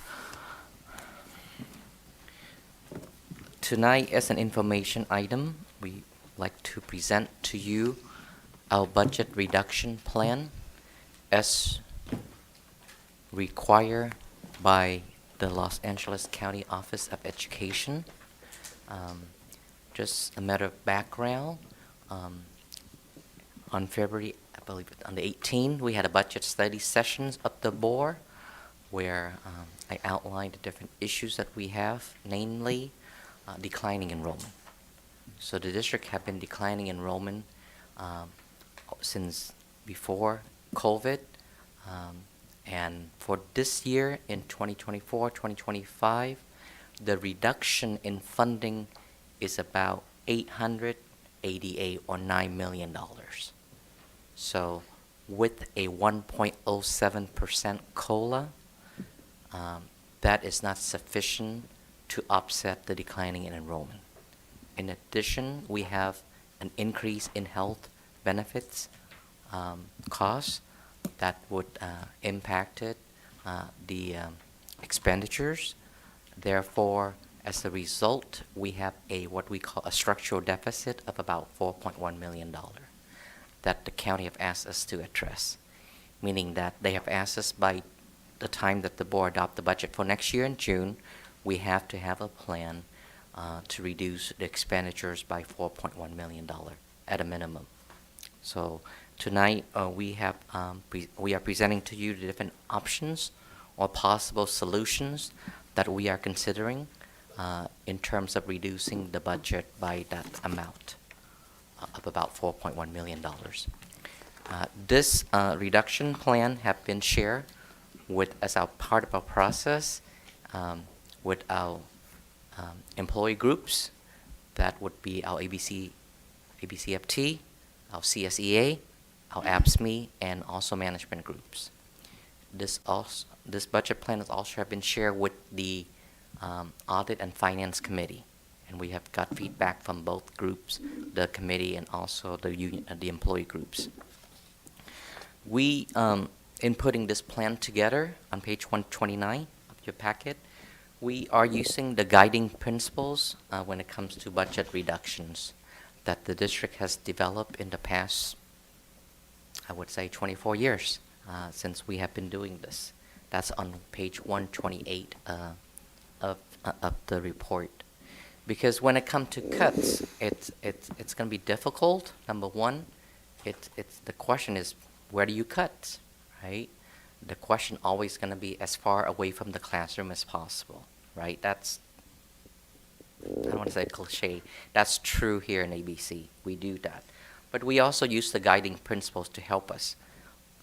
Speaker 3: Tonight, as an information item, we like to present to you our budget reduction plan as required by the Los Angeles County Office of Education. Just a matter of background, on February, I believe on the 18th, we had a budget study sessions of the board where I outlined the different issues that we have, namely declining enrollment. So the district have been declining enrollment since before COVID. And for this year, in 2024, 2025, the reduction in funding is about $888 or $9 million. So with a 1.07% COLA, that is not sufficient to offset the declining in enrollment. In addition, we have an increase in health benefits costs that would impact the expenditures. Therefore, as a result, we have what we call a structural deficit of about $4.1 million that the county have asked us to address, meaning that they have asked us by the time that the board adopt the budget for next year in June, we have to have a plan to reduce the expenditures by $4.1 million at a minimum. So tonight we are presenting to you the different options or possible solutions that we are considering in terms of reducing the budget by that amount of about $4.1 million. This reduction plan have been shared as our part of our process with our employee groups. That would be our ABCFT, our CSEA, our ABSME, and also management groups. This budget plan has also been shared with the Audit and Finance Committee, and we have got feedback from both groups, the committee and also the union, the employee groups. We, in putting this plan together on page 129 of your packet, we are using the guiding principles when it comes to budget reductions that the district has developed in the past, I would say 24 years since we have been doing this. That's on page 128 of the report. Because when it comes to cuts, it's going to be difficult. Number one, the question is, where do you cut, right? The question always going to be as far away from the classroom as possible, right? That's, I don't want to say cliche, that's true here in ABC. We do that. But we also use the guiding principles to help us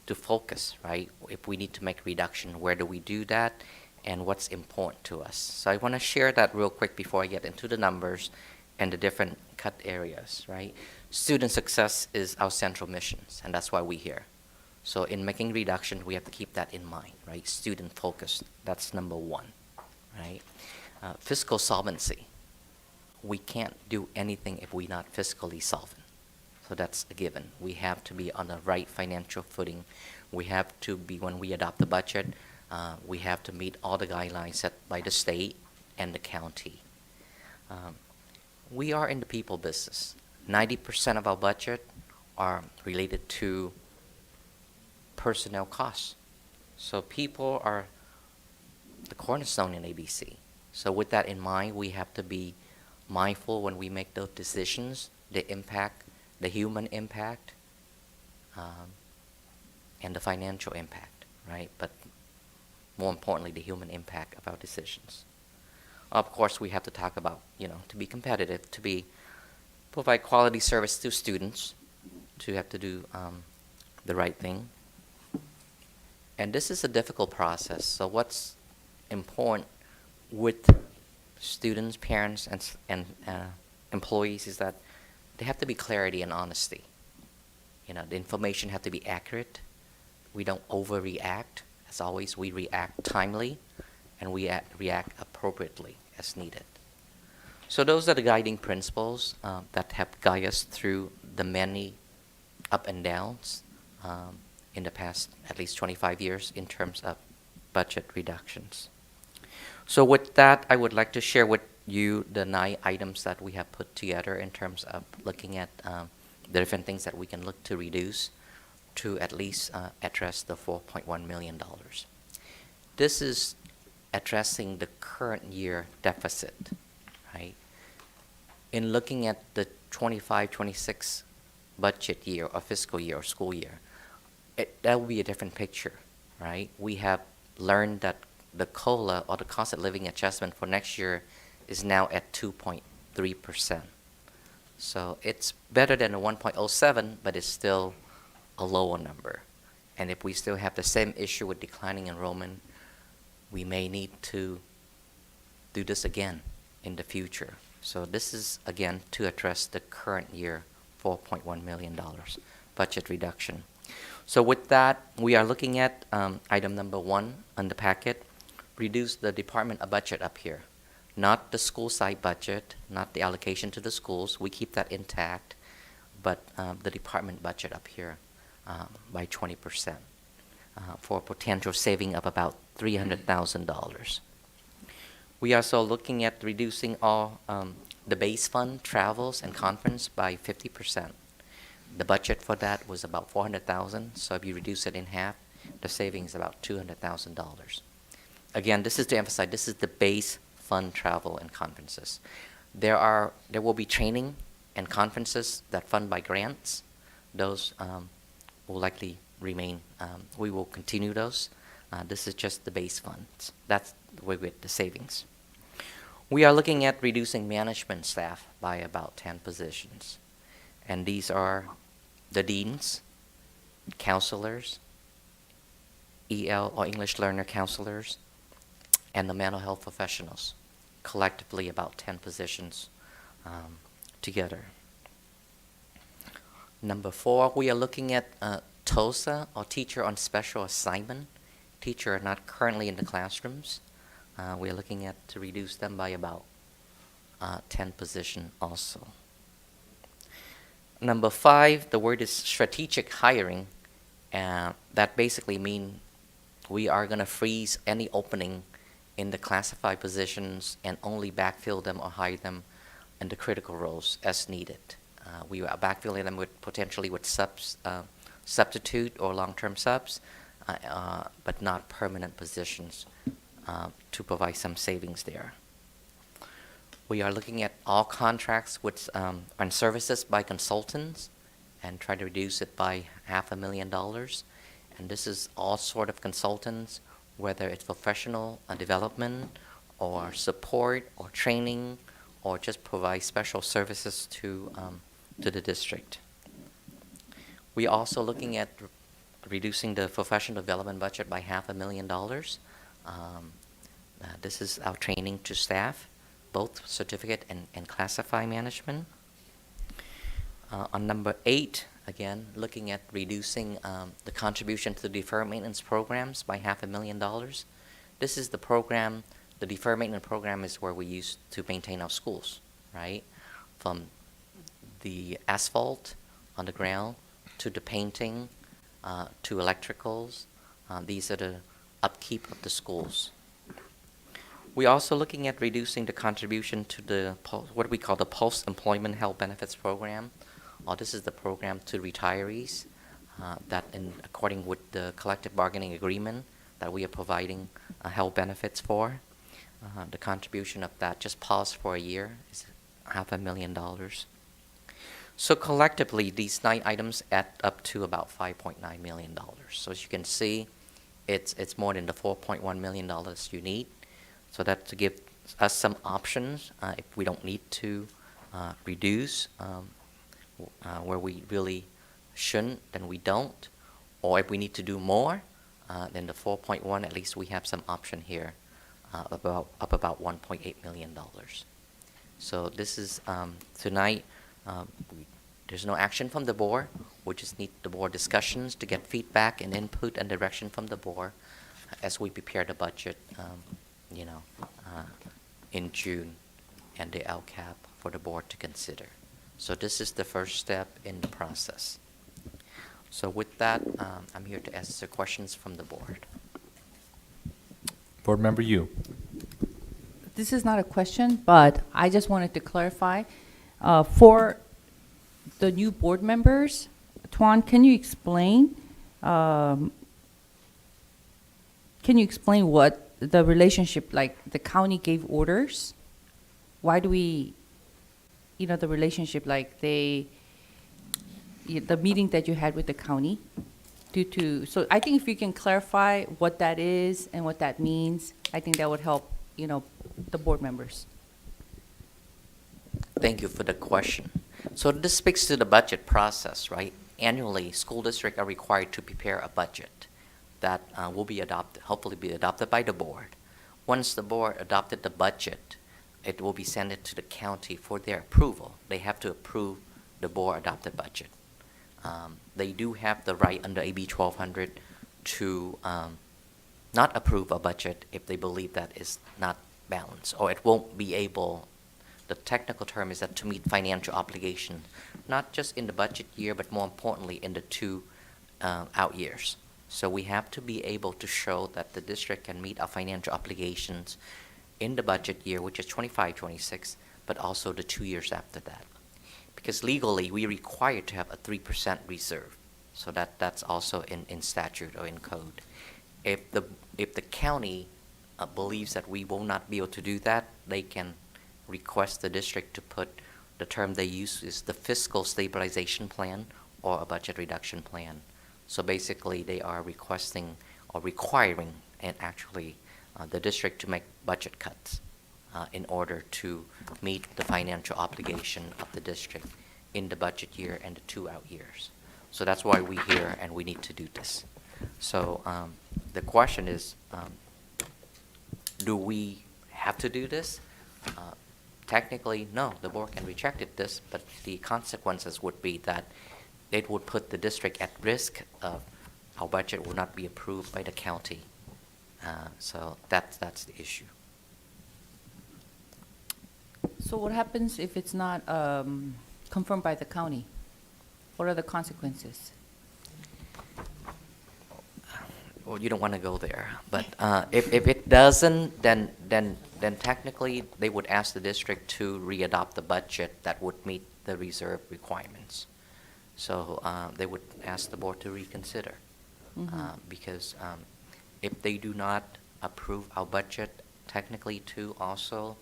Speaker 3: to focus, right? If we need to make reduction, where do we do that? And what's important to us. So I want to share that real quick before I get into the numbers and the different cut areas, right? Student success is our central missions, and that's why we're here. So in making reduction, we have to keep that in mind, right? Student focused, that's number one, right? Fiscal solvency. We can't do anything if we're not fiscally solvent. So that's a given. We have to be on the right financial footing. We have to be, when we adopt the budget, we have to meet all the guidelines set by the state and the county. We are in the people business. 90% of our budget are related to personnel costs. So people are the cornerstone in ABC. So with that in mind, we have to be mindful when we make those decisions, the impact, the human impact, and the financial impact, right? But more importantly, the human impact of our decisions. Of course, we have to talk about, to be competitive, to provide quality service to students, to have to do the right thing. And this is a difficult process. So what's important with students, parents, and employees is that there have to be clarity and honesty. The information have to be accurate. We don't overreact. As always, we react timely, and we react appropriately as needed. So those are the guiding principles that have guided us through the many up and downs in the past at least 25 years in terms of budget reductions. So with that, I would like to share with you the 9 items that we have put together in terms of looking at the different things that we can look to reduce to at least address the $4.1 million. This is addressing the current year deficit, right? In looking at the 25-26 budget year or fiscal year or school year, that will be a different picture, right? We have learned that the COLA, or the cost of living adjustment for next year, is now at 2.3%. So it's better than the 1.07, but it's still a lower number. And if we still have the same issue with declining enrollment, we may need to do this again in the future. So this is, again, to address the current year $4.1 million budget reduction. So with that, we are looking at item number 1 on the packet, reduce the department budget up here. Not the school side budget, not the allocation to the schools. We keep that intact, but the department budget up here by 20% for a potential saving of about $300,000. We are also looking at reducing all the base fund, travels, and conference by 50%. The budget for that was about $400,000, so if you reduce it in half, the savings is about $200,000. Again, this is to emphasize, this is the base fund, travel, and conferences. There will be training and conferences that fund by grants. Those will likely remain. We will continue those. This is just the base funds. That's the way with the savings. We are looking at reducing management staff by about 10 positions. And these are the deans, counselors, EL or English learner counselors, and the mental health professionals, collectively about 10 positions together. Number 4, we are looking at TOSA, or teacher on special assignment. Teacher are not currently in the classrooms. We are looking at to reduce them by about 10 positions also. Number 5, the word is strategic hiring. That basically means we are going to freeze any opening in the classified positions and only backfill them or hire them in the critical roles as needed. We are backfilling them with potentially with subs, substitute or long-term subs, but not permanent positions to provide some savings there. We are looking at all contracts with on services by consultants and try to reduce it by $500,000. And this is all sort of consultants, whether it's professional development or support or training or just provide special services to the district. We are also looking at reducing the professional development budget by $500,000. This is our training to staff, both certificate and classify management. On number 8, again, looking at reducing the contribution to the deferred maintenance programs by $500,000. This is the program, the deferred maintenance program is where we use to maintain our schools, right? From the asphalt on the ground to the painting to electricals. These are the upkeep of the schools. We're also looking at reducing the contribution to the what we call the post-employment health benefits program. This is the program to retirees that, according with the collective bargaining agreement, that we are providing health benefits for. The contribution of that just paused for a year is $500,000. So collectively, these 9 items add up to about $5.9 million. So as you can see, it's more than the $4.1 million you need. So that to give us some options if we don't need to reduce where we really shouldn't, then we don't. Or if we need to do more, then the 4.1, at least we have some option here about $1.8 million. So this is tonight. There's no action from the board. We just need the board discussions to get feedback and input and direction from the board as we prepare the budget, in June, and the LCAP for the board to consider. So this is the first step in the process. So with that, I'm here to answer questions from the board.
Speaker 19: Board Member Yu.
Speaker 15: This is not a question, but I just wanted to clarify. For the new board members, Tuan, can you explain what the relationship, like the county gave orders? Why do we, the relationship, like the meeting that you had with the county so I think if you can clarify what that is and what that means, I think that would help, the board members.
Speaker 3: Thank you for the question. So this speaks to the budget process, right? Annually, school districts are required to prepare a budget that will be adopted, hopefully be adopted by the board. Once the board adopted the budget, it will be sent to the county for their approval. They have to approve the board adopted budget. They do have the right under AB 1200 to not approve a budget if they believe that is not balanced, or it won't be able, the technical term is that to meet financial obligations, not just in the budget year, but more importantly in the 2 out years. So we have to be able to show that the district can meet our financial obligations in the budget year, which is 25-26, but also the 2 years after that. Because legally, we are required to have a 3% reserve. So that's also in statute or in code. If the county believes that we will not be able to do that, they can request the district to put, the term they use is the fiscal stabilization plan or a budget reduction plan. So basically, they are requesting or requiring, and actually the district to make budget cuts in order to meet the financial obligation of the district in the budget year and the 2 out years. So that's why we're here and we need to do this. So the question is, do we have to do this? Technically, no, the board can reject this, but the consequences would be that it would put the district at risk of our budget will not be approved by the county. So that's the issue.
Speaker 15: So what happens if it's not confirmed by the county? What are the consequences?
Speaker 3: Well, you don't want to go there, but if it doesn't, then technically they would ask the district to re-adopt the budget that would meet the reserve requirements. So they would ask the board to reconsider, because if they do not approve our budget, technically too, also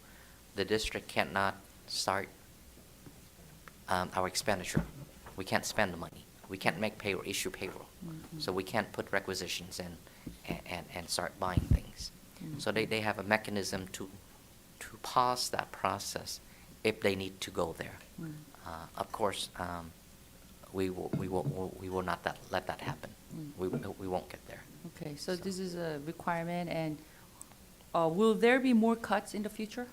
Speaker 3: the district cannot start our expenditure. We can't spend the money. We can't make payroll, issue payroll. So we can't put requisitions in and start buying things. So they have a mechanism to pause that process if they need to go there. Of course, we will not let that happen. We won't get there.
Speaker 15: Okay, so this is a requirement, and will there be more cuts in the future?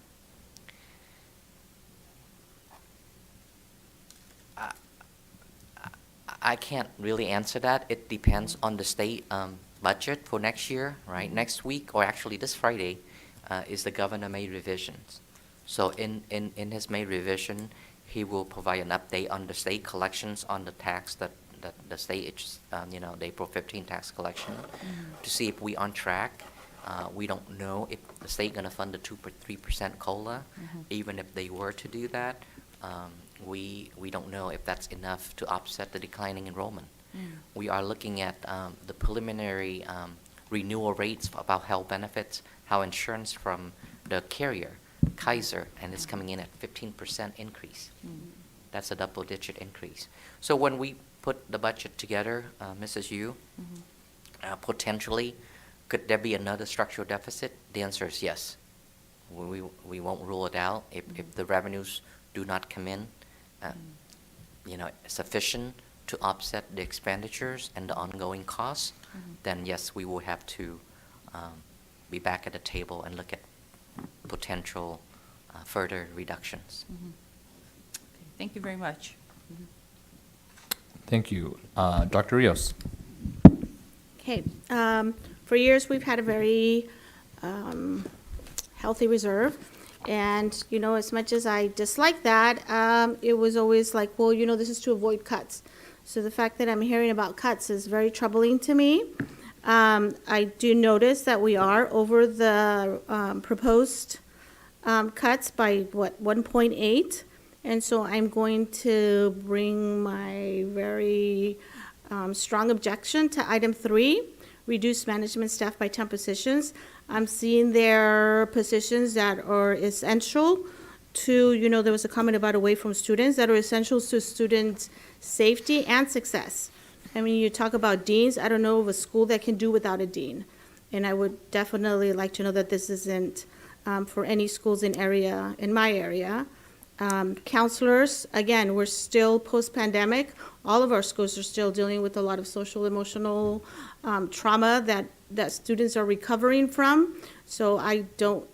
Speaker 3: I can't really answer that. It depends on the state budget for next year, right? Next week, or actually this Friday, is the governor made revisions. So in his May revision, he will provide an update on the state collections on the tax that the state, the April 15 tax collection, to see if we on track. We don't know if the state going to fund the 2 or 3% COLA. Even if they were to do that, we don't know if that's enough to offset the declining enrollment. We are looking at the preliminary renewal rates about health benefits, how insurance from the carrier, Kaiser, and it's coming in at 15% increase. That's a double-digit increase. So when we put the budget together, Mrs. Yu, potentially, could there be another structural deficit? The answer is yes. We won't rule it out. If the revenues do not come in, sufficient to offset the expenditures and the ongoing costs, then yes, we will have to be back at the table and look at potential further reductions.
Speaker 15: Thank you very much.
Speaker 1: Thank you. Dr. Rios.
Speaker 6: Okay. For years, we've had a very healthy reserve. And, as much as I dislike that, it was always like, well, this is to avoid cuts. So the fact that I'm hearing about cuts is very troubling to me. I do notice that we are over the proposed cuts by, 1.8. And so I'm going to bring my very strong objection to item 3, reduce management staff by 10 positions. I'm seeing there positions that are essential to, there was a comment about away from students, that are essential to students' safety and success. I mean, you talk about deans. I don't know of a school that can do without a dean. And I would definitely like to know that this isn't for any schools in my area. Counselors, again, we're still post-pandemic. All of our schools are still dealing with a lot of social, emotional trauma that students are recovering from. So I don't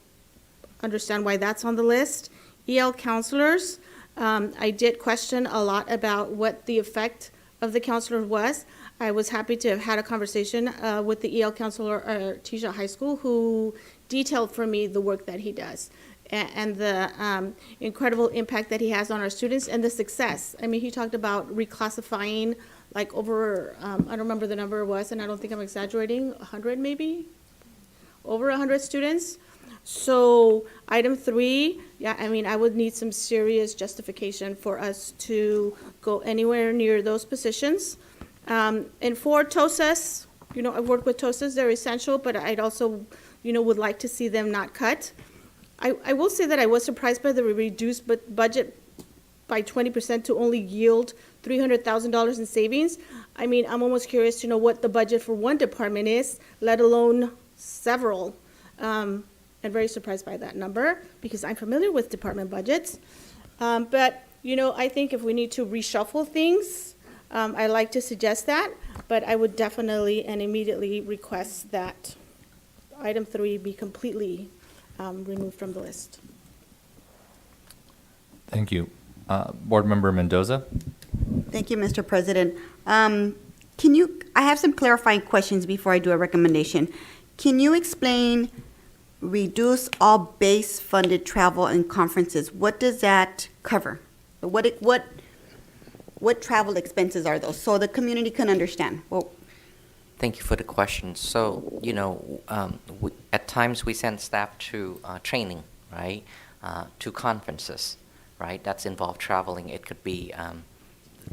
Speaker 6: understand why that's on the list. EL counselors, I did question a lot about what the effect of the counselor was. I was happy to have had a conversation with the EL counselor at Tisha High School, who detailed for me the work that he does and the incredible impact that he has on our students and the success. I mean, he talked about reclassifying like over, I don't remember the number it was, and I don't think I'm exaggerating, 100 maybe? Over 100 students. So item 3, yeah, I mean, I would need some serious justification for us to go anywhere near those positions. And for TOSAs, I've worked with TOSAs, they're essential, but I'd also, would like to see them not cut. I will say that I was surprised by the reduced budget by 20% to only yield $300,000 in savings. I mean, I'm almost curious to know what the budget for one department is, let alone several. I'm very surprised by that number because I'm familiar with department budgets. But, I think if we need to reshuffle things, I like to suggest that, but I would definitely and immediately request that item 3 be completely removed from the list.
Speaker 1: Thank you. Board Member Mendoza.
Speaker 16: Thank you, Mr. President. I have some clarifying questions before I do a recommendation. Can you explain reduce all base-funded travel and conferences? What does that cover? What travel expenses are those? So the community can understand. Well,
Speaker 3: Thank you for the question. So, at times we send staff to training, right? To conferences, right? That's involved traveling. It could be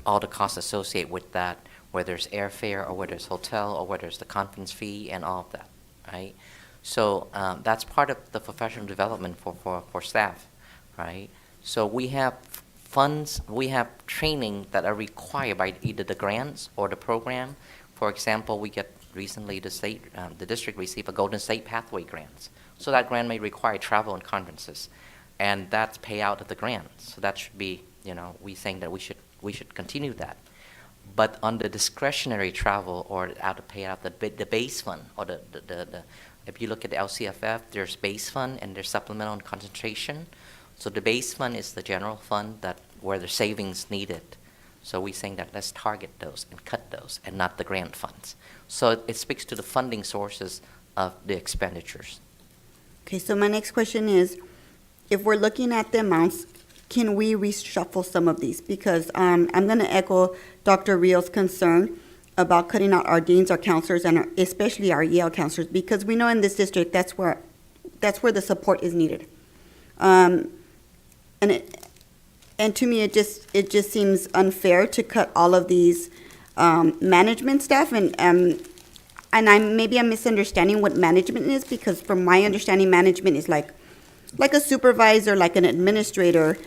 Speaker 3: all the costs associated with that, whether it's airfare or whether it's hotel or whether it's the conference fee and all of that, right? So that's part of the professional development for staff, right? So we have funds, we have training that are required by either the grants or the program. For example, we get recently the district received a Golden State Pathway grants. So that grant may require travel and conferences, and that's payout of the grant. So that should be, we saying that we should continue that. But on the discretionary travel or out of payout the base fund or if you look at the LCFF, there's base fund and there's supplemental and concentration. So the base fund is the general fund where the savings needed. So we're saying that let's target those and cut those and not the grant funds. So it speaks to the funding sources of the expenditures.
Speaker 16: okay, so my next question is, if we're looking at the amounts, can we reshuffle some of these? Because I'm going to echo Dr. Rios' concern. about cutting out our deans, our counselors, and especially our EL counselors, because we know in this district that's where the support is needed. And to me, it just seems unfair to cut all of these management staff, and I'm misunderstanding what management is, because from my understanding, management is like a supervisor, like an administrator.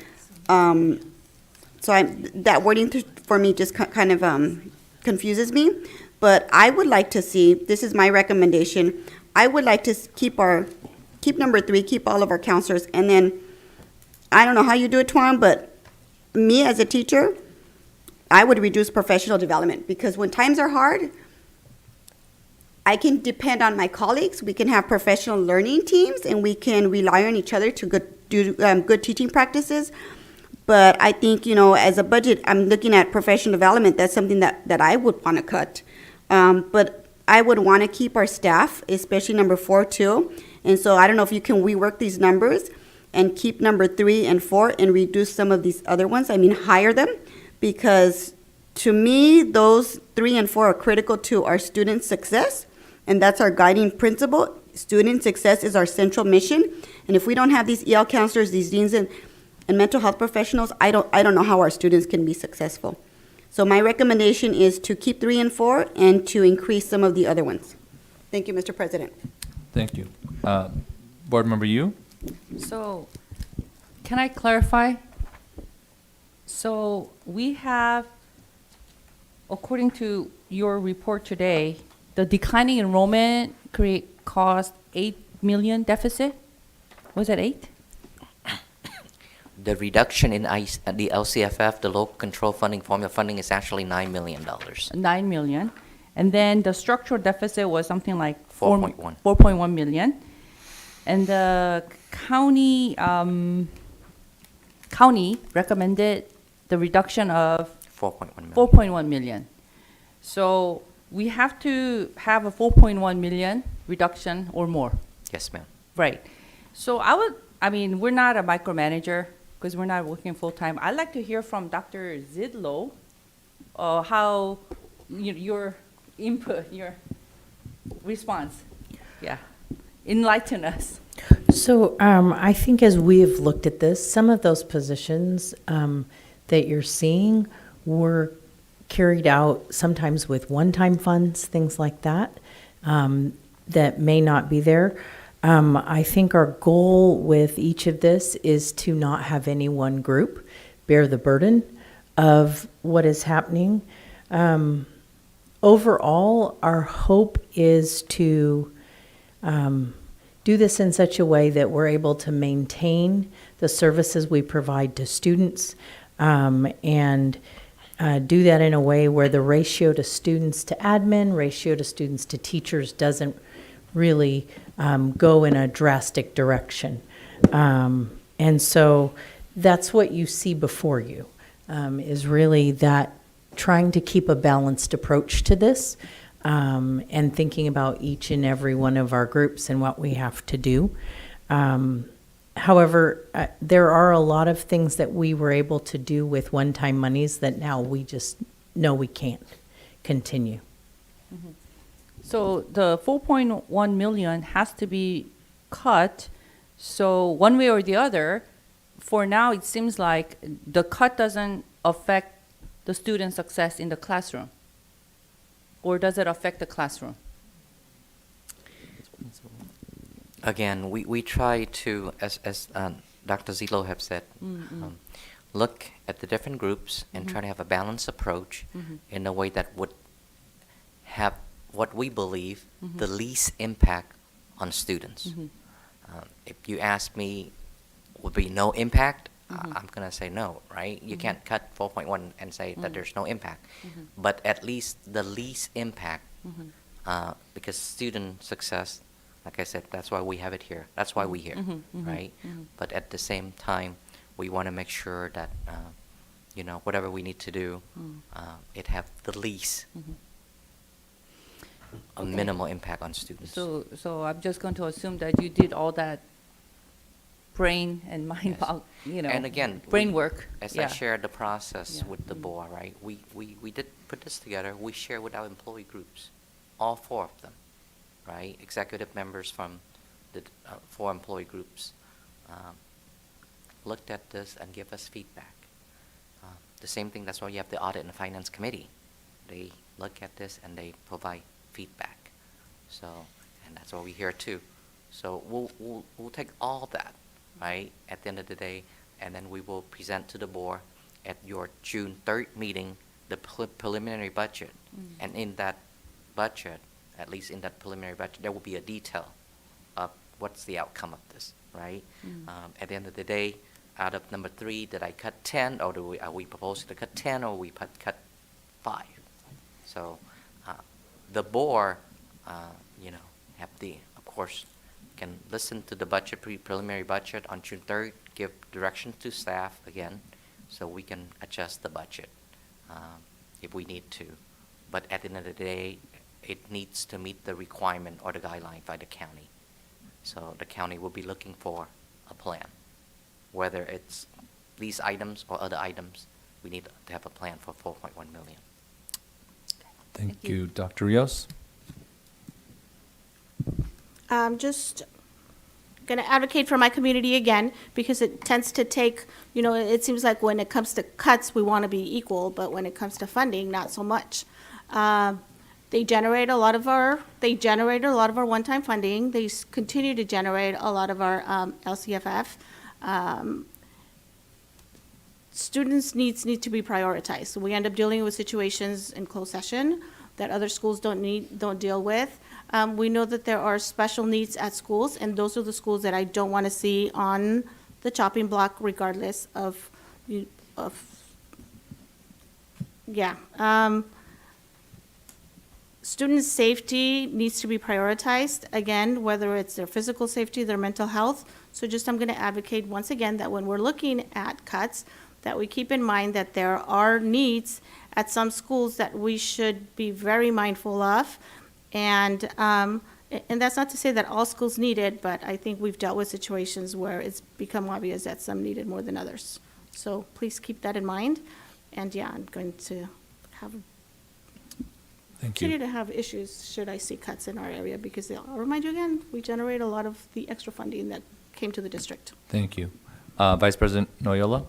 Speaker 16: So that wording for me just kind of confuses me. But I would like to see, this is my recommendation, I would like to keep number 3, keep all of our counselors, and then, I don't know how you do it, Tuan, but me as a teacher, I would reduce professional development, because when times are hard, I can depend on my colleagues. We can have professional learning teams, and we can rely on each other to do good teaching practices. But I think, as a budget, I'm looking at professional development. That's something that I would want to cut. But I would want to keep our staff, especially number 4 too. And so I don't know if you can rework these numbers and keep number 3 and 4 and reduce some of these other ones. I mean, hire them, because to me, those 3 and 4 are critical to our student success, and that's our guiding principle. Student success is our central mission, and if we don't have these EL counselors, these deans, and mental health professionals, I don't know how our students can be successful. So my recommendation is to keep 3 and 4 and to increase some of the other ones. Thank you, Mr. President.
Speaker 1: Thank you. Board Member Yu?
Speaker 15: So, can I clarify? So, we have, according to your report today, the declining enrollment caused 8 million deficit? Was it 8?
Speaker 3: The reduction in the LCFF, the local control funding formula funding, is actually $9 million.
Speaker 15: 9 million. And then the structural deficit was something like
Speaker 3: 4.1
Speaker 15: million. And the county recommended the reduction of 4.1 million. So we have to have a 4.1 million reduction or more.
Speaker 3: Yes, ma'am.
Speaker 15: Right. So we're not a micromanager because we're not working full-time. I'd like to hear from Dr. Zidlow how your input, your response. Yeah. Enlighten us.
Speaker 18: So I think as we've looked at this, some of those positions that you're seeing were carried out sometimes with one-time funds, things like that, that may not be there. I think our goal with each of this is to not have any one group bear the burden of what is happening. Overall, our hope is to do this in such a way that we're able to maintain the services we provide to students, and do that in a way where the ratio to students to admin, ratio to students to teachers doesn't really go in a drastic direction. And so that's what you see before you, is really that trying to keep a balanced approach to this, and thinking about each and every one of our groups and what we have to do. However, there are a lot of things that we were able to do with one-time monies that now we just know we can't continue.
Speaker 15: Mm-hmm. So the 4.1 million has to be cut. So one way or the other, for now it seems like the cut doesn't affect the student success in the classroom. Or does it affect the classroom?
Speaker 3: Again, we try to, as Dr. Zilo have said, look at the different groups and try to have a balanced approach in a way that would have what we believe the least impact on students. If you ask me, would be no impact? I'm going to say no, right? You can't cut 4.1 and say that there's no impact. But at least the least impact, because student success, like I said, that's why we have it here. That's why we're here, right? But at the same time, we want to make sure that, whatever we need to do, it have the least a minimal impact on students.
Speaker 15: So I'm just going to assume that you did all that brain and mind,
Speaker 3: And again,
Speaker 15: brain
Speaker 3: we-
Speaker 15: work.
Speaker 3: As
Speaker 15: Yeah.
Speaker 3: I shared the process
Speaker 15: Yeah.
Speaker 3: with the board, right? We did put this together. We share with our employee groups, all 4 of them, right? Executive members from the 4 employee groups looked at this and give us feedback. The same thing, that's why you have the audit and finance committee. They look at this and they provide feedback. So, and that's why we're here too. So we'll take all that, right, at the end of the day, and then we will present to the board at your June 3rd meeting the preliminary budget. And in that budget, at least in that preliminary budget, there will be a detail of what's the outcome of this, right? At the end of the day, out of number 3, did I cut 10, or are we proposing to cut 10, or we cut 5? So the board, have of course, can listen to the budget, preliminary budget on June 3rd, give direction to staff again, so we can adjust the budget if we need to. But at the end of the day, it needs to meet the requirement or the guideline by the county. So the county will be looking for a plan. Whether it's these items or other items, we need to have a plan for 4.1 million.
Speaker 1: Thank you. Dr. Rios?
Speaker 6: I'm just going to advocate for my community again, because it tends to take, it seems like when it comes to cuts, we want to be equal, but when it comes to funding, not so much. They generate a lot of our one-time funding. They continue to generate a lot of our LCFF. Students' needs need to be prioritized. So we end up dealing with situations in closed session that other schools don't deal with. We know that there are special needs at schools, and those are the schools that I don't want to see on the chopping block, regardless of. Students' safety needs to be prioritized, again, whether it's their physical safety, their mental health. So I'm going to advocate once again that when we're looking at cuts, that we keep in mind that there are needs at some schools that we should be very mindful of. And that's not to say that all schools need it, but I think we've dealt with situations where it's become obvious that some need it more than others. So please keep that in mind. And I'm going to continue to have issues should I see cuts in our area, because I'll remind you again, we generate a lot of the extra funding that came to the district.
Speaker 1: Thank you. Vice President Noyola?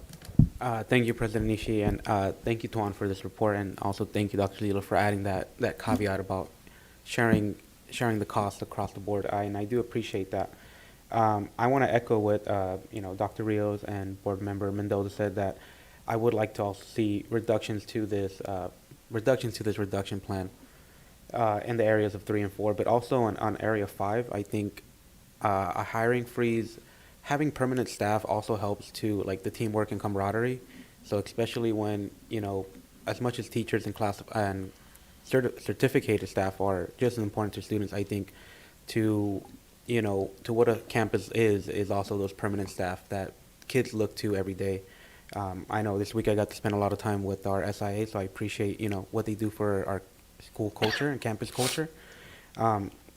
Speaker 8: Thank you, President Nishi, and thank you, Tuan, for this report, and also thank you, Dr. Zito, for adding that caveat about sharing the costs across the board, and I do appreciate that. I want to echo what Dr. Rios and Board Member Mendoza said, that I would like to also see reductions to this reduction plan in the areas of 3 and 4, but also on area 5. I think a hiring freeze, having permanent staff also helps to the teamwork and camaraderie. So especially when as much as teachers and class and certificated staff are just as important to students, I think to what a campus is also those permanent staff that kids look to every day. I know this week I got to spend a lot of time with our SIA, so I appreciate what they do for our school culture and campus culture.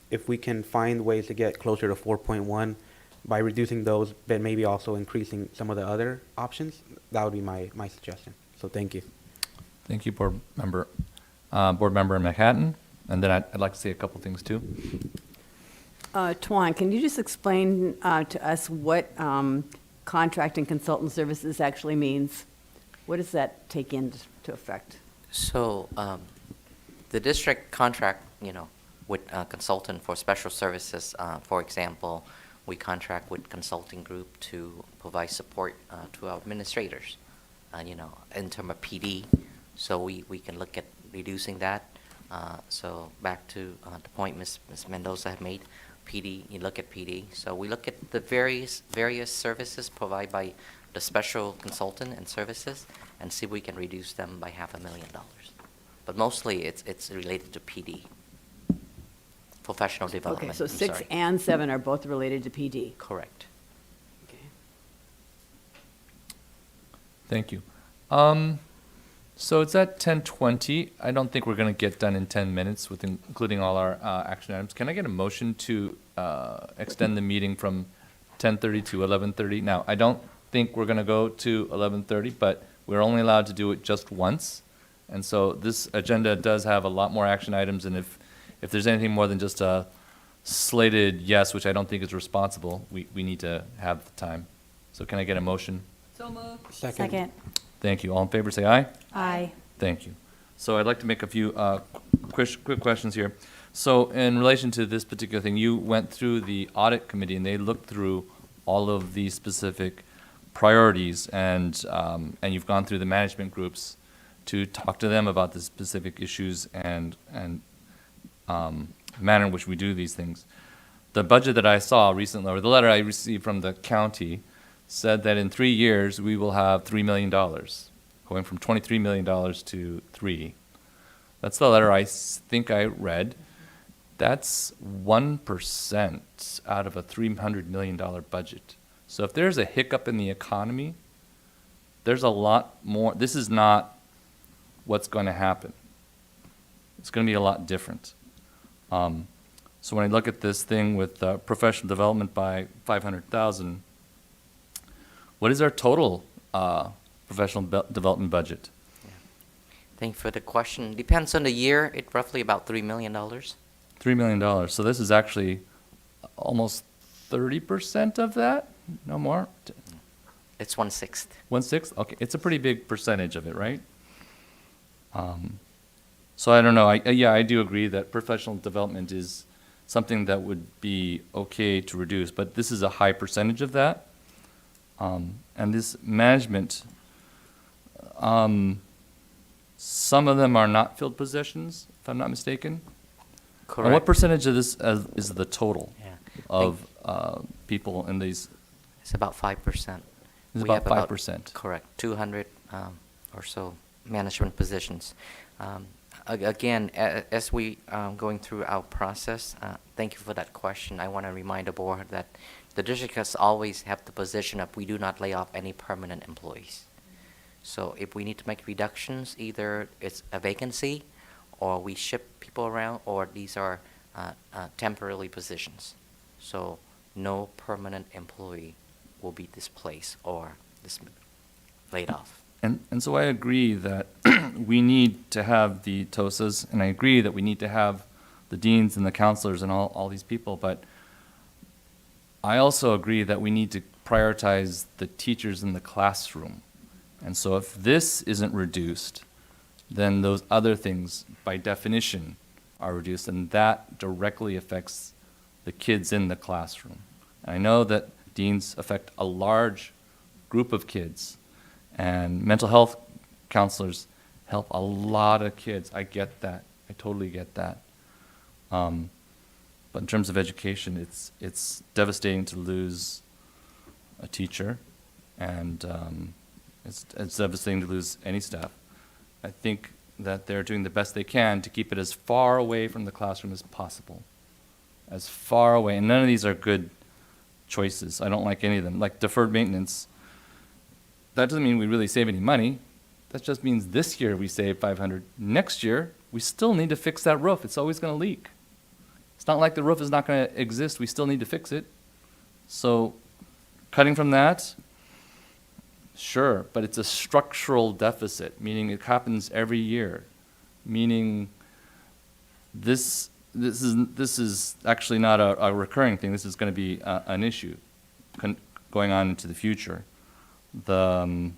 Speaker 8: If we can find ways to get closer to 4.1 by reducing those, but maybe also increasing some of the other options, that would be my suggestion. So thank you.
Speaker 1: Thank you, Board Member. Board Member in Manhattan, and then I'd like to say a couple things too.
Speaker 21: Tuan, can you just explain to us what contract and consultant services actually means? What does that take into effect?
Speaker 3: So the district contract, with a consultant for special services. For example, we contract with consulting group to provide support to our administrators, in terms of PD. So we can look at reducing that. So back to the point Ms. Mendoza had made, PD, you look at PD. So we look at the various services provided by the special consultant and services and see if we can reduce them by $500,000. But mostly it's related to PD, professional development.
Speaker 21: Okay, so
Speaker 3: I'm
Speaker 21: 6
Speaker 3: sorry.
Speaker 21: and 7 are both related to PD.
Speaker 3: Correct.
Speaker 1: Thank you. So it's at 10:20. I don't think we're going to get done in 10 minutes with including all our action items. Can I get a motion to extend the meeting from 10:30 to 11:30. Now, I don't think we're going to go to 11:30, but we're only allowed to do it just once. And so this agenda does have a lot more action items, and if there's anything more than just a slated yes, which I don't think is responsible, we need to have the time. So can I get a motion?
Speaker 15: So moved.
Speaker 4: Second.
Speaker 1: Thank you. All in favor, say aye.
Speaker 4: Aye.
Speaker 1: Thank you. So I'd like to make a few quick questions here. So in relation to this particular thing, you went through the audit committee and they looked through all of the specific priorities, and you've gone through the management groups to talk to them about the specific issues and manner in which we do these things. The budget that I saw recently, or the letter I received from the county, said that in 3 years we will have $3 million, going from $23 million to 3. That's the letter I think I read. That's 1% out of a $300 million budget. So if there's a hiccup in the economy, there's a lot more. This is not what's going to happen. It's going to be a lot different. So when I look at this thing with professional development by $500,000, what is our total professional development budget?
Speaker 3: Thank you for the question. Depends on the year. It's roughly about $3 million.
Speaker 1: $3 million. So this is actually almost 30% of that? No more?
Speaker 3: It's 1/6.
Speaker 1: 1/6? Okay, it's a pretty big percentage of it, right? So I don't know. I do agree that professional development is something that would be okay to reduce, but this is a high percentage of that. And this management, some of them are not filled positions, if I'm not mistaken.
Speaker 3: Correct.
Speaker 1: And what percentage of this is the total
Speaker 3: Yeah.
Speaker 1: of people in these?
Speaker 3: It's about 5%.
Speaker 1: It's
Speaker 3: We
Speaker 1: about
Speaker 3: have
Speaker 1: 5%.
Speaker 3: Correct. 200 or so management positions. Again, as we going through our process, thank you for that question. I want to remind the board that the district has always have the position of we do not lay off any permanent employees. So if we need to make reductions, either it's a vacancy or we ship people around, or these are temporary positions. So no permanent employee will be displaced or laid off.
Speaker 1: And so I agree that we need to have the TOSAs, and I agree that we need to have the deans and the counselors and all these people, but I also agree that we need to prioritize the teachers in the classroom. And so if this isn't reduced, then those other things, by definition, are reduced, and that directly affects the kids in the classroom. And I know that deans affect a large group of kids, and mental health counselors help a lot of kids. I get that. I totally get that. But in terms of education, it's devastating to lose a teacher, and it's devastating to lose any staff. I think that they're doing the best they can to keep it as far away from the classroom as possible. As far away. And none of these are good choices. I don't like any of them. Like deferred maintenance, that doesn't mean we really save any money. That just means this year we save $500. Next year, we still need to fix that roof. It's always going to leak. It's not like the roof is not going to exist. We still need to fix it. So cutting from that, sure, but it's a structural deficit, meaning it happens every year, meaning this is actually not a recurring thing. This is going to be an issue going on into the future. Dr.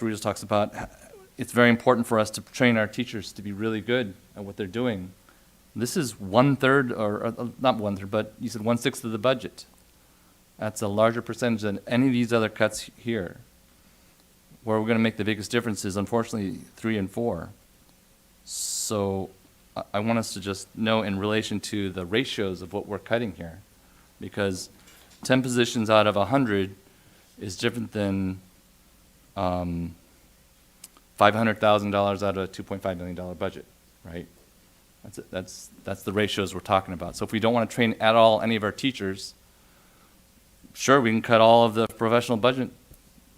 Speaker 1: Rios talks about it's very important for us to train our teachers to be really good at what they're doing. This is 1/3, or not 1/3, but you said 1/6 of the budget. That's a larger percentage than any of these other cuts here. Where we're going to make the biggest difference is, unfortunately, 3 and 4. So I want us to just know in relation to the ratios of what we're cutting here, because 10 positions out of 100 is different than $500,000 out of a $2.5 million budget, right? That's the ratios we're talking about. So if we don't want to train at all any of our teachers, sure, we can cut all of the professional budget,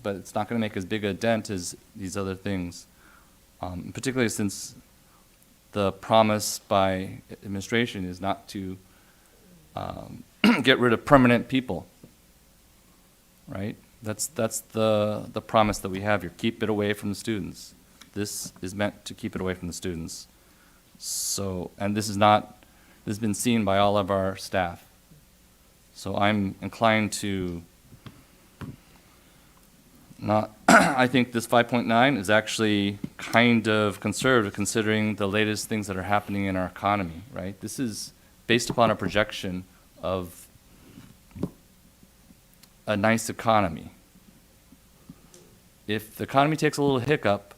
Speaker 1: but it's not going to make as big a dent as these other things, particularly since the promise by administration is not to get rid of permanent people, right? That's the promise that we have here. Keep it away from the students. This is meant to keep it away from the students. So, and this has been seen by all of our staff. So I'm inclined to not, I think this 5.9 is actually kind of conservative considering the latest things that are happening in our economy, right? This is based upon a projection of a nice economy. If the economy takes a little hiccup,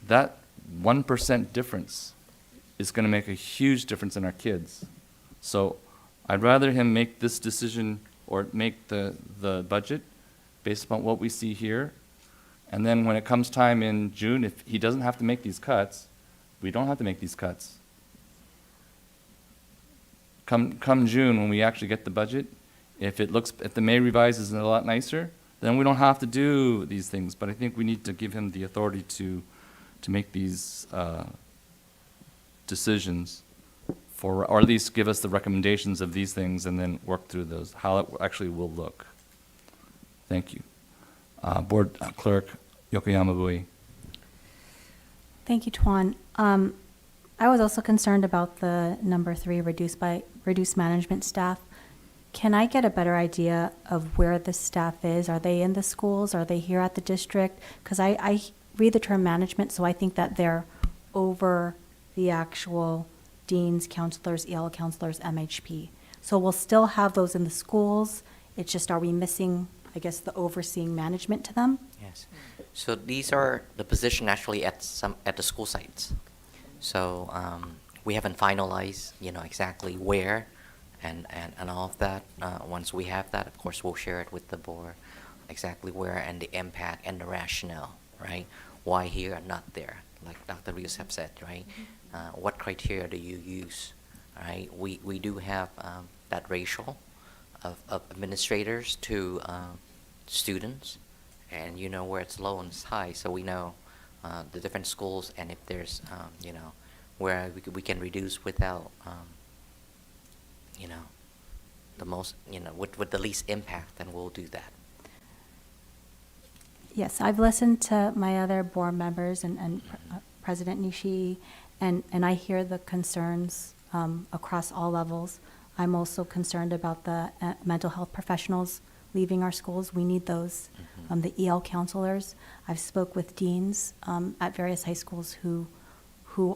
Speaker 1: that 1% difference is going to make a huge difference in our kids. So I'd rather him make this decision or make the budget based upon what we see here. And then when it comes time in June, if he doesn't have to make these cuts, we don't have to make these cuts. Come June, when we actually get the budget, if the May revise is a lot nicer, then we don't have to do these things. But I think we need to give him the authority to make these decisions or at least give us the recommendations of these things and then work through those, how it actually will look. Thank you. Board Clerk Yokoyama Bui.
Speaker 4: Thank you, Tuan. I was also concerned about the number 3, reduced management staff. Can I get a better idea of where the staff is? Are they in the schools? Are they here at the district? Because I read the term management, so I think that they're over the actual deans, counselors, EL counselors, MHP. So we'll still have those in the schools. It's just, are we missing, I guess, the overseeing management to them?
Speaker 3: Yes. So these are the position actually at the school sites. So we haven't finalized, exactly where and all of that. Once we have that, of course, we'll share it with the board, exactly where and the impact and the rationale, right? Why here and not there, like Dr. Rios have said, right? What criteria do you use, right? We do have that ratio of administrators to students, and where it's low and it's high, so we know the different schools, and if there's where we can reduce without the most with the least impact, then we'll do that.
Speaker 4: Yes, I've listened to my other board members and President Nishi, and I hear the concerns across all levels. I'm also concerned about the mental health professionals leaving our schools. We need those. The EL counselors. I've spoke with deans at various high schools who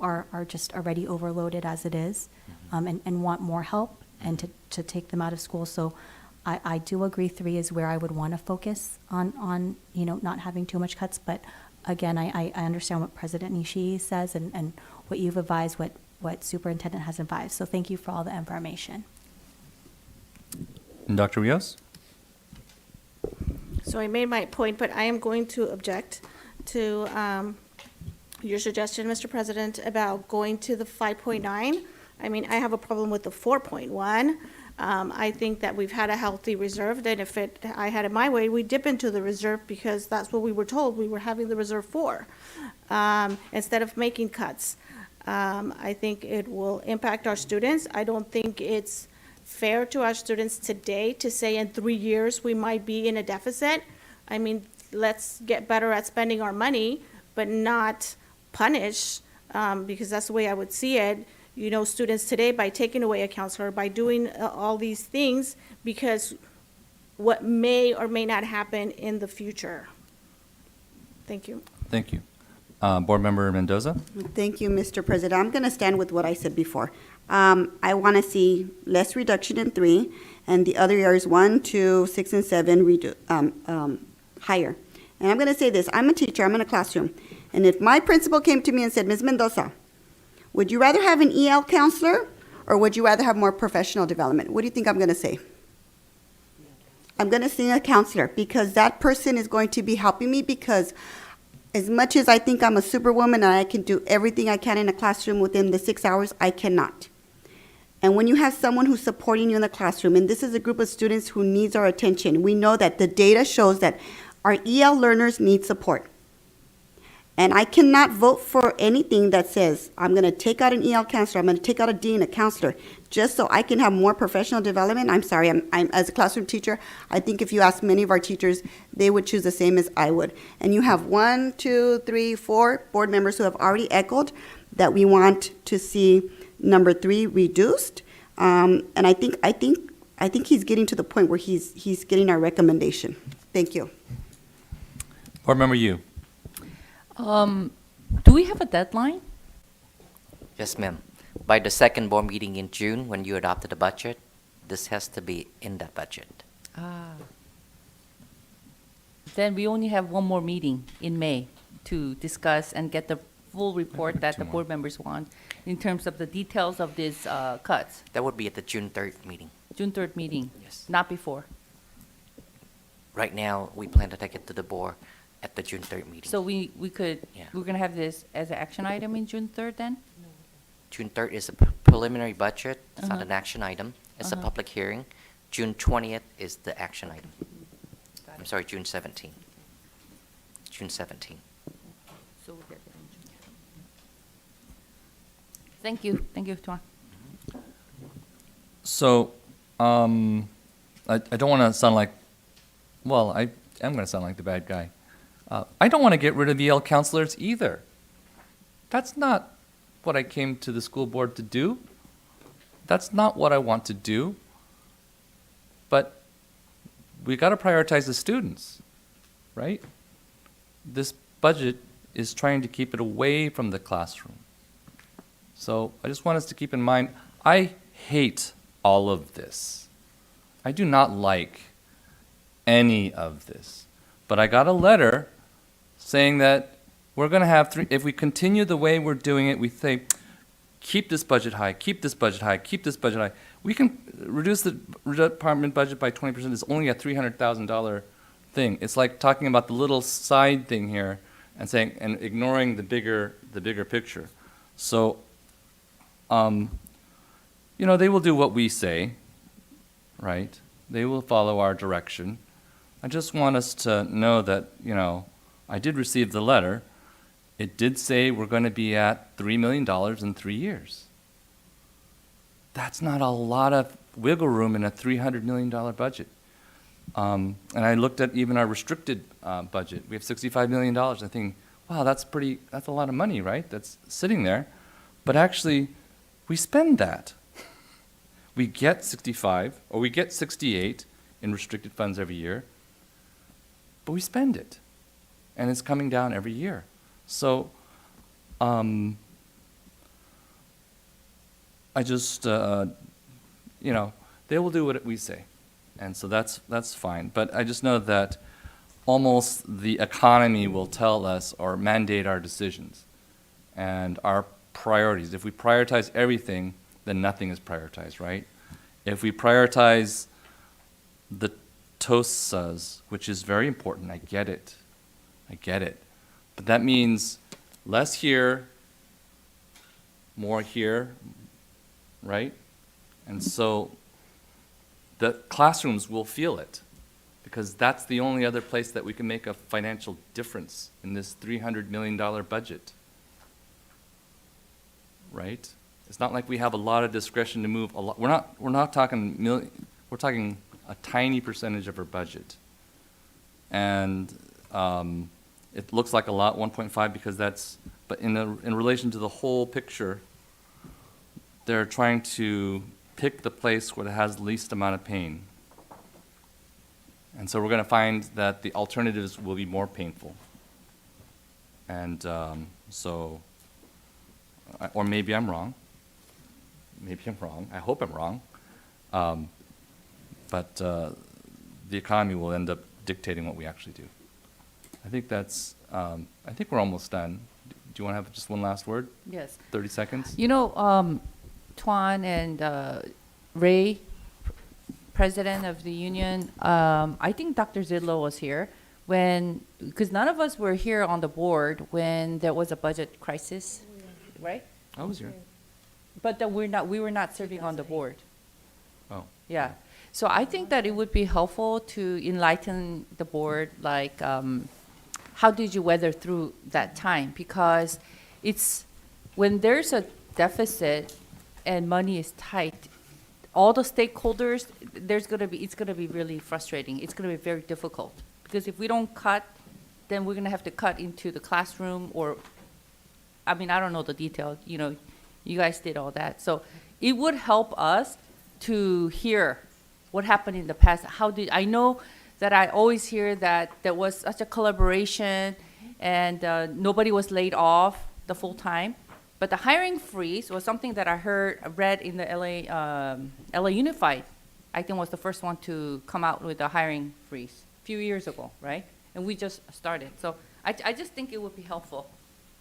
Speaker 4: are just already overloaded as it is, and want more help and to take them out of school. So I do agree 3 is where I would want to focus on not having too much cuts. But again, I understand what President Nishi says and what you've advised, what Superintendent has advised. So thank you for all the information.
Speaker 1: And Dr. Rios?
Speaker 6: So I made my point, but I am going to object to your suggestion, Mr. President, about going to the 5.9. I mean, I have a problem with the 4.1. I think that we've had a healthy reserve. Then if I had it my way, we dip into the reserve because that's what we were told we were having the reserve for, instead of making cuts. I think it will impact our students. I don't think it's fair to our students today to say in 3 years we might be in a deficit. I mean, let's get better at spending our money, but not punish, because that's the way I would see it. Students today, by taking away a counselor, by doing all these things, because what may or may not happen in the future. Thank you.
Speaker 1: Thank you. Board Member Mendoza?
Speaker 16: Thank you, Mr. President. I'm going to stand with what I said before. I want to see less reduction in 3, and the other areas 1, 2, 6, and 7 higher. And I'm going to say this. I'm a teacher. I'm in a classroom. And if my principal came to me and said, Ms. Mendoza, would you rather have an EL counselor or would you rather have more professional development? What do you think I'm going to say? I'm going to say a counselor, because that person is going to be helping me, because as much as I think I'm a superwoman and I can do everything I can in a classroom within the 6 hours, I cannot. And when you have someone who's supporting you in the classroom, and this is a group of students who needs our attention, we know that the data shows that our EL learners need support. And I cannot vote for anything that says, I'm going to take out an EL counselor, I'm going to take out a dean, a counselor, just so I can have more professional development. I'm sorry, I'm as a classroom teacher, I think if you ask many of our teachers, they would choose the same as I would. And you have 1, 2, 3, 4 board members who have already echoed that we want to see number 3 reduced. And I think he's getting to the point where he's getting our recommendation. Thank you.
Speaker 1: Board Member Yu.
Speaker 15: Do we have a deadline?
Speaker 3: Yes, ma'am. By the second board meeting in June, when you adopted the budget, this has to be in that budget.
Speaker 15: Then we only have one more meeting in May to discuss and get the full report that the board members want in terms of the details of these cuts.
Speaker 3: That would be at the June 3rd meeting.
Speaker 15: June 3rd meeting?
Speaker 3: Yes.
Speaker 15: Not before?
Speaker 3: Right now, we plan to take it to the board at the June 3rd meeting.
Speaker 15: So we could,
Speaker 3: Yeah.
Speaker 15: we're going to have this as an action item in June 3rd then?
Speaker 3: June 3rd is a preliminary budget. It's not
Speaker 15: Uh-huh.
Speaker 3: an action item. It's a
Speaker 15: Uh-huh.
Speaker 3: public hearing. June 20th is the action item. I'm sorry, June 17th. June 17th.
Speaker 15: So we'll get it in June. Thank you. Thank you, Tuan.
Speaker 1: So, I don't want to sound like, well, I am going to sound like the bad guy. I don't want to get rid of EL counselors either. That's not what I came to the school board to do. That's not what I want to do. But we got to prioritize the students, right? This budget is trying to keep it away from the classroom. So I just want us to keep in mind, I hate all of this. I do not like any of this. But I got a letter saying that we're going to have if we continue the way we're doing it, we say, keep this budget high, keep this budget high, keep this budget high. We can reduce the department budget by 20%. It's only a $300,000 thing. It's like talking about the little side thing here and saying, and ignoring the bigger picture. So, they will do what we say, right? They will follow our direction. I just want us to know that, I did receive the letter. It did say we're going to be at $3 million in 3 years. That's not a lot of wiggle room in a $300 million budget. And I looked at even our restricted budget. We have $65 million. I think, wow, that's a lot of money, right? That's sitting there. But actually, we spend that. We get 65, or we get 68 in restricted funds every year, but we spend it. And it's coming down every year. So, I just, they will do what we say. And so that's fine. But I just know that almost the economy will tell us or mandate our decisions and our priorities. If we prioritize everything, then nothing is prioritized, right? If we prioritize the TOSAs, which is very important, I get it. But that means less here, more here, right? And so the classrooms will feel it because that's the only other place that we can make a financial difference in this $300 million budget, right? It's not like we have a lot of discretion to move a lot. We're not talking million. We're talking a tiny percentage of our budget, and it looks like a lot, 1.5, because that's. But in relation to the whole picture, they're trying to pick the place where it has the least amount of pain, and so we're going to find that the alternatives will be more painful, and or maybe I'm wrong. I hope I'm wrong. But the economy will end up dictating what we actually do. I think I think we're almost done. Do you want to have just one last word?
Speaker 15: Yes.
Speaker 1: 30 seconds?
Speaker 15: Tuan and Ray, president of the union, I think Dr. Zidlow was here because none of us were here on the board when there was a budget crisis, right?
Speaker 1: I was here.
Speaker 15: But we were not serving on the board.
Speaker 1: Oh.
Speaker 15: Yeah. So I think that it would be helpful to enlighten the board, like, how did you weather through that time? Because it's when there's a deficit and money is tight, all the stakeholders, it's gonna be really frustrating. It's gonna be very difficult. Because if we don't cut, then we're gonna have to cut into the classroom or, I mean, I don't know the detail, you know, you guys did all that. So it would help us to hear what happened in the past. I know that I always hear that there was such a collaboration and nobody was laid off the full time. But the hiring freeze was something that I read in the LA Unified. I think was the first one to come out with a hiring freeze a few years ago, right? And we just started. So I just think it would be helpful,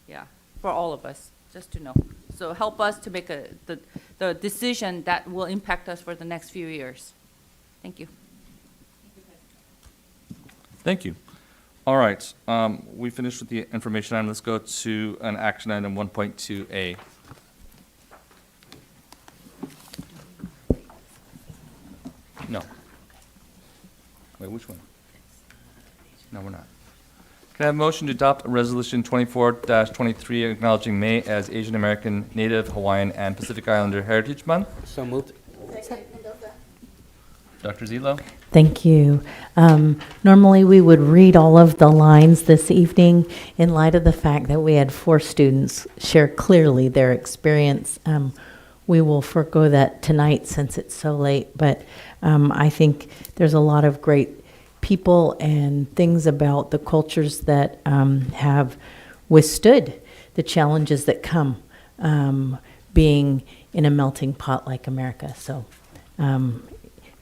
Speaker 15: yeah, for all of us, just to know. So help us to make the decision that will impact us for the next few years. Thank you.
Speaker 1: Thank you. All right, we finished with the information item. Let's go to an action item 1.2A. No. Wait, which one? No, we're not. Can I have a motion to adopt Resolution 24-23 acknowledging May as Asian American, Native, Hawaiian, and Pacific Islander Heritage Month?
Speaker 8: So moved.
Speaker 1: Dr. Zito?
Speaker 18: Thank you. Normally, we would read all of the lines this evening. In light of the fact that we had 4 students share clearly their experience, we will forego that tonight since it's so late. But I think there's a lot of great people and things about the cultures that have withstood the challenges that come being in a melting pot like America. So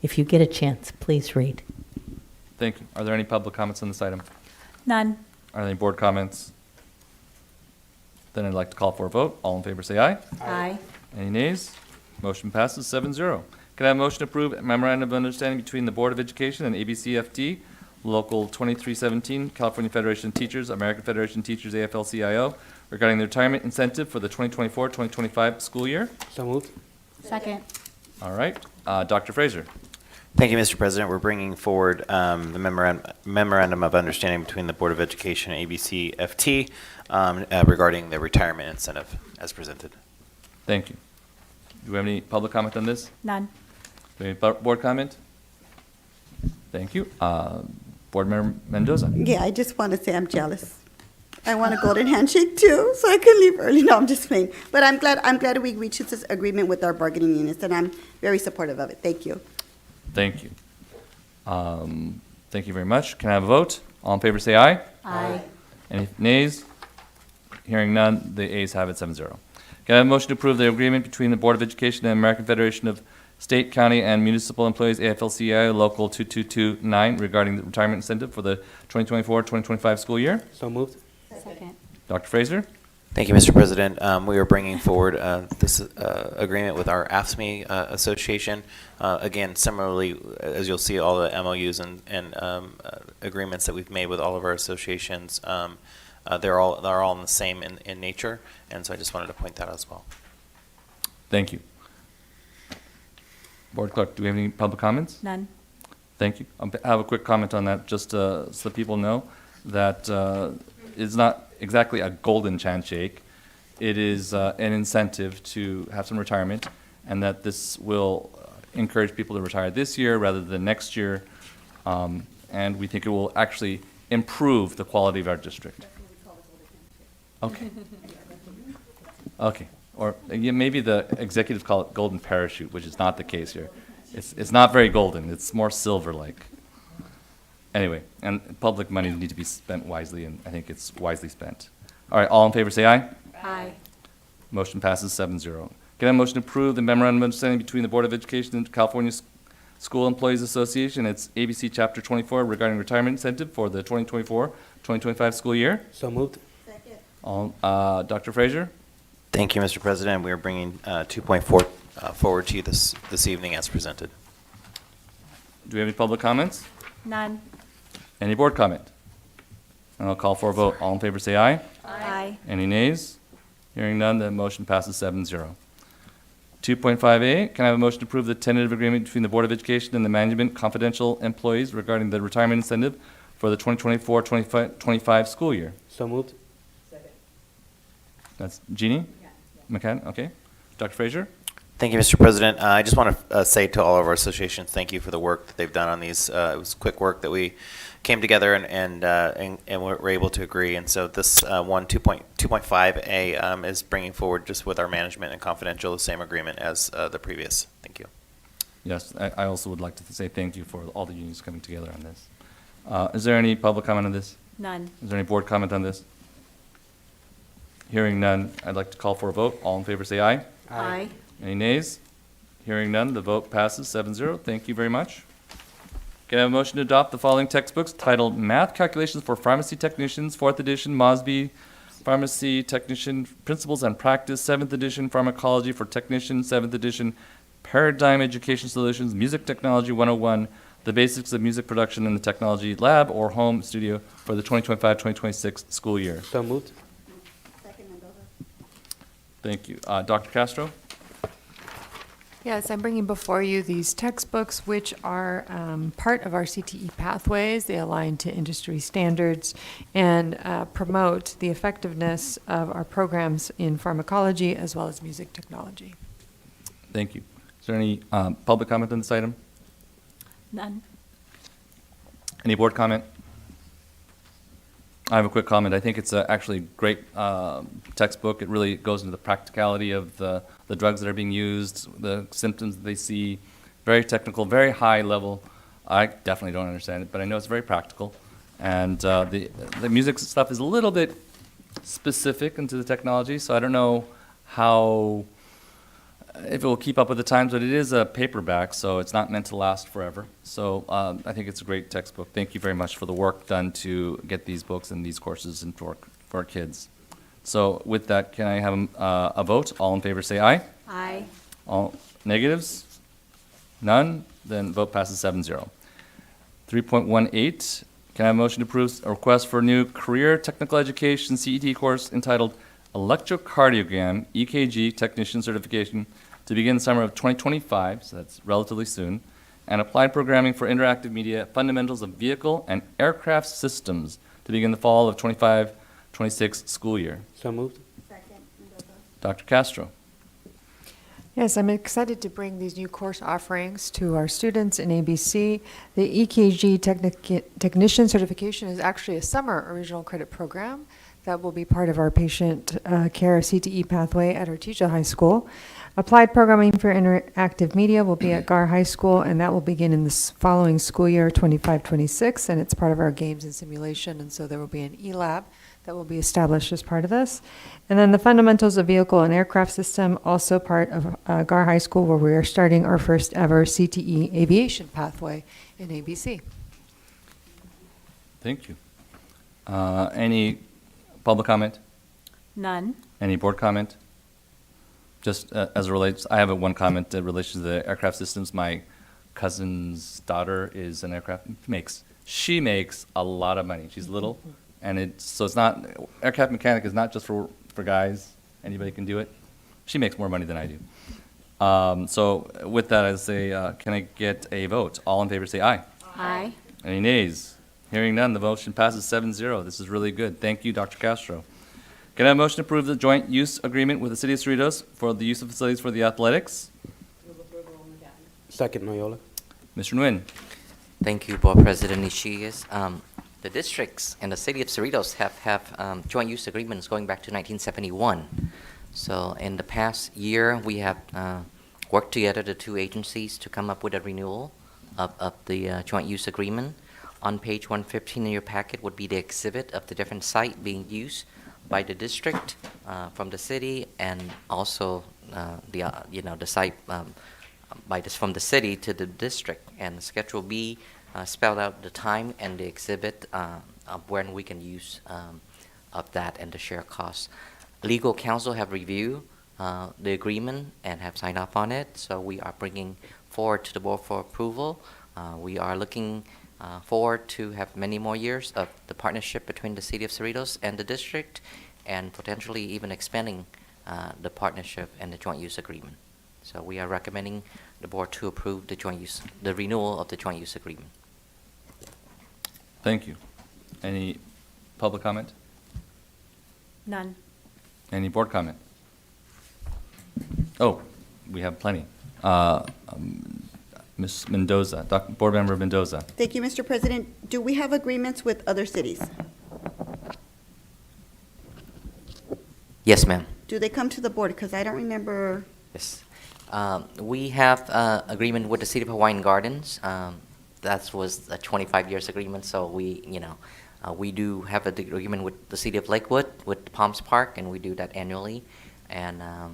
Speaker 18: if you get a chance, please read.
Speaker 1: Thank you. Are there any public comments on this item?
Speaker 4: None.
Speaker 1: Are there any board comments? Then I'd like to call for a vote. All in favor say aye.
Speaker 4: Aye.
Speaker 1: Any nays? Motion passes 7-0. Can I have a motion to approve a memorandum of understanding between the Board of Education and ABCUSD, Local 2317, California Federation of Teachers, American Federation of Teachers, AFL-CIO, regarding the retirement incentive for the 2024-2025 school year?
Speaker 8: So moved.
Speaker 4: Second.
Speaker 1: All right. Dr. Fraser.
Speaker 9: Thank you, Mr. President. We're bringing forward the memorandum of understanding between the Board of Education and ABCFT regarding the retirement incentive as presented.
Speaker 1: Thank you. Do we have any public comment on this?
Speaker 4: None.
Speaker 1: Do we have any board comment? Thank you. Board Member Mendoza.
Speaker 16: Yeah, I just want to say I'm jealous. I want a golden handshake too, so I can leave early. No, I'm just playing. But I'm glad we reached this agreement with our bargaining units, and I'm very supportive of it. Thank you.
Speaker 1: Thank you. Thank you very much. Can I have a vote? All in favor say aye.
Speaker 4: Aye.
Speaker 1: Any nays? Hearing none, the ayes have it 7-0. Can I have a motion to approve the agreement between the Board of Education and American Federation of State, County, and Municipal Employees, AFL-CIO, Local 2229, regarding the retirement incentive for the 2024-2025 school year?
Speaker 8: So moved.
Speaker 4: Second.
Speaker 1: Dr. Fraser?
Speaker 9: Thank you, Mr. President. We are bringing forward this agreement with our AFSCME Association. Again, similarly, as you'll see, all the MOUs and agreements that we've made with all of our associations, they're all in the same in nature, and so I just wanted to point that out as well.
Speaker 1: Thank you. Board Clerk, do we have any public comments?
Speaker 4: None.
Speaker 1: Thank you. I have a quick comment on that, just so people know that it's not exactly a golden handshake. It is an incentive to have some retirement, and that this will encourage people to retire this year rather than next year, and we think it will actually improve the quality of our district. Okay. Okay. Or yeah, maybe the executives call it golden parachute, which is not the case here. It's not very golden. It's more silver-like. Anyway, and public money need to be spent wisely, and I think it's wisely spent. All right, all in favor say aye.
Speaker 4: Aye.
Speaker 1: Motion passes 7-0. Can I have a motion to approve the memorandum of understanding between the Board of Education and California School Employees Association, it's ABC Chapter 24, regarding retirement incentive for the 2024-2025 school year?
Speaker 8: So moved.
Speaker 1: All, Dr. Fraser?
Speaker 9: Thank you, Mr. President. We are bringing 2.4 forward to you this evening as presented.
Speaker 1: Do we have any public comments?
Speaker 4: None.
Speaker 1: Any board comment? And I'll call for a vote. All in favor say aye.
Speaker 4: Aye.
Speaker 1: Any nays? Hearing none, the motion passes 7-0. 2.5A, can I have a motion to approve the tentative agreement between the Board of Education and the management confidential employees regarding the retirement incentive for the 2024-25 school year?
Speaker 8: So moved.
Speaker 1: That's Jeannie? McCann, okay. Dr. Fraser?
Speaker 9: Thank you, Mr. President. I just want to say to all of our associations, thank you for the work that they've done on these. It was quick work that we came together and were able to agree. And so this 2.5A is bringing forward just with our management and confidential the same agreement as the previous. Thank you.
Speaker 1: Yes, I also would like to say thank you for all the unions coming together on this. Is there any public comment on this?
Speaker 4: None.
Speaker 1: Is there any board comment on this? Hearing none, I'd like to call for a vote. All in favor say aye.
Speaker 4: Aye.
Speaker 1: Any nays? Hearing none, the vote passes 7-0. Thank you very much. Can I have a motion to adopt the following textbooks titled Math Calculations for Pharmacy Technicians, 4th edition, Mosby, Pharmacy Technician Principles and Practice, 7th edition, Pharmacology for Technicians, 7th edition, Paradigm Education Solutions, Music Technology 101, The Basics of Music Production in the Technology Lab or Home Studio for the 2025-2026 school year.
Speaker 8: So moved.
Speaker 1: Thank you. Dr. Castro?
Speaker 12: Yes, I'm bringing before you these textbooks, which are part of our CTE pathways. They align to industry standards and promote the effectiveness of our programs in pharmacology as well as music technology.
Speaker 1: Thank you. Is there any public comment on this item?
Speaker 4: None.
Speaker 1: Any board comment? I have a quick comment. I think it's actually a great textbook. It really goes into the practicality of the drugs that are being used, the symptoms that they see. Very technical, very high level. I definitely don't understand it, but I know it's very practical. And the music stuff is a little bit specific into the technology, so I don't know how, if it will keep up with the times, but it is a paperback, so it's not meant to last forever. So I think it's a great textbook. Thank you very much for the work done to get these books and these courses and for our kids. So with that, can I have a vote? All in favor say aye.
Speaker 4: Aye.
Speaker 1: All negatives? None? Then vote passes 7-0. 3.18, can I have a motion to approve a request for a new career technical education CET course entitled Electrocardiogram EKG Technician Certification to begin the summer of 2025, so that's relatively soon, and applied programming for interactive media fundamentals of vehicle and aircraft systems to begin the fall of 25-26 school year.
Speaker 8: So moved.
Speaker 1: Dr. Castro.
Speaker 12: Yes, I'm excited to bring these new course offerings to our students in ABC. The EKG Technician Certification is actually a summer original credit program that will be part of our patient care CTE pathway at Artesia High School. Applied programming for interactive media will be at Gar High School, and that will begin in the following school year, 25-26, and it's part of our games and simulation, and so there will be an e-lab that will be established as part of this. And then the fundamentals of vehicle and aircraft system, also part of Gar High School, where we are starting our first ever CTE aviation pathway in ABC.
Speaker 1: Thank you. Any public comment?
Speaker 4: None.
Speaker 1: Any board comment? Just as it relates, I have one comment in relation to the aircraft systems. My cousin's daughter is an aircraft, she makes a lot of money. She's little, and it's not, aircraft mechanic is not just for guys. Anybody can do it. She makes more money than I do. So with that, I say, can I get a vote? All in favor say aye.
Speaker 4: Aye.
Speaker 1: Any nays? Hearing none, the motion passes 7-0. This is really good. Thank you, Dr. Castro. Can I have a motion to approve the joint use agreement with the City of Cerritos for the use of facilities for the athletics?
Speaker 8: Second, Noyola.
Speaker 1: Mr. Nguyen.
Speaker 3: Thank you, Board President Nishias. The districts and the City of Cerritos have joint use agreements going back to 1971. So in the past year, we have worked together, the two agencies, to come up with a renewal of the joint use agreement. On page 115 in your packet would be the exhibit of the different site being used by the district from the city, and also the site from the city to the district. And Schedule B spelled out the time and the exhibit of when we can use of that and the share costs. Legal counsel have reviewed the agreement and have signed up on it, so we are bringing forward to the board for approval. We are looking forward to have many more years of the partnership between the City of Cerritos and the district, and potentially even expanding the partnership and the joint use agreement. So we are recommending the board to approve the renewal of the joint use agreement.
Speaker 1: Thank you. Any public comment?
Speaker 4: None.
Speaker 1: Any board comment? Oh, we have plenty. Ms. Mendoza, Board Member Mendoza.
Speaker 16: Thank you, Mr. President. Do we have agreements with other cities?
Speaker 3: Yes, ma'am.
Speaker 16: Do they come to the board? Because I don't remember.
Speaker 3: Yes. We have agreement with the City of Hawaiian Gardens. That was a 25 years agreement, so we do have an agreement with the City of Lakewood, with Palms Park, and we do that annually. And I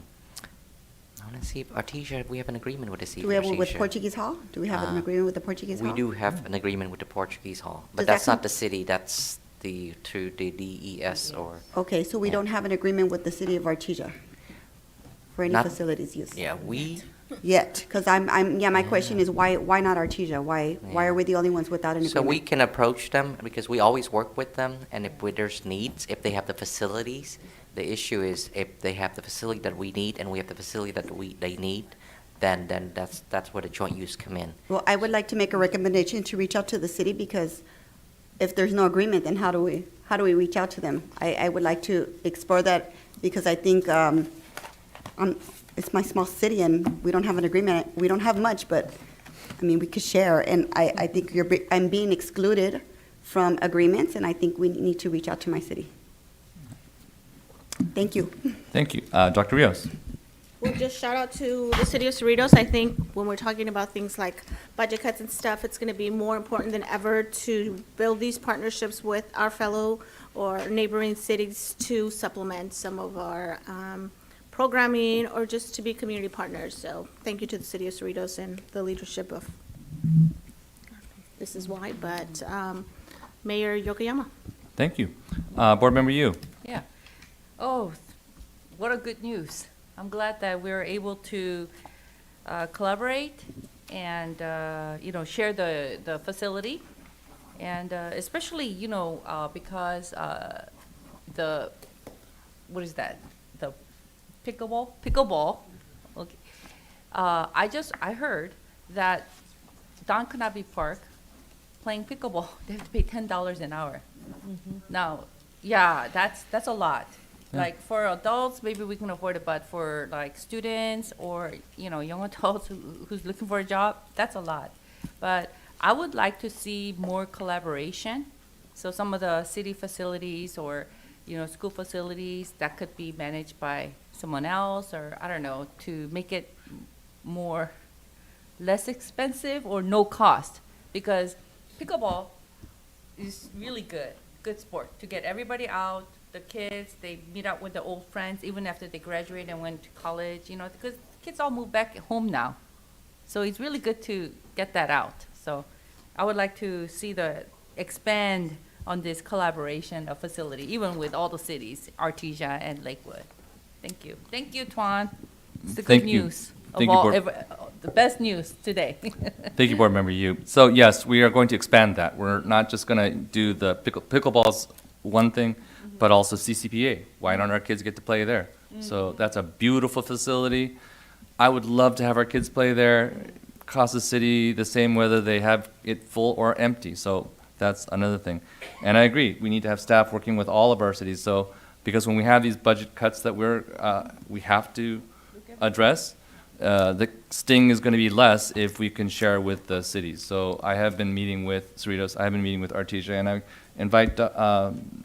Speaker 3: want to see if Artesia, we have an agreement with the City
Speaker 16: Do we
Speaker 3: of
Speaker 16: have one with
Speaker 3: Artesia.
Speaker 16: Portuguese Hall? Do we have an agreement with the Portuguese Hall?
Speaker 3: We do have an agreement with the Portuguese Hall, but
Speaker 16: Does that
Speaker 3: that's not
Speaker 16: come-
Speaker 3: the city, that's through the DES or.
Speaker 16: Okay, so we don't have an agreement with the city of Artesia for any
Speaker 3: Not-
Speaker 16: facilities use?
Speaker 3: Yeah, we,
Speaker 16: Yet, because my question is why not Artesia? Why are we the only ones without an
Speaker 3: so we
Speaker 16: agreement?
Speaker 3: can approach them because we always work with them, and there's needs, if they have the facilities, the issue is if they have the facility that we need and we have the facility that they need, then that's where the joint use come in.
Speaker 16: Well, I would like to make a recommendation to reach out to the city because if there's no agreement, then how do we reach out to them? I would like to explore that because I think it's my small city and we don't have an agreement. We don't have much, but I mean, we could share. And I think I'm being excluded from agreements, and I think we need to reach out to my city. Thank you.
Speaker 1: Thank you. Dr. Rios.
Speaker 6: Well, just shout out to the city of Cerritos. I think when we're talking about things like budget cuts and stuff, it's going to be more important than ever to build these partnerships with our fellow or neighboring cities to supplement some of our programming or just to be community partners. So thank you to the city of Cerritos and the leadership of, this is why, but Mayor Yokoyama.
Speaker 1: Thank you. Board Member Yu.
Speaker 15: Yeah. Oh, what a good news. I'm glad that we're able to collaborate and, share the facility. And especially, because what is that? The pickleball. Okay. I heard that Don Kanabe Park playing pickleball, they have to pay $10 an hour. Now, yeah, that's a lot.
Speaker 1: Yeah.
Speaker 15: Like for adults, maybe we can afford it, but for like students or, young adults who's looking for a job, that's a lot. But I would like to see more collaboration. So some of the city facilities or, school facilities that could be managed by someone else or, I don't know, to make it less expensive or no cost. Because pickleball is really good sport to get everybody out. The kids, they meet up with the old friends even after they graduate and went to college, because kids all move back home now. So it's really good to get that out. So I would like to see expand on this collaboration of facility, even with all the cities, Artesia and Lakewood. Thank you. Thank you, Tuan. It's the
Speaker 1: Thank
Speaker 15: good
Speaker 1: you.
Speaker 15: news.
Speaker 1: Thank
Speaker 15: of
Speaker 1: you,
Speaker 15: all,
Speaker 1: Board-
Speaker 15: the best news today.
Speaker 1: Thank you, Board Member Yu. So yes, we are going to expand that. We're not just going to do the pickleball's one thing, but also CCPA. Why don't our kids get to play there? So that's a beautiful facility. I would love to have our kids play there. Cost the city the same whether they have it full or empty. So that's another thing. And I agree, we need to have staff working with all of our cities. So because when we have these budget cuts that we have to address, the sting is going to be less if we can share with the cities. So I have been meeting with Cerritos, I have been meeting with Artesia, and I invite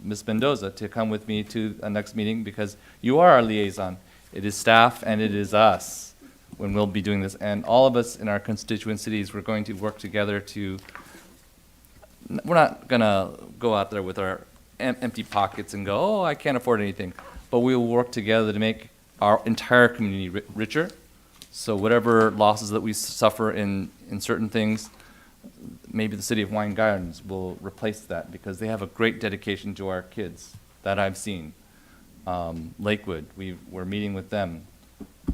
Speaker 1: Ms. Mendoza to come with me to a next meeting because you are our liaison. It is staff and it is us when we'll be doing this. And all of us in our constituent cities, we're going to work together we're not going to go out there with our empty pockets and go, oh, I can't afford anything. But we will work together to make our entire community richer. So whatever losses that we suffer in certain things, maybe the city of Hawaiian Gardens will replace that because they have a great dedication to our kids that I've seen. Lakewood, we're meeting with them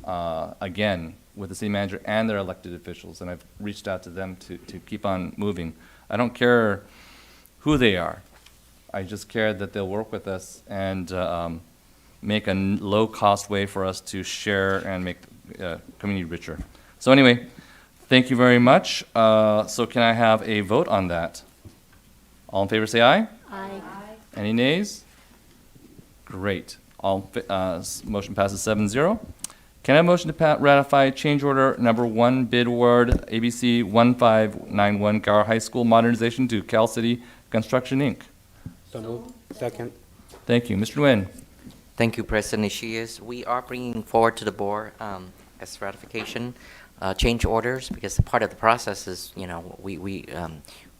Speaker 1: again with the city manager and their elected officials, and I've reached out to them to keep on moving. I don't care who they are. I just care that they'll work with us and make a low-cost way for us to share and make community richer. So anyway, thank you very much. So can I have a vote on that? All in favor say aye.
Speaker 10: Aye.
Speaker 1: Any nays? Great. Motion passes 7-0. Can I have a motion to ratify change order number 1, bid award ABC 1591 Gower High School modernization to Cal City Construction, Inc.?
Speaker 8: So moved. Second.
Speaker 1: Thank you. Mr. Nguyen.
Speaker 3: Thank you, President Ishias. We are bringing forward to the board as ratification change orders, because part of the process is, we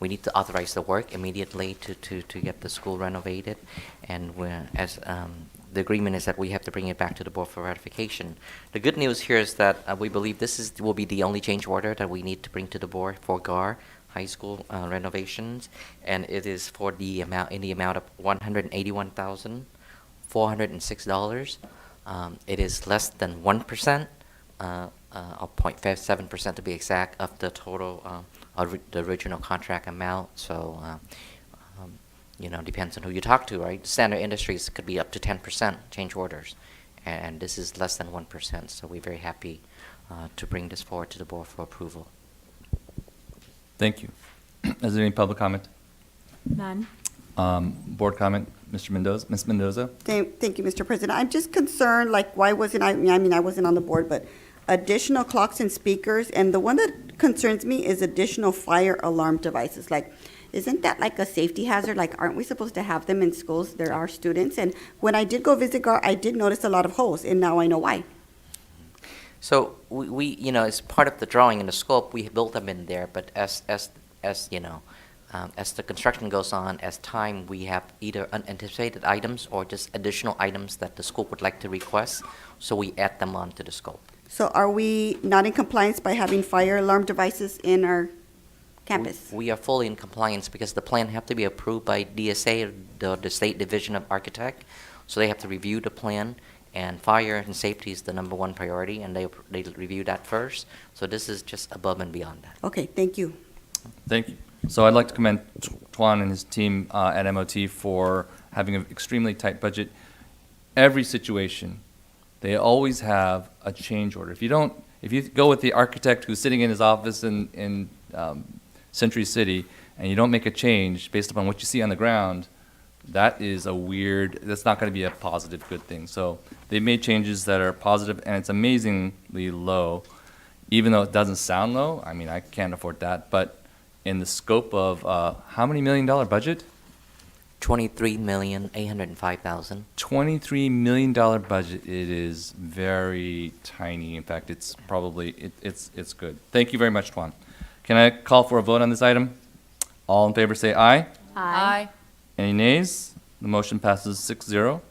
Speaker 3: need to authorize the work immediately to get the school renovated, and the agreement is that we have to bring it back to the board for ratification. The good news here is that we believe this will be the only change order that we need to bring to the board for GAR High School renovations, and it is for the amount of $181,406. It is less than 1%, or 0.57% to be exact, of the total the original contract amount. So, depends on who you talk to, right? Standard industries could be up to 10% change orders, and this is less than 1%. So we're very happy to bring this forward to the board for approval.
Speaker 1: Thank you. Is there any public comment?
Speaker 4: None.
Speaker 1: Board comment, Mr. Mendoza, Ms. Mendoza?
Speaker 16: Thank you, Mr. President. I'm just concerned, like, why wasn't I mean, I wasn't on the board, but additional clocks and speakers, and the one that concerns me is additional fire alarm devices. Like, isn't that like a safety hazard? Like, aren't we supposed to have them in schools? There are students, and when I did go visit GAR, I did notice a lot of holes, and now I know why.
Speaker 3: So we as part of the drawing and the scope, we built them in there. But as the construction goes on, as time, we have either unanticipated items or just additional items that the school would like to request. So we add them on to the scope.
Speaker 16: So are we not in compliance by having fire alarm devices in our campus?
Speaker 3: We are fully in compliance because the plan have to be approved by DSA, the State Division of Architect. So they have to review the plan, and fire and safety is the #1 priority, and they review that first. So this is just above and beyond that.
Speaker 16: Okay, thank you.
Speaker 1: Thank you. So I'd like to commend Tuan and his team at MOT for having an extremely tight budget. Every situation, they always have a change order. If you go with the architect who's sitting in his office in Century City, and you don't make a change based upon what you see on the ground, that's not going to be a positive, good thing. So they made changes that are positive, and it's amazingly low, even though it doesn't sound low. I mean, I can't afford that, but in the scope of how many $1 million budget?
Speaker 3: $23,805,000.
Speaker 1: $23 million budget. It is very tiny. In fact, it's probably it's good. Thank you very much, Tuan. Can I call for a vote on this item? All in favor say aye.
Speaker 15: Aye.
Speaker 1: Any nays? The motion passes 6-0.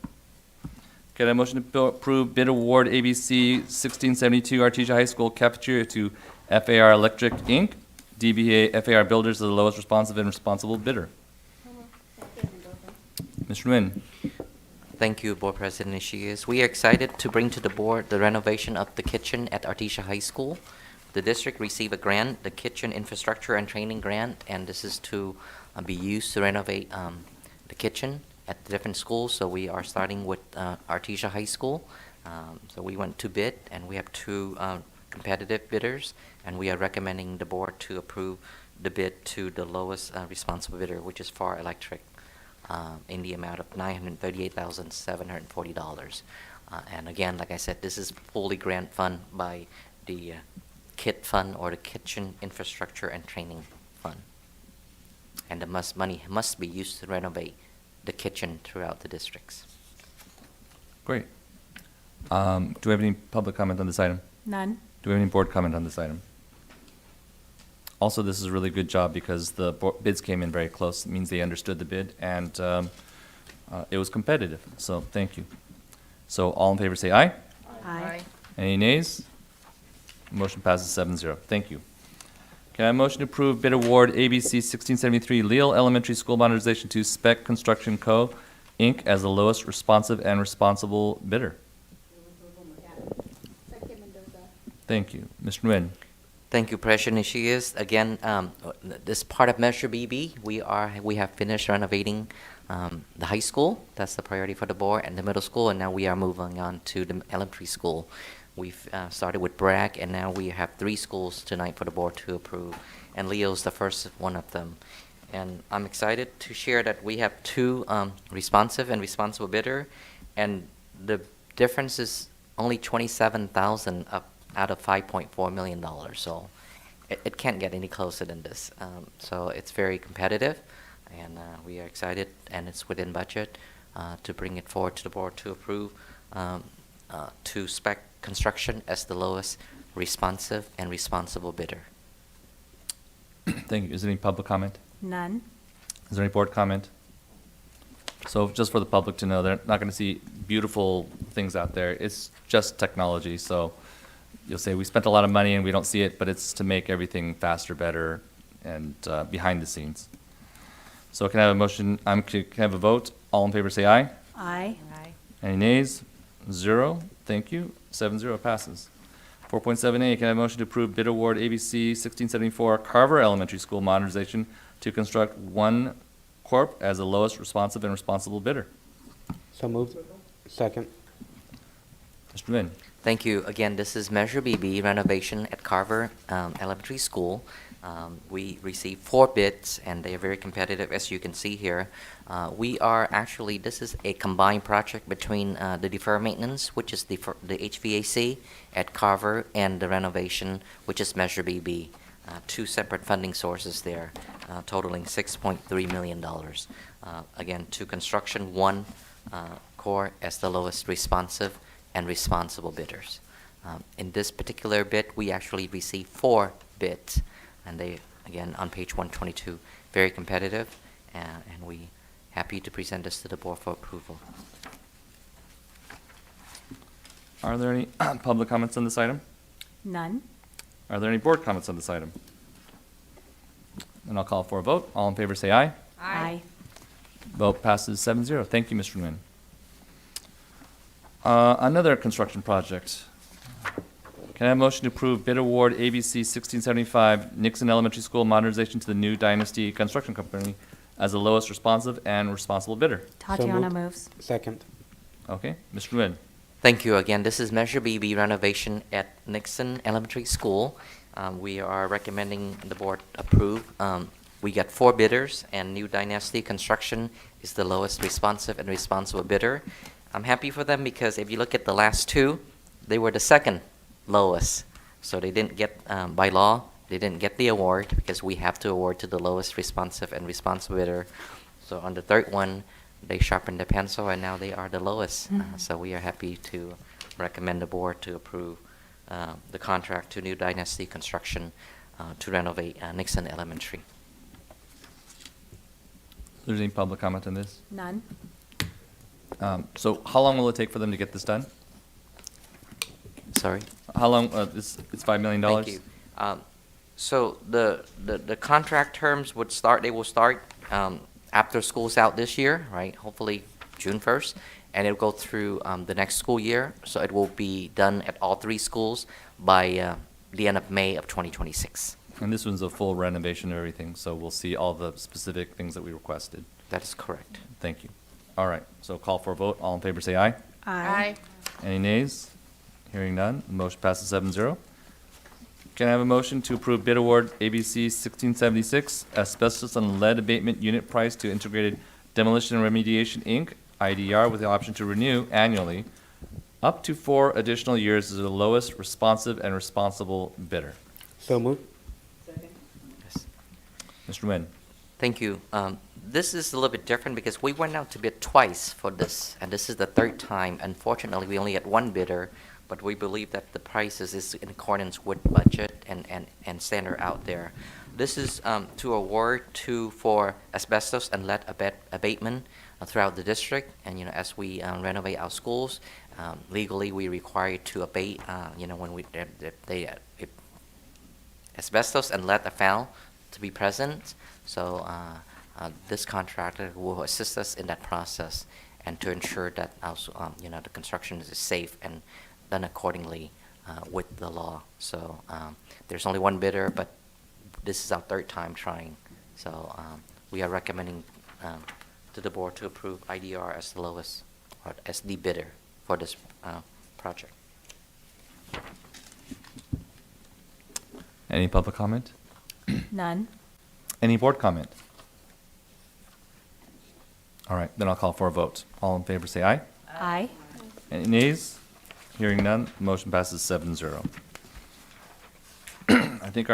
Speaker 1: Can I motion to approve bid award ABC 1672 Artesia High School cafeteria to FAR Electric, Inc., DBA FAR Builders as the lowest responsive and responsible bidder? Mr. Nguyen.
Speaker 3: Thank you, Board President Ishias. We are excited to bring to the board the renovation of the kitchen at Artesia High School. The district received a grant, the Kitchen Infrastructure and Training Grant, and this is to be used to renovate the kitchen at the different schools. So we are starting with Artesia High School. So we went to bid, and we have 2 competitive bidders, and we are recommending the board to approve the bid to the lowest responsible bidder, which is FAR Electric, in the amount of $938,740. And again, like I said, this is fully grant fund by the KIT fund, or the Kitchen Infrastructure and Training Fund. And the money must be used to renovate the kitchen throughout the districts.
Speaker 1: Great. Do we have any public comment on this item?
Speaker 4: None.
Speaker 1: Do we have any board comment on this item? Also, this is a really good job because the bids came in very close. It means they understood the bid, and it was competitive. So thank you. So all in favor say aye.
Speaker 15: Aye.
Speaker 1: Any nays? Motion passes 7-0. Thank you. Can I have a motion to approve bid award ABC 1673 Leal Elementary School modernization to Spec Construction Co., Inc. as the lowest responsive and responsible bidder? Thank you. Mr. Nguyen.
Speaker 3: Thank you, President Ishias. Again, this part of Measure BB, we have finished renovating the high school. That's the priority for the board, and the middle school, and now we are moving on to the elementary school. We've started with Bragg, and now we have 3 schools tonight for the board to approve, and Leo's the first one of them. And I'm excited to share that we have 2 responsive and responsible bidder, and the difference is only 27,000 up out of $5.4 million. So it can't get any closer than this. So it's very competitive, and we are excited, and it's within budget to bring it forward to the board to approve, to spec construction as the lowest responsive and responsible bidder.
Speaker 1: Thank you. Is there any public comment?
Speaker 4: None.
Speaker 1: Is there any board comment? So just for the public to know, they're not going to see beautiful things out there. It's just technology. So you'll say, we spent a lot of money and we don't see it, but it's to make everything faster, better, and behind the scenes. So can I have a motion, can I have a vote? All in favor say aye.
Speaker 4: Aye.
Speaker 1: Any nays? 0. Thank you. 7-0 passes. 4.7A, can I have a motion to approve bid award ABC 1674 Carver Elementary School modernization to construct one Corp as the lowest responsive and responsible bidder?
Speaker 8: So moved. Second.
Speaker 1: Mr. Min.
Speaker 3: Thank you. Again, this is Measure BB renovation at Carver Elementary School. We received 4 bids, and they are very competitive, as you can see here. We are actually, this is a combined project between the deferred maintenance, which is the HVAC at Carver, and the renovation, which is Measure BB. 2 separate funding sources there, totaling $6.3 million. Again, to construction, one core as the lowest responsive and responsible bidders. In this particular bid, we actually received 4 bids, and they, again, on page 122, very competitive, and we happy to present this to the board for approval.
Speaker 1: Are there any public comments on this item?
Speaker 4: None.
Speaker 1: Are there any board comments on this item? And I'll call for a vote. All in favor say aye.
Speaker 4: Aye.
Speaker 1: Vote passes 7-0. Thank you, Mr. Nguyen. Another construction project. Can I have a motion to approve bid award ABC 1675 Nixon Elementary School modernization to the New Dynasty Construction Company as the lowest responsive and responsible bidder?
Speaker 4: Tatiana moves.
Speaker 8: Second.
Speaker 1: Okay, Mr. Nguyen.
Speaker 3: Thank you. Again, this is Measure BB renovation at Nixon Elementary School. We are recommending the board approve. We got 4 bidders, and New Dynasty Construction is the lowest responsive and responsible bidder. I'm happy for them because if you look at the last 2, they were the second lowest. So they didn't get, by law, they didn't get the award because we have to award to the lowest responsive and responsible bidder. So on the third one, they sharpened the pencil, and now they are the lowest. So we are happy to recommend the board to approve the contract to New Dynasty Construction to renovate Nixon Elementary.
Speaker 1: Is there any public comment on this?
Speaker 4: None.
Speaker 1: So how long will it take for them to get this done?
Speaker 3: Sorry?
Speaker 1: How long, it's $5 million?
Speaker 3: Thank you. So the contract terms would start, they will start after school's out this year, right? Hopefully June 1st, and it'll go through the next school year. So it will be done at all 3 schools by the end of May of 2026.
Speaker 1: And this one's a full renovation and everything, so we'll see all the specific things that we requested.
Speaker 3: That is correct.
Speaker 1: Thank you. All right, so call for a vote. All in favor say aye.
Speaker 4: Aye.
Speaker 1: Any nays? Hearing none, the motion passes 7-0. Can I have a motion to approve bid award ABC 1676 asbestos and lead abatement unit price to Integrated Demolition and Remediation, Inc., IDR, with the option to renew annually up to 4 additional years as the lowest responsive and responsible bidder?
Speaker 8: So moved.
Speaker 3: Yes.
Speaker 1: Mr. Nguyen.
Speaker 3: Thank you. This is a little bit different because we went out to bid twice for this, and this is the 3rd time. Unfortunately, we only had 1 bidder, but we believe that the prices is in accordance with budget and standard out there. This is to award for asbestos and lead abatement throughout the district. And as we renovate our schools, legally we require to abate. When if asbestos and lead are found to be present, so this contractor will assist us in that process and to ensure that our, the construction is safe and done accordingly with the law. So there's only 1 bidder, but this is our 3rd time trying. So we are recommending to the board to approve IDR as the lowest, or as the bidder for this project.
Speaker 1: Any public comment?
Speaker 4: None.
Speaker 1: Any board comment? All right, then I'll call for a vote. All in favor say aye.
Speaker 4: Aye.
Speaker 1: Any nays? Hearing none, motion passes 7-0. I think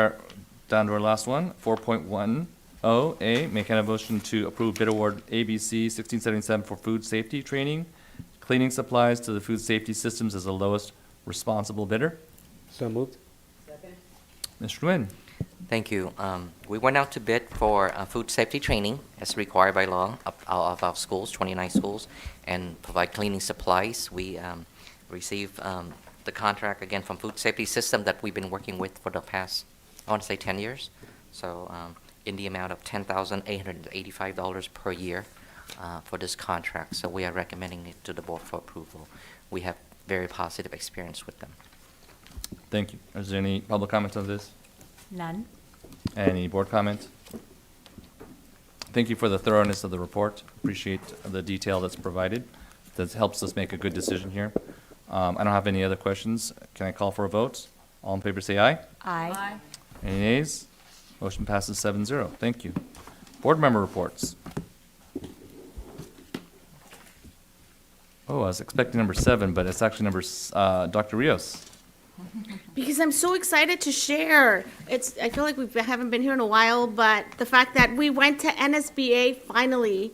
Speaker 1: down to our last one, 4.10A, may I have a motion to approve bid award ABC 1677 for food safety training, cleaning supplies to the food safety systems as the lowest responsible bidder.
Speaker 8: So moved.
Speaker 1: Mr. Nguyen.
Speaker 3: Thank you. We went out to bid for food safety training as required by law of our schools, 29 schools, and provide cleaning supplies. We received the contract again from Food Safety System that we've been working with for the past, I want to say 10 years. So in the amount of $10,885 per year for this contract. So we are recommending it to the board for approval. We have very positive experience with them.
Speaker 1: Thank you. Is there any public comments on this?
Speaker 4: None.
Speaker 1: Any board comments? Thank you for the thoroughness of the report. Appreciate the detail that's provided. That helps us make a good decision here. I don't have any other questions. Can I call for a vote? All in favor say aye.
Speaker 4: Aye.
Speaker 1: Any nays? Motion passes 7-0. Thank you. Board member reports. Oh, I was expecting number 7, but it's actually Dr. Rios.
Speaker 6: Because I'm so excited to share. I feel like we haven't been here in a while, but the fact that we went to NSBA finally.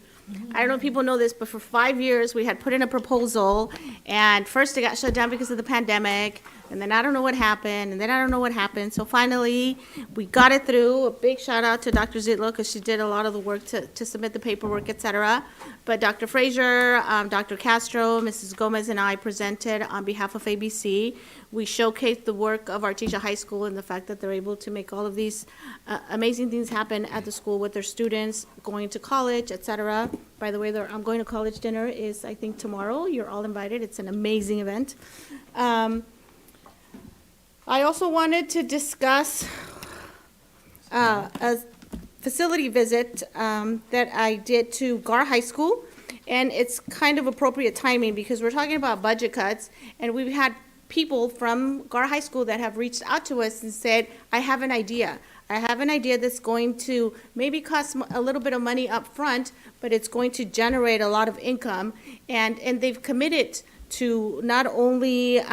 Speaker 6: I don't know if people know this, but for 5 years we had put in a proposal, and first it got shut down because of the pandemic, and then I don't know what happened, and then I don't know what happened. So finally, we got it through. A big shout out to Dr. Zitlo because she did a lot of the work to submit the paperwork, et cetera. But Dr. Frazier, Dr. Castro, Mrs. Gomez, and I presented on behalf of ABC. We showcased the work of Artesia High School and the fact that they're able to make all of these amazing things happen at the school with their students, going to college, et cetera. By the way, I'm going to college dinner is, I think, tomorrow. You're all invited. It's an amazing event. I also wanted to discuss a facility visit that I did to Gar High School, and it's kind of appropriate timing because we're talking about budget cuts, and we've had people from Gar High School that have reached out to us and said, I have an idea. I have an idea that's going to maybe cost a little bit of money up front, but it's going to generate a lot of income, and they've committed to not only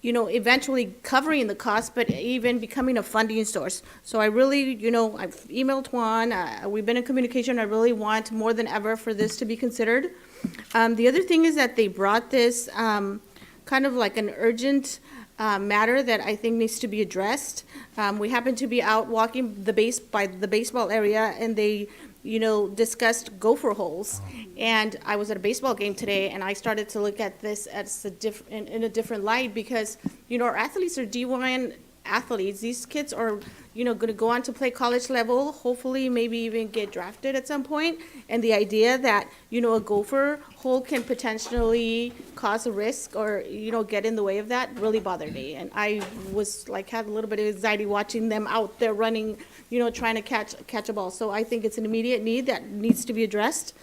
Speaker 6: eventually covering the cost, but even becoming a funding source. So I really, I've emailed Juan, we've been in communication, I really want more than ever for this to be considered. The other thing is that they brought this kind of like an urgent matter that I think needs to be addressed. We happened to be out walking by the baseball area, and they discussed gopher holes. And I was at a baseball game today, and I started to look at this as in a different light because, our athletes are D1 athletes. These kids are, going to go on to play college level, hopefully maybe even get drafted at some point. And the idea that, a gopher hole can potentially cause a risk or, get in the way of that really bothered me. And I was had a little bit of anxiety watching them out there running, trying to catch a ball. So I think it's an immediate need that needs to be addressed.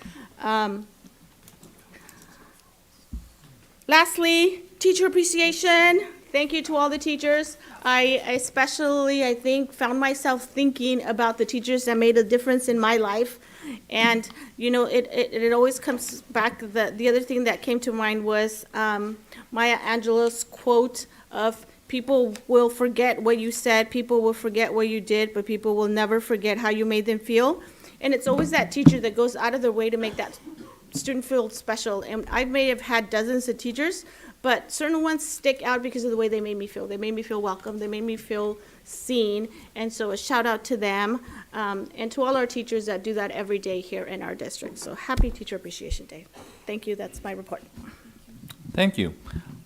Speaker 6: Lastly, teacher appreciation. Thank you to all the teachers. I especially, I think, found myself thinking about the teachers that made a difference in my life. And, it always comes back. The other thing that came to mind was Maya Angelou's quote of, people will forget what you said, people will forget what you did, but people will never forget how you made them feel. And it's always that teacher that goes out of their way to make that student feel special. And I may have had dozens of teachers, but certain ones stick out because of the way they made me feel. They made me feel welcome. They made me feel seen. And so a shout out to them and to all our teachers that do that every day here in our district. So happy Teacher Appreciation Day. Thank you. That's my report.
Speaker 1: Thank you.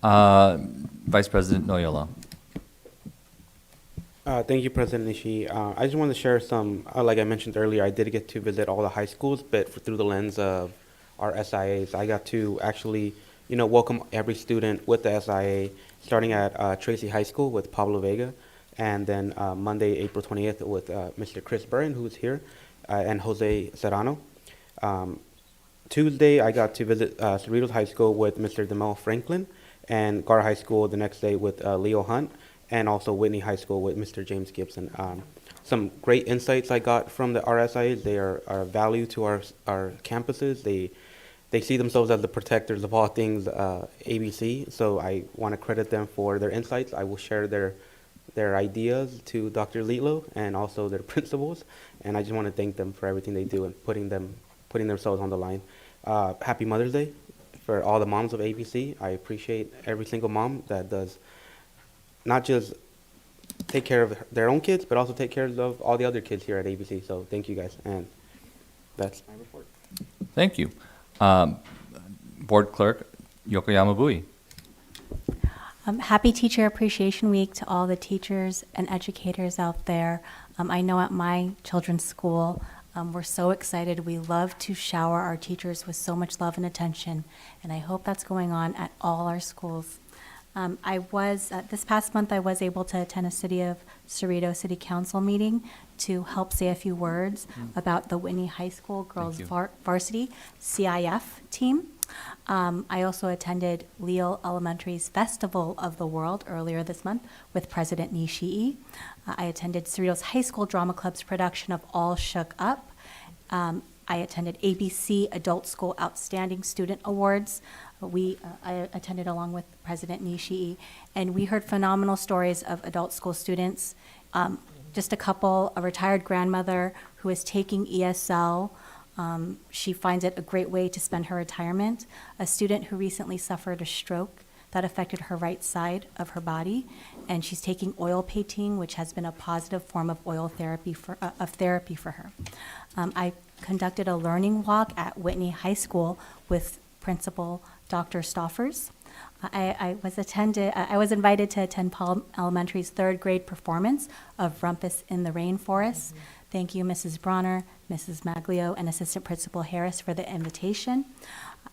Speaker 1: Vice President Noyola.
Speaker 8: Thank you, President Ishii. I just wanted to share some, like I mentioned earlier, I did get to visit all the high schools, but through the lens of our SIAs. I got to actually welcome every student with the SIA, starting at Tracy High School with Pablo Vega, and then Monday, April 20th with Mr. Chris Burren, who's here, and Jose Serrano. Tuesday, I got to visit Cerritos High School with Mr. Demel Franklin, and Gar High School the next day with Leo Hunt, and also Whitney High School with Mr. James Gibson. Some great insights I got from the RSIAs. They are a value to our campuses. they see themselves as the protectors of all things ABC, so I want to credit them for their insights. I will share their ideas to Dr. Lietlow and also their principals, and I just want to thank them for everything they do and putting themselves on the line. Happy Mother's Day for all the moms of ABC. I appreciate every single mom that does not just take care of their own kids, but also take care of all the other kids here at ABC. So thank you guys, and that's my report.
Speaker 1: Thank you. Board Clerk Yokoyama Bui.
Speaker 4: Happy Teacher Appreciation Week to all the teachers and educators out there. I know at my children's school, we're so excited. We love to shower our teachers with so much love and attention, and I hope that's going on at all our schools. This past month, I was able to attend a City of Cerrito City Council meeting to help say a few words about the Whitney High School Girls Varsity CIF team. I also attended Leal Elementary's Festival of the World earlier this month with President Nishii. I attended Cerritos High School Drama Club's production of All Shook Up. I attended ABC Adult School Outstanding Student Awards. I attended along with President Nishii, and we heard phenomenal stories of adult school students. Just a couple, a retired grandmother who is taking ESL. She finds it a great way to spend her retirement. A student who recently suffered a stroke that affected her right side of her body, and she's taking oil painting, which has been a positive form of oil therapy for her. I conducted a learning walk at Whitney High School with Principal Dr. Stoffers. I was invited to attend Paul Elementary's third grade performance of Rumpus in the Rainforest. Thank you, Mrs. Bronner, Mrs. Maglio, and Assistant Principal Harris for the invitation.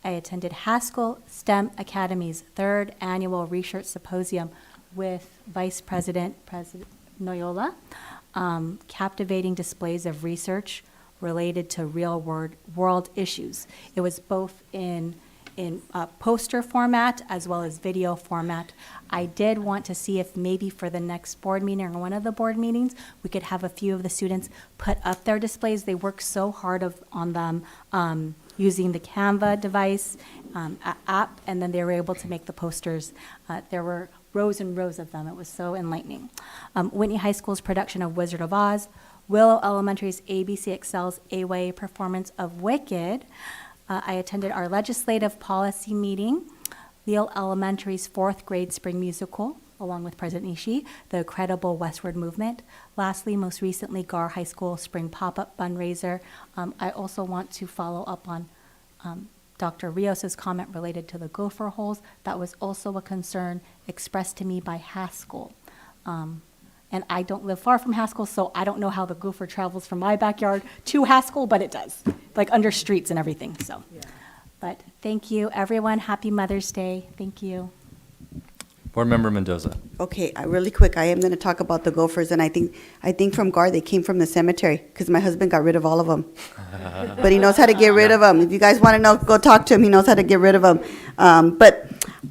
Speaker 4: I attended Haskell STEM Academy's third annual research symposium with Vice President Noyola, captivating displays of research related to real world issues. It was both in poster format as well as video format. I did want to see if maybe for the next board meeting or one of the board meetings, we could have a few of the students put up their displays. They worked so hard on them using the Canva device app, and then they were able to make the posters. There were rows and rows of them. It was so enlightening. Whitney High School's production of Wizard of Oz, Willow Elementary's ABC Excel's AWA performance of Wicked. I attended our legislative policy meeting, Leal Elementary's fourth grade spring musical, along with President Ishii, the Credible Westward Movement. Lastly, most recently, Gar High School Spring Pop-Up Fundraiser. I also want to follow up on Dr. Rios's comment related to the gopher holes. That was also a concern expressed to me by Haskell. And I don't live far from Haskell, so I don't know how the gopher travels from my backyard to Haskell, but it does, like under streets and everything, so. Yeah. But thank you, everyone. Happy Mother's Day. Thank you.
Speaker 1: Board Member Mendoza.
Speaker 16: Okay, really quick, I am going to talk about the gophers, and I think from GAR, they came from the cemetery, because my husband got rid of all of them. But he knows how to get rid of them. If you guys want to know, go talk to him. He knows how to get rid of them.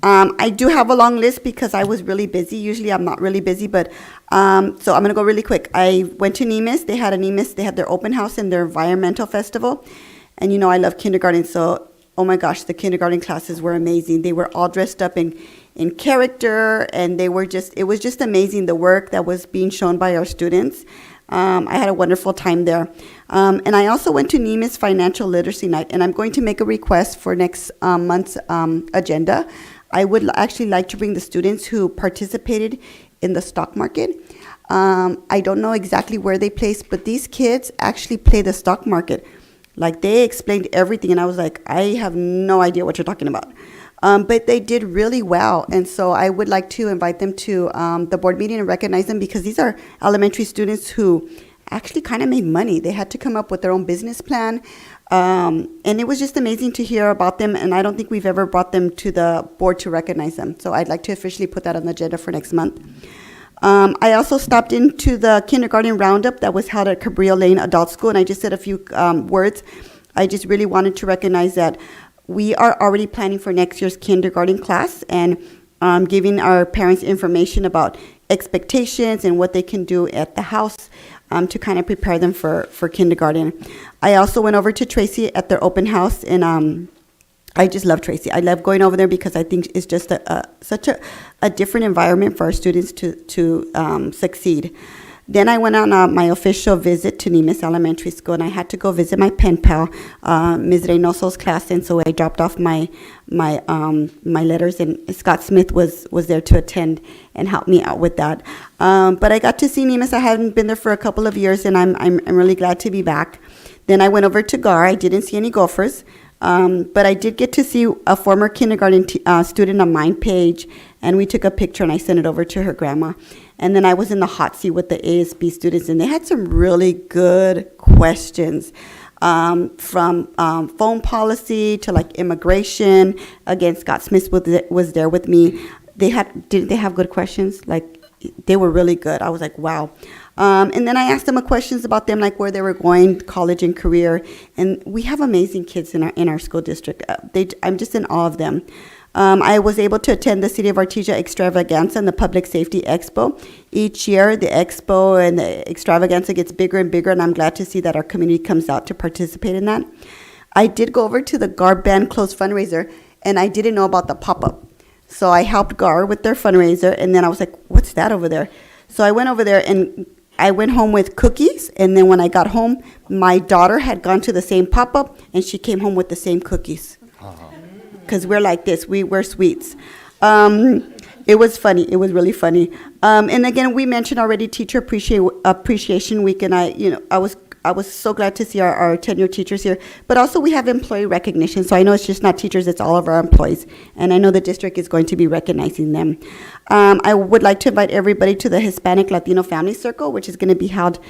Speaker 16: I do have a long list because I was really busy. Usually I'm not really busy, but so I'm going to go really quick. I went to NEMIS. They had their open house and their environmental festival. And you know I love kindergarten, so oh my gosh, the kindergarten classes were amazing. They were all dressed up in character, and it was just amazing, the work that was being shown by our students. I had a wonderful time there. And I also went to NEMIS Financial Literacy Night, and I'm going to make a request for next month's agenda. I would actually like to bring the students who participated in the stock market. I don't know exactly where they placed, but these kids actually play the stock market. Like, they explained everything, and I was like, I have no idea what you're talking about. But they did really well, and so I would like to invite them to the board meeting and recognize them, because these are elementary students who actually kind of made money. They had to come up with their own business plan, and it was just amazing to hear about them, and I don't think we've ever brought them to the board to recognize them. So I'd like to officially put that on the agenda for next month. I also stopped into the kindergarten roundup that was held at Cabrillo Lane Adult School, and I just said a few words. I just really wanted to recognize that we are already planning for next year's kindergarten class, and giving our parents information about expectations and what they can do at the house to kind of prepare them for kindergarten. I also went over to Tracy at their open house in I just love Tracy. I love going over there because I think it's just such a different environment for our students to succeed. Then I went on my official visit to Nimes Elementary School, and I had to go visit my pen pal, Ms. Reynoso's class, and so I dropped off my letters, and Scott Smith was there to attend and help me out with that. But I got to see Nimes. I hadn't been there for a couple of years, and I'm really glad to be back. Then I went over to GAR. I didn't see any Gophers. But I did get to see a former kindergarten student of mine, Paige, and we took a picture and I sent it over to her grandma. And then I was in the hot seat with the ASB students, and they had some really good questions, from phone policy to like immigration. Again, Scott Smith was there with me. Didn't they have good questions? Like, they were really good. I was like, wow. And then I asked them questions about them, like where they were going, college and career. And we have amazing kids in our school district. I'm just in awe of them. I was able to attend the City of Artesia Extravaganza and the Public Safety Expo. Each year, the expo and the extravaganza gets bigger and bigger, and I'm glad to see that our community comes out to participate in that. I did go over to the GAR Band Close fundraiser, and I didn't know about the pop-up. So I helped GAR with their fundraiser, and then I was like, what's that over there? So I went over there, and I went home with cookies, and then when I got home, my daughter had gone to the same pop-up, and she came home with the same cookies. Because we're like this, we're sweets. It was funny, it was really funny. And again, we mentioned already Teacher Appreciation Week, and I was so glad to see our tenured teachers here. But also we have employee recognition, so I know it's just not teachers, it's all of our employees. And I know the district is going to be recognizing them. I would like to invite everybody to the Hispanic Latino Family Circle, which is going to be held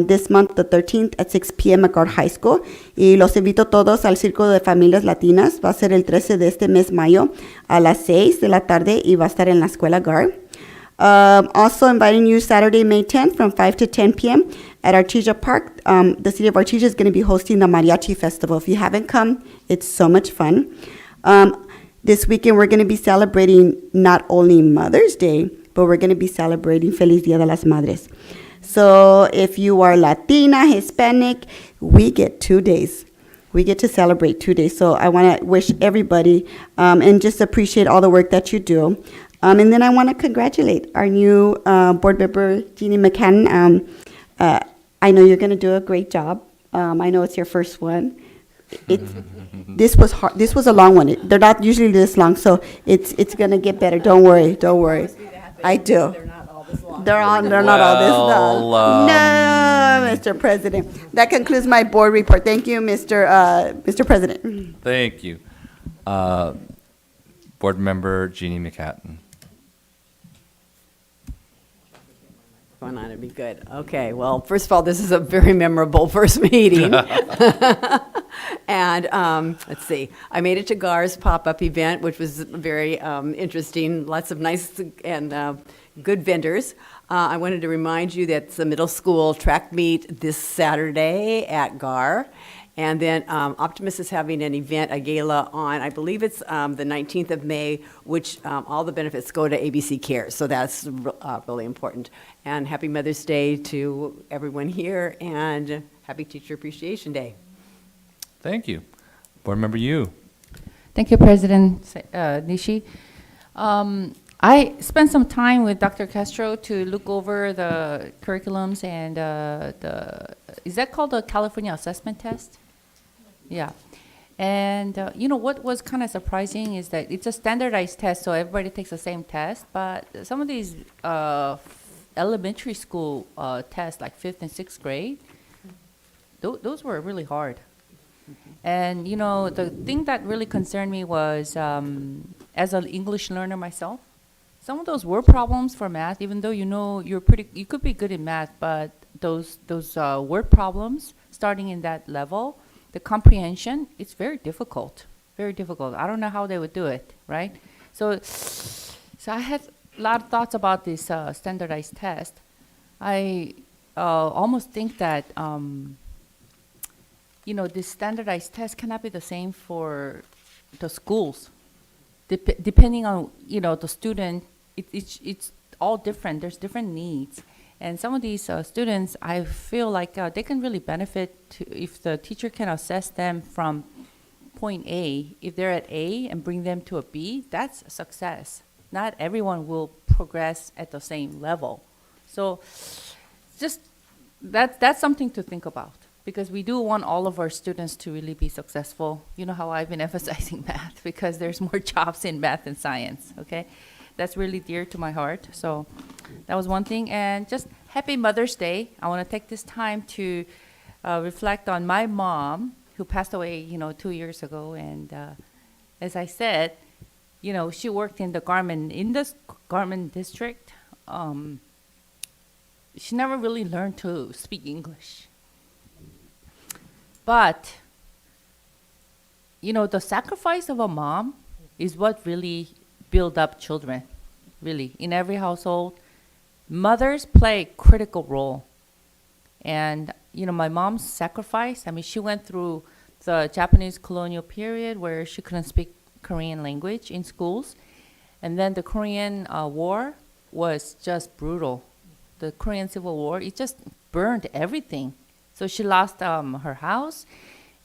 Speaker 16: this month, the 13th, at 6 p.m. at GAR High School. Y los invito todos al Círculo de Familias Latinas. Va a ser el 13 de este mes mayo a las 6 de la tarde y va a estar en la Escuela GAR. Also inviting you Saturday, May 10th from 5 to 10 p.m. at Artesia Park. The City of Artesia is going to be hosting the Mariachi Festival. If you haven't come, it's so much fun. This weekend, we're going to be celebrating not only Mother's Day, but we're going to be celebrating Feliz Dia de las Madres. So if you are Latina, Hispanic, we get 2 days. We get to celebrate 2 days. So I want to wish everybody and just appreciate all the work that you do. And then I want to congratulate our new board member, Jeannie McCann. I know you're going to do a great job. I know it's your first one. This was hard. This was a long one. They're not usually this long, so it's going to get better. Don't worry. Don't worry. I do. They're not all this long. They're not all this long. No, Mr. President. That concludes my board report. Thank you, Mr. President.
Speaker 1: Thank you. Board Member Jeannie McHatton.
Speaker 21: Going on, it'd be good. Okay, well, first of all, this is a very memorable first meeting. And let's see, I made it to GAR's pop-up event, which was very interesting. Lots of nice and good vendors. I wanted to remind you that it's the middle school track meet this Saturday at GAR. And then Optimus is having an event, a gala on, I believe it's the 19th of May, which all the benefits go to ABC Cares. So that's really important. And happy Mother's Day to everyone here, and happy Teacher Appreciation Day.
Speaker 1: Thank you. Board Member Yu.
Speaker 15: Thank you, President Nishi. I spent some time with Dr. Castro to look over the curriculums and is that called the California Assessment Test? Yeah. And what was kind of surprising is that it's a standardized test, so everybody takes the same test, but some of these elementary school tests, like 5th and 6th grade, those were really hard. And the thing that really concerned me was, as an English learner myself, some of those word problems for math, even though you could be good in math, but those word problems, starting in that level, the comprehension, it's very difficult, very difficult. I don't know how they would do it, right? So I had a lot of thoughts about this standardized test. I almost think that this standardized test cannot be the same for the schools. Depending on the student, it's all different. There's different needs, and some of these students, I feel like they can really benefit if the teacher can assess them from point A, if they're at A and bring them to a B, that's a success. Not everyone will progress at the same level. So just that's something to think about, because we do want all of our students to really be successful. You know how I've been emphasizing math, because there's more jobs in math and science, okay? That's really dear to my heart. So that was one thing. And just happy Mother's Day. I want to take this time to reflect on my mom, who passed away, 2 years ago. And as I said, she worked in the garment district. She never really learned to speak English. But, the sacrifice of a mom is what really build up children, really. In every household, mothers play a critical role. And, my mom's sacrifice, she went through the Japanese colonial period where she couldn't speak Korean language in schools. And then the Korean War was just brutal. The Korean Civil War, it just burned everything. So she lost her house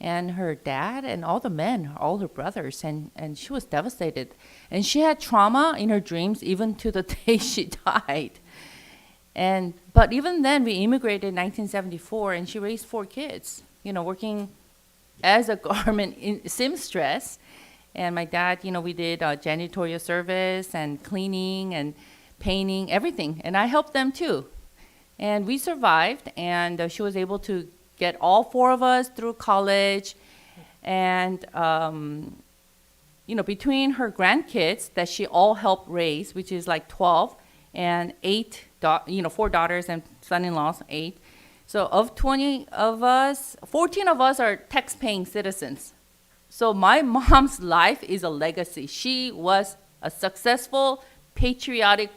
Speaker 15: and her dad and all the men, all her brothers, and she was devastated. And she had trauma in her dreams even to the day she died. But even then, we immigrated in 1974, and she raised 4 kids, working as a garment seamstress. And my dad, we did janitorial service and cleaning and painting, everything. And I helped them too. And we survived, and she was able to get all 4 of us through college. And, between her grandkids that she all helped raise, which is like 12, and 4 daughters and son-in-laws, 8. So of 20 of us, 14 of us are tax-paying citizens. So my mom's life is a legacy. She was a successful, patriotic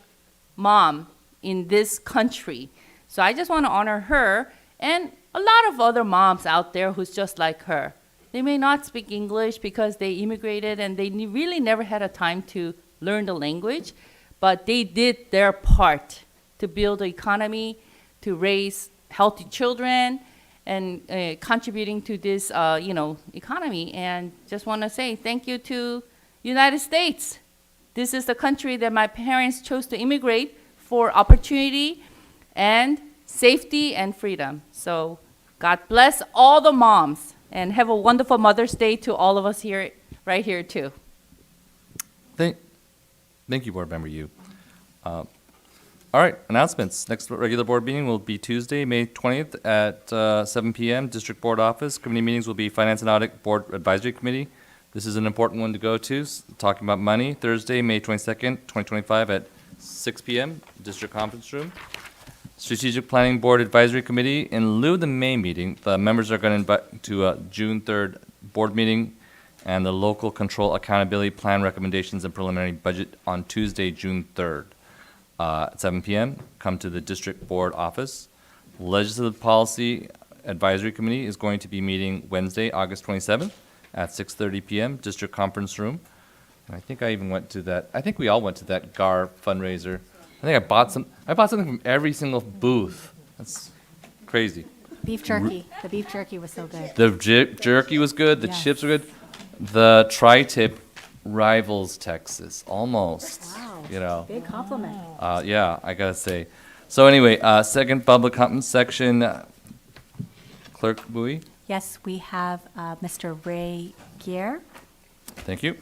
Speaker 15: mom in this country. So I just want to honor her and a lot of other moms out there who's just like her. They may not speak English because they immigrated and they really never had a time to learn the language, but they did their part to build the economy, to raise healthy children, and contributing to this, economy. And just want to say thank you to United States. This is the country that my parents chose to immigrate for opportunity and safety and freedom. So God bless all the moms, and have a wonderful Mother's Day to all of us here, right here too.
Speaker 1: Thank you, Board Member Yu. All right, announcements. Next regular board meeting will be Tuesday, May 20th at 7 p.m. District Board Office. Committee meetings will be Finance and Audit Board Advisory Committee. This is an important one to go to, talking about money. Thursday, May 22nd, 2025 at 6 p.m. District Conference Room. Strategic Planning Board Advisory Committee. In lieu of the May meeting, the members are going to invite to a June 3rd board meeting and the Local Control Accountability Plan Recommendations and Preliminary Budget on Tuesday, June 3rd. At 7 p.m., come to the District Board Office. Legislative Policy Advisory Committee is going to be meeting Wednesday, August 27th at 6:30 p.m., District Conference Room. And I think I even went to that. I think we all went to that GAR fundraiser. I think I bought something from every single booth. That's crazy.
Speaker 4: Beef jerky. The beef jerky was so good.
Speaker 1: The jerky was good. The
Speaker 4: Yes.
Speaker 1: chips were good. The tri-tip rivals Texas, almost.
Speaker 4: Wow. Big compliment.
Speaker 1: Yeah, I gotta say. So anyway, second public comment section. Clerk Bowie.
Speaker 4: Yes, we have Mr. Ray Gier.
Speaker 1: Thank you.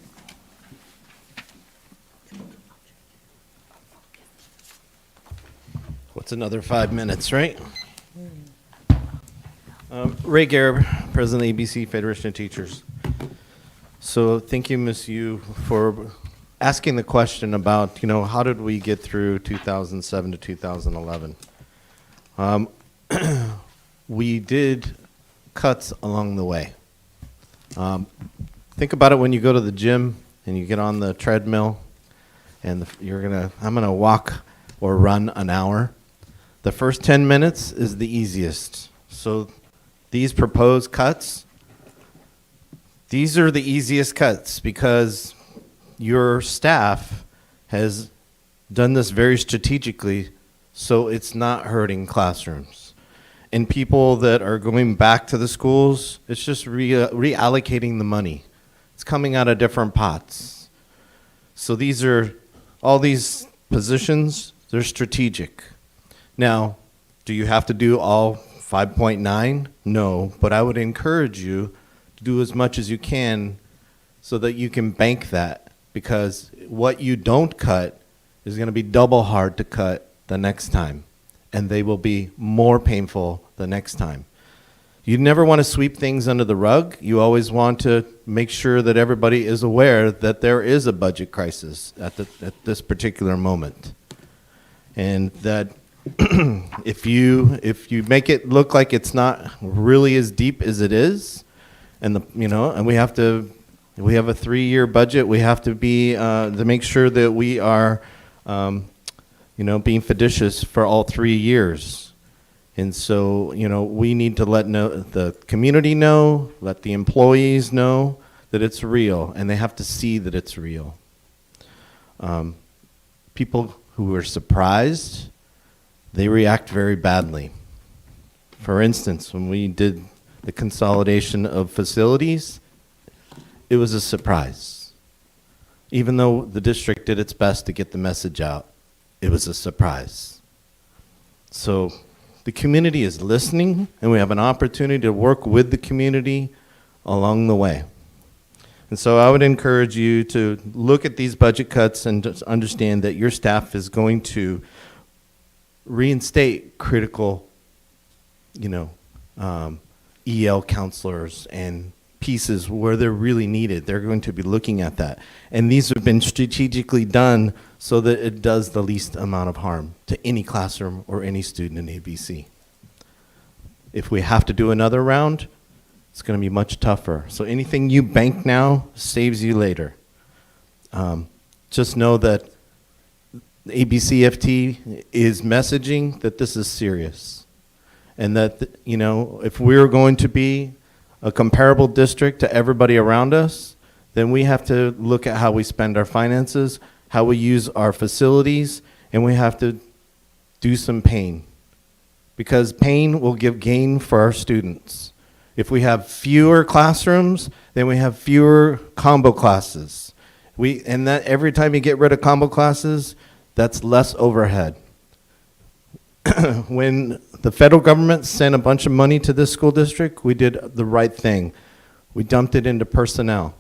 Speaker 9: What's another 5 minutes, right? Ray Garrett, President of ABC Federation of Teachers. So thank you, Ms. Yu, for asking the question about, how did we get through 2007 to 2011? We did cuts along the way. Think about it when you go to the gym and you get on the treadmill and I'm gonna walk or run an hour. The first 10 minutes is the easiest. So these proposed cuts, these are the easiest cuts because your staff has done this very strategically so it's not hurting classrooms. And people that are going back to the schools, it's just reallocating the money It's coming out of different pots. So these are, all these positions, they're strategic. Now, do you have to do all 5.9? No, but I would encourage you to do as much as you can so that you can bank that, because what you don't cut is going to be double hard to cut the next time, and they will be more painful the next time. You never want to sweep things under the rug. You always want to make sure that everybody is aware that there is a budget crisis at this particular moment. And that if you make it look like it's not really as deep as it is, and and we have a 3-year budget, we have to be to make sure that we are being fiducious for all 3 years. And so, we need to let the community know, let the employees know that it's real, and they have to see that it's real. People who are surprised, they react very badly. For instance, when we did the consolidation of facilities, it was a surprise. Even though the district did its best to get the message out, it was a surprise. So the community is listening, and we have an opportunity to work with the community along the way. And so I would encourage you to look at these budget cuts and just understand that your staff is going to reinstate critical, EL counselors and pieces where they're really needed. They're going to be looking at that. And these have been strategically done so that it does the least amount of harm to any classroom or any student in ABC. If we have to do another round, it's going to be much tougher. So anything you bank now saves you later. Just know that ABCFT is messaging that this is serious. And that, if we're going to be a comparable district to everybody around us, then we have to look at how we spend our finances, how we use our facilities, and we have to do some pain. Because pain will give gain for our students. If we have fewer classrooms, then we have fewer combo classes. And that every time you get rid of combo classes, that's less overhead. When the federal government sent a bunch of money to this school district, we did the right thing. We dumped it into personnel.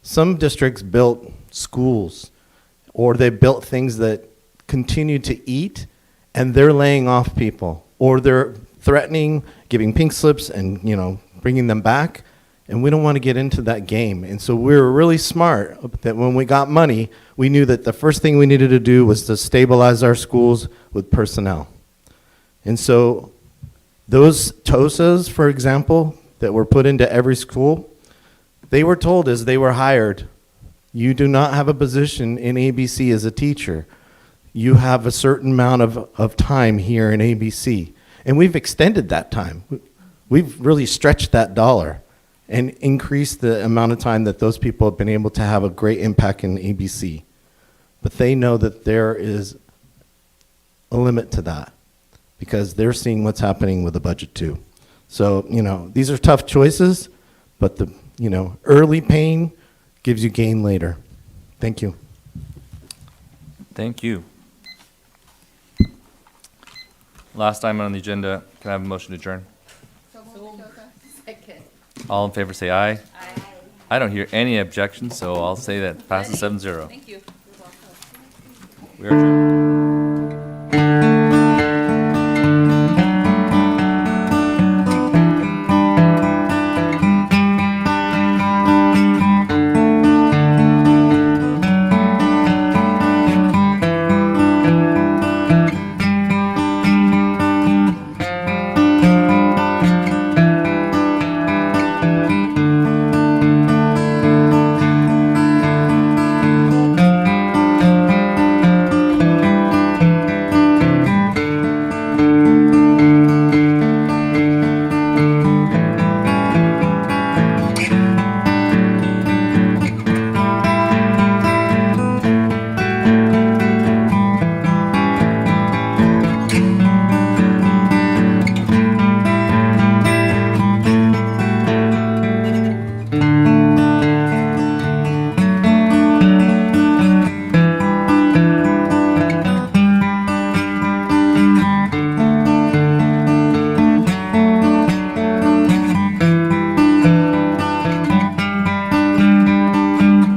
Speaker 9: Some districts built schools, or they built things that continue to eat, and they're laying off people, or they're threatening, giving pink slips and, bringing them back. And we don't want to get into that game. And so we were really smart that when we got money, we knew that the first thing we needed to do was to stabilize our schools with personnel. And so those HOSAs, for example, that were put into every school, they were told as they were hired, you do not have a position in ABC as a teacher. You have a certain amount of time here in ABC. And we've extended that time. We've really stretched that dollar and increase the amount of time that those people have been able to have a great impact in ABC. But they know that there is a limit to that because they're seeing what's happening with the budget too. So, these are tough choices, but the, early pain gives you gain later. Thank you.
Speaker 1: Thank you. Last item on the agenda, can I have a motion to adjourn?
Speaker 15: Second.
Speaker 1: All in favor say aye. Aye. I don't hear any objections, so I'll say that passes 7-0.
Speaker 15: Thank you.
Speaker 1: We are adjourned.